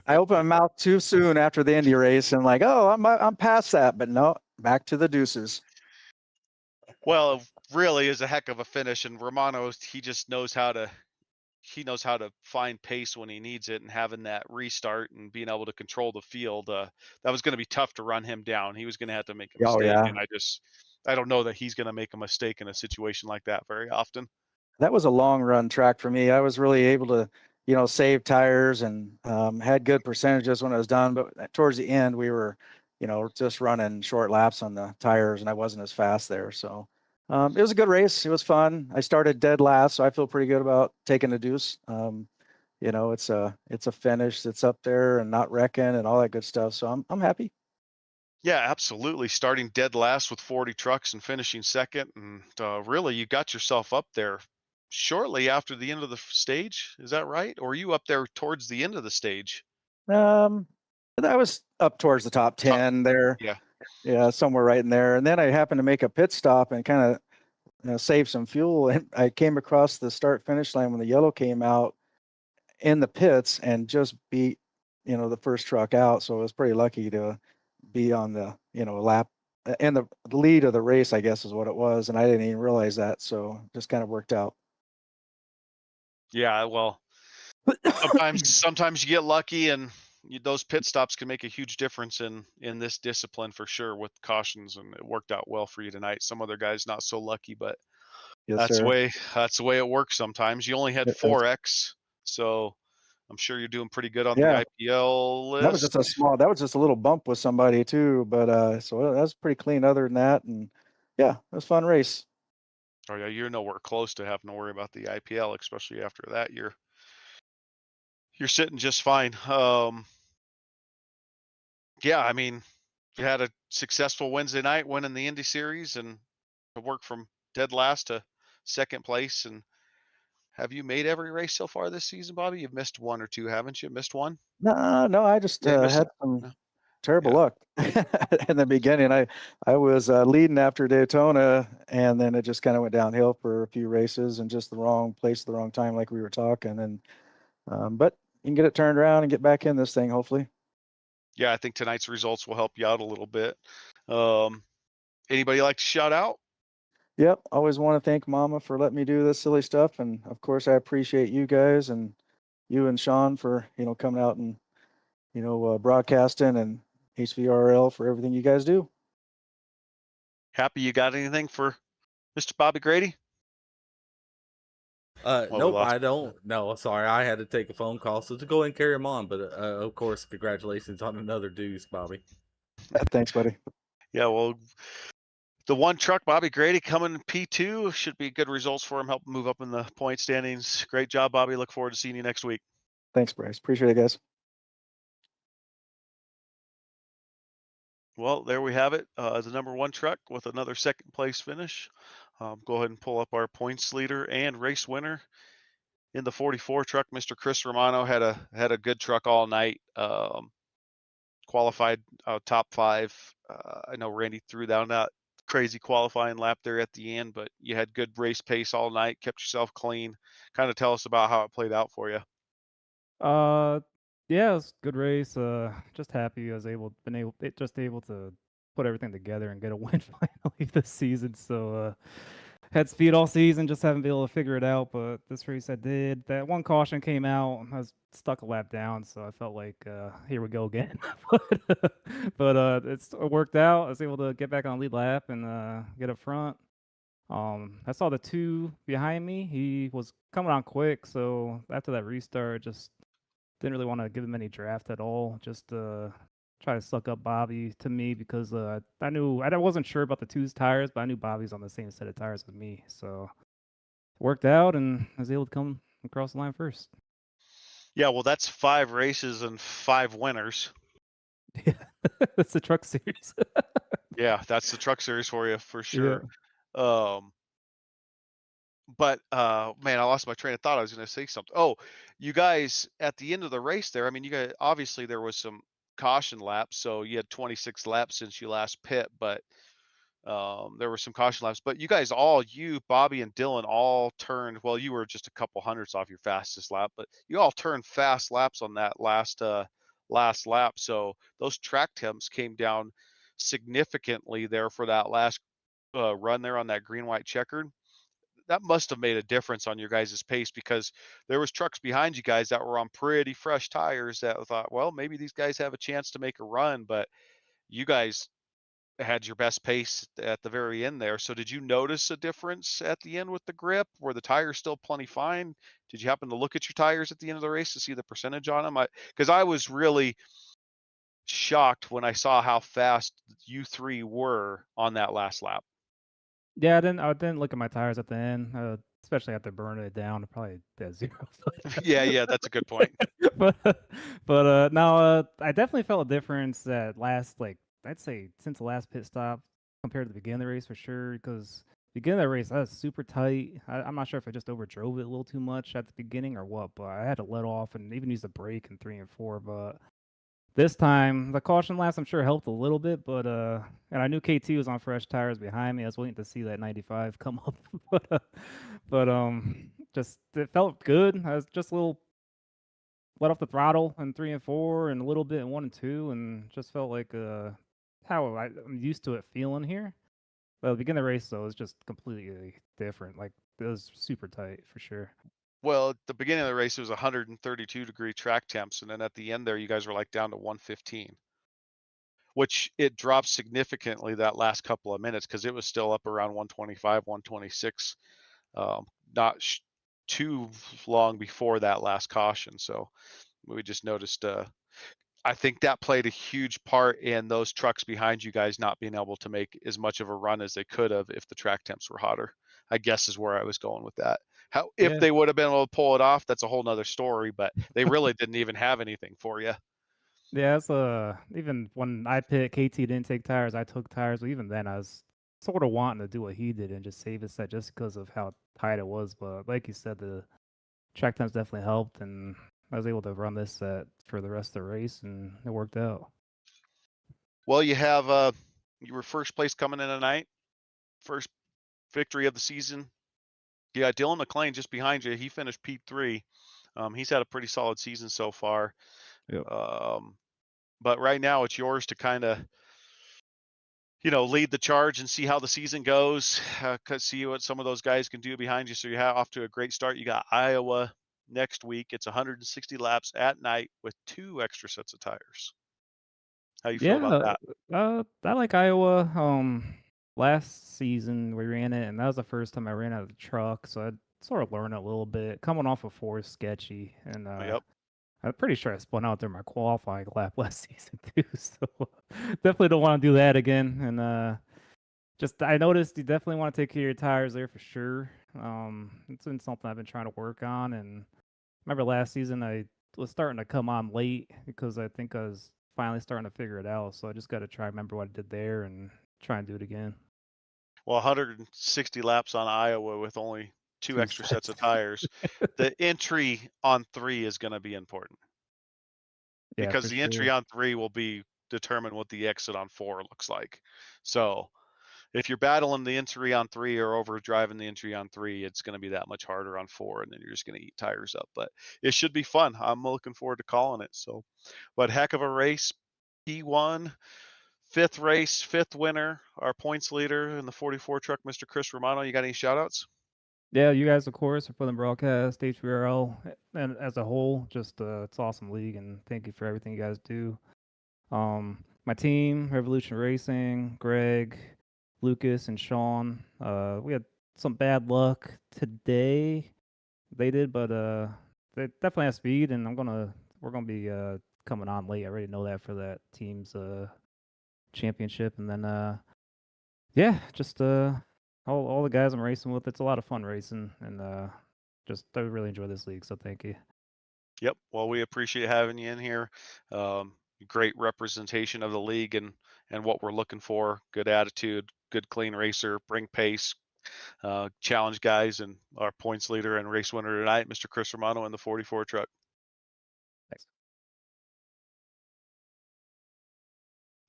I opened my mouth too soon after the Indy race and like, oh, I'm past that, but no, back to the deuces. Well, it really is a heck of a finish, and Romano, he just knows how to find pace when he needs it, and having that restart and being able to control the field, that was going to be tough to run him down. He was going to have to make a mistake, and I don't know that he's going to make a mistake in a situation like that very often. That was a long run track for me. I was really able to, save tires and had good percentages when I was done. But towards the end, we were, just running short laps on the tires, and I wasn't as fast there. So it was a good race. It was fun. I started dead last, so I feel pretty good about taking the deuce. It's a finish that's up there and not wrecking and all that good stuff. So I'm happy. Yeah, absolutely. Starting dead last with 40 trucks and finishing second, and really, you got yourself up there shortly after the end of the stage. Is that right? Or were you up there towards the end of the stage? I was up towards the top 10 there. Yeah, somewhere right in there. And then I happened to make a pit stop and kind of save some fuel. And I came across the start finish line when the yellow came out in the pits and just beat, the first truck out. So I was pretty lucky to be on the, lap and the lead of the race, I guess is what it was. And I didn't even realize that. So just kind of worked out. Yeah, well, sometimes you get lucky, and those pit stops can make a huge difference in this discipline for sure with cautions, and it worked out well for you tonight. Some other guys not so lucky, but that's the way it works sometimes. You only had 4X, so I'm sure you're doing pretty good on the IPL list. That was just a little bump with somebody too, but so that was pretty clean other than that. And yeah, it was a fun race. Oh yeah, you're nowhere close to having to worry about the IPL, especially after that. You're sitting just fine. Yeah, I mean, you had a successful Wednesday night winning the Indy Series, and work from dead last to second place. And have you made every race so far this season, Bobby? You've missed 1 or 2, haven't you? Missed 1? No, I just had some terrible luck in the beginning. I was leading after Daytona, and then it just kind of went downhill for a few races and just the wrong place at the wrong time, like we were talking. And but you can get it turned around and get back in this thing, hopefully. Yeah, I think tonight's results will help you out a little bit. Anybody like to shout out? Yep, always want to thank Mama for letting me do this silly stuff, and of course I appreciate you guys and you and Sean for coming out and broadcasting, and HVRL for everything you guys do. Happy, you got anything for Mr. Bobby Grady? Nope, I don't. No, sorry, I had to take a phone call, so to go ahead and carry him on. But of course, congratulations on another deuce, Bobby. Thanks, buddy. Yeah, well, The one truck, Bobby Grady, coming P2, should be good results for him, help move up in the point standings. Great job, Bobby. Look forward to seeing you next week. Thanks, Bryce. Appreciate it, guys. Well, there we have it. The number one truck with another second place finish. Go ahead and pull up our points leader and race winner in the 44 truck. Mr. Chris Romano had a good truck all night. Qualified top 5. I know Randy threw down that crazy qualifying lap there at the end, but you had good race pace all night, kept yourself clean. Kind of tell us about how it played out for you. Yeah, it was a good race. Just happy I was able to put everything together and get a win finally this season. So had speed all season, just haven't been able to figure it out. But this race I did. That one caution came out, I was stuck a lap down, so I felt like here we go again. but it worked out. I was able to get back on lead lap and get up front. I saw the 2 behind me. He was coming on quick, so after that restart, just didn't really want to give him any draft at all. Just try to suck up Bobby to me because I wasn't sure about the 2's tires, but I knew Bobby's on the same set of tires as me, so it worked out, and I was able to come across the line first. Yeah, well, that's 5 races and 5 winners. Yeah, that's the truck series. Yeah, that's the truck series for you for sure. Yeah. But man, I lost my train of thought. I was going to say something. Oh, you guys at the end of the race there. I mean, you guys obviously there was some caution laps, so you had 26 laps since you last pit, but there were some caution laps. But you guys Bobby and Dylan all turned. Well, you were just a couple hundredths off your fastest lap, but you all turned fast laps on that last lap. So those track temps came down significantly there for that last run there on that green-white checkered. That must have made a difference on your guys' pace because there was trucks behind you guys that were on pretty fresh tires that thought, well, maybe these guys have a chance to make a run, but you guys had your best pace at the very end there. So did you notice a difference at the end with the grip? Were the tires still plenty fine? Did you happen to look at your tires at the end of the race to see the percentage on them? Because I was really shocked when I saw how fast you 3 were on that last lap. Yeah, I didn't look at my tires at the end, especially after burning it down. Probably at 0. Yeah, that's a good point. but no, I definitely felt a difference at last, like I'd say since the last pit stop compared to the beginning of the race for sure. Because beginning of the race, I was super tight. I'm not sure if I just overdrove it a little too much at the beginning or what, but I had to let off and even use the brake in 3 and 4. But this time, the caution laps I'm sure helped a little bit, but and I knew KT was on fresh tires behind me. I was waiting to see that 95 come up, but just it felt good. I was just a little let off the throttle in 3 and 4, and a little bit in 1 and 2, and just felt like how I'm used to it feeling here. But at the beginning of the race, though, it was just completely different. Like it was super tight for sure. Well, at the beginning of the race, it was 132-degree track temps, and then at the end there, you guys were like down to 115, which it dropped significantly that last couple of minutes because it was still up around 125, 126, not too long before that last caution. So we just noticed. I think that played a huge part in those trucks behind you guys not being able to make as much of a run as they could have if the track temps were hotter, I guess is where I was going with that. If they would have been able to pull it off, that's a whole nother story, but they really didn't even have anything for you. Yeah, it's even when I picked KT didn't take tires, I took tires, but even then I was sort of wanting to do what he did and just save his set just because of how tight it was. But like you said, the track times definitely helped, and I was able to run this set for the rest of the race, and it worked out. Well, you were first place coming in tonight, first victory of the season. Yeah, Dylan McLean just behind you. He finished P3. He's had a pretty solid season so far. Yep. But right now it's yours to kind of, lead the charge and see how the season goes. See what some of those guys can do behind you. So you're off to a great start. You got Iowa next week. It's 160 laps at night with 2 extra sets of tires. How you feel about that? I like Iowa. Last season we ran it, and that was the first time I ran out of the truck, so I sort of learned a little bit. Coming off of 4 is sketchy, and Yep. I'm pretty sure I spun out there my qualifying lap last season too, so definitely don't want to do that again. And Just I noticed you definitely want to take care of your tires there for sure. It's been something I've been trying to work on, and remember last season I was starting to come on late because I think I was finally starting to figure it out. So I just got to try remember what I did there and try and do it again. Well, 160 laps on Iowa with only two Two extra sets of sets. tires. The entry on 3 is going to be important Yeah, because for the entry sure. on 3 will be determine what the exit on 4 looks like. So if you're battling the entry on 3 or over driving the entry on 3, it's going to be that much harder on 4, and then you're just going to eat tires up. But it should be fun. I'm looking forward to calling it. So, but heck of a race. P1, 5th race, 5th winner, our points leader in the 44 truck, Mr. Chris Romano. You got any shout outs? Yeah, you guys, of course, are for the broadcast, HVRL, and as a whole, just it's awesome league, and thank you for everything you guys do. My team, Revolution Racing, Greg, Lucas, and Sean. We had some bad luck today. They did, but they definitely have speed, and we're gonna be coming on late. I already know that for that team's championship, and then yeah, just all the guys I'm racing with. It's a lot of fun racing, and just I really enjoy this league. So thank you. Yep. Well, we appreciate having you in here. Great representation of the league and what we're looking for. Good attitude, good clean racer, bring pace, challenge guys, and our points leader and race winner tonight, Mr. Chris Romano in the 44 truck. Thanks.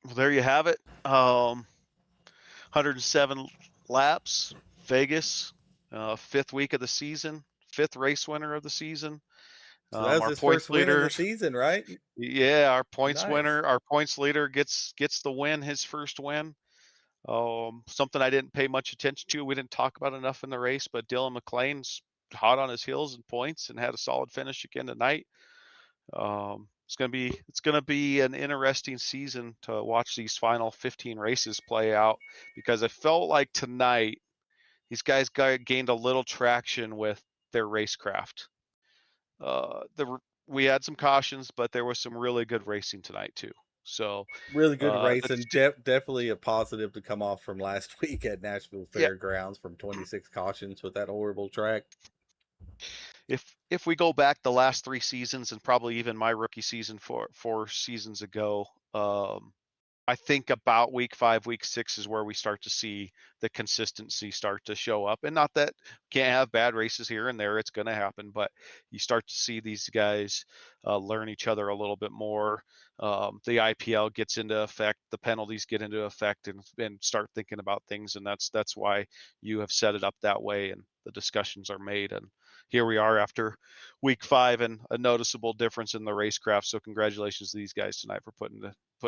Well, there you have it. 107 laps, Vegas, 5th week of the season, 5th race winner of the season. So that was Our his points first win of the leader, season, right? yeah, our points Nice. winner, our points leader gets the win, his first win. Something I didn't pay much attention to. We didn't talk about enough in the race, but Dylan McLean's hot on his heels in points and had a solid finish again tonight. It's gonna be an interesting season to watch these final 15 races play out because I felt like tonight these guys gained a little traction with their racecraft. We had some cautions, but there was some really good racing tonight too. So really good uh, racing. Definitely a positive to come off from last week at Nashville yeah, Fairgrounds from 26 cautions with that horrible track. if we go back the last 3 seasons and probably even my rookie season 4 seasons ago, I think about week 5, week 6 is where we start to see the consistency start to show up. And not that can't have bad races here and there, it's going to happen, but you start to see these guys learn each other a little bit more. The IPL gets into effect, the penalties get into effect, and start thinking about things. And that's why you have set it up that way, and the discussions are made. And here we are after week 5 and a noticeable difference in the racecraft. So congratulations to these guys tonight for putting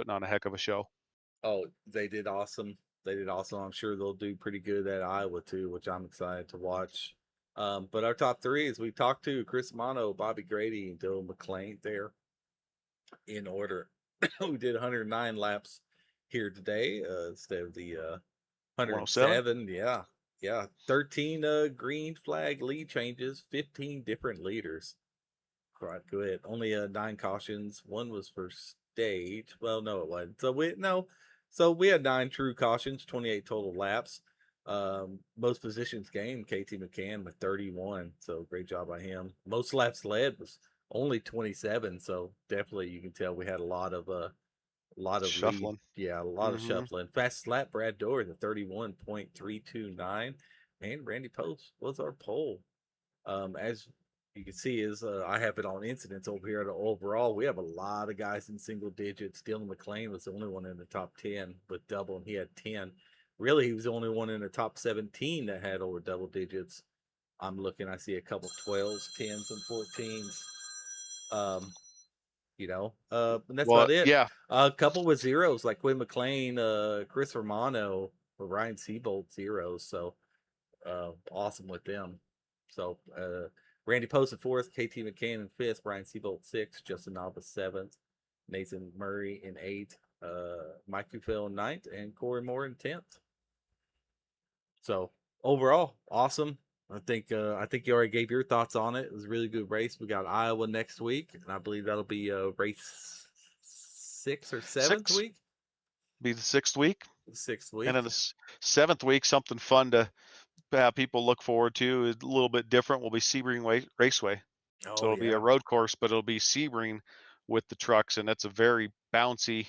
on a heck of a show. Oh, they did awesome. They did awesome. I'm sure they'll do pretty good at Iowa too, which I'm excited to watch. But our top 3 is we talked to Chris Mono, Bobby Grady, and Dylan McLean there in order. We did 109 laps here today instead of the 107. Yeah. 13 green flag lead changes, 15 different leaders. Right, good. Only 9 cautions. 1 was for stage. Well, no, it wasn't. So we had 9 true cautions, 28 total laps. Most positions gained, KT McCann with 31. So great job by him. Most laps led was only 27. So definitely you can tell we had a lot of Shuffling. lead. Yeah, a lot of shuffling. Fastest lap, Brad Dory, the 31.329. And Randy Post was our pole. As you can see, I have it on incidents over here at overall. We have a lot of guys in single digits. Dylan McLean was the only one in the top 10 with double, and he had 10. Really, he was the only one in the top 17 that had over double digits. I'm looking, I see a couple 12s, 10s, and 14s. And that's about it. Yeah. A couple with zeros like Quinn McLean, Chris Romano, or Ryan Seabolt zeros. So awesome with them. So Randy Post in 4th, KT McCann in 5th, Brian Seabolt 6th, Justin Alba 7th, Nathan Murray in 8th, Mike Bufell in 9th, and Corey Moore in 10th. So overall, awesome. I think you already gave your thoughts on it. It was a really good race. We got Iowa next week, and I believe that'll be race 6 or 7th week. Be the 6th week. 6th week. And then the 7th week, something fun to have people look forward to. Is a little bit different. Will be Sebring Raceway. Oh, So it'll be a road course, but it'll be Sebring with the trucks, and that's a very bouncy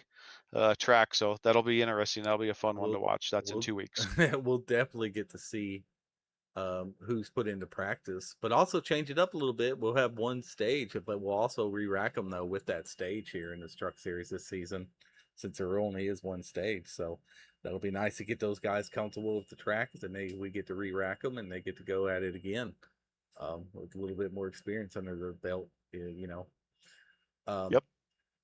track. So that'll be interesting. That'll be a fun one to watch. That's in 2 weeks. We'll definitely get to see who's put into practice, but also change it up a little bit. We'll have one stage, but we'll also re-rack them though with that stage here in this truck series this season, since there only is one stage. So that'll be nice to get those guys comfortable with the track, and we get to re-rack them and they get to go at it again with a little bit more experience under their belt, you know. Yep.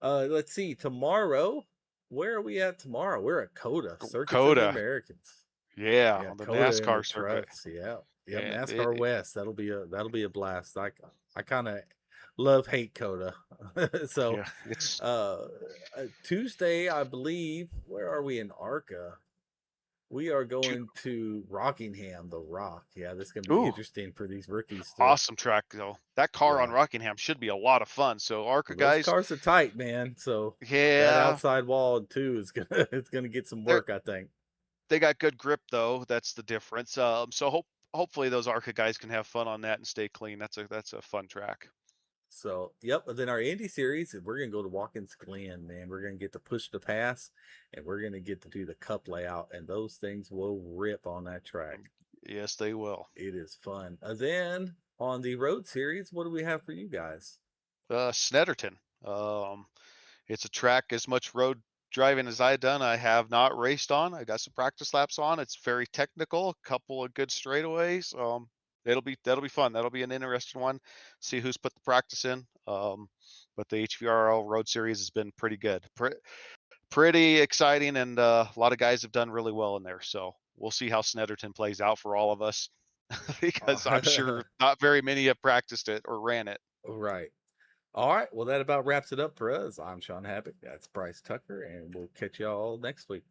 Let's see, tomorrow, where are we at tomorrow? We're at COTA, Circuits of COTA. the Americans. Yeah, on the COTA NASCAR the circuit. trucks, yeah, And NASCAR West. That'll be a blast. I kind of hate COTA. So yeah, it's Tuesday, I believe. Where are we in ARCA? We are going to Rockingham, the Rock. Yeah, this is gonna be interesting for these rookies. Awesome track though. That car on Rockingham should be a lot of fun. So ARCA guys, those cars are tight, man. So yeah, that outside wall too is gonna get some work, I think. They got good grip though. That's the difference. So hopefully those ARCA guys can have fun on that and stay clean. That's a fun track. So, yep. And then our Indy series, we're going to go to Watkins Glen, man. We're going to get to push the pass, and we're going to get to do the cup layout, and those things will rip on that track. Yes, they will. It is fun. Then on the road series, what do we have for you guys? Snetterton. It's a track as much road driving as I've done. I have not raced on. I got some practice laps on. It's very technical, a couple of good straightaways. That'll be fun. That'll be an interesting one. See who's put the practice in. But the HVRL Road Series has been pretty good, pretty exciting, and a lot of guys have done really well in there. So we'll see how Snetterton plays out for all of us, because I'm sure not very many have practiced it or ran it. Right. All right. Well, that about wraps it up for us. I'm Sean Habbick. That's Bryce Tucker, and we'll catch y'all next week.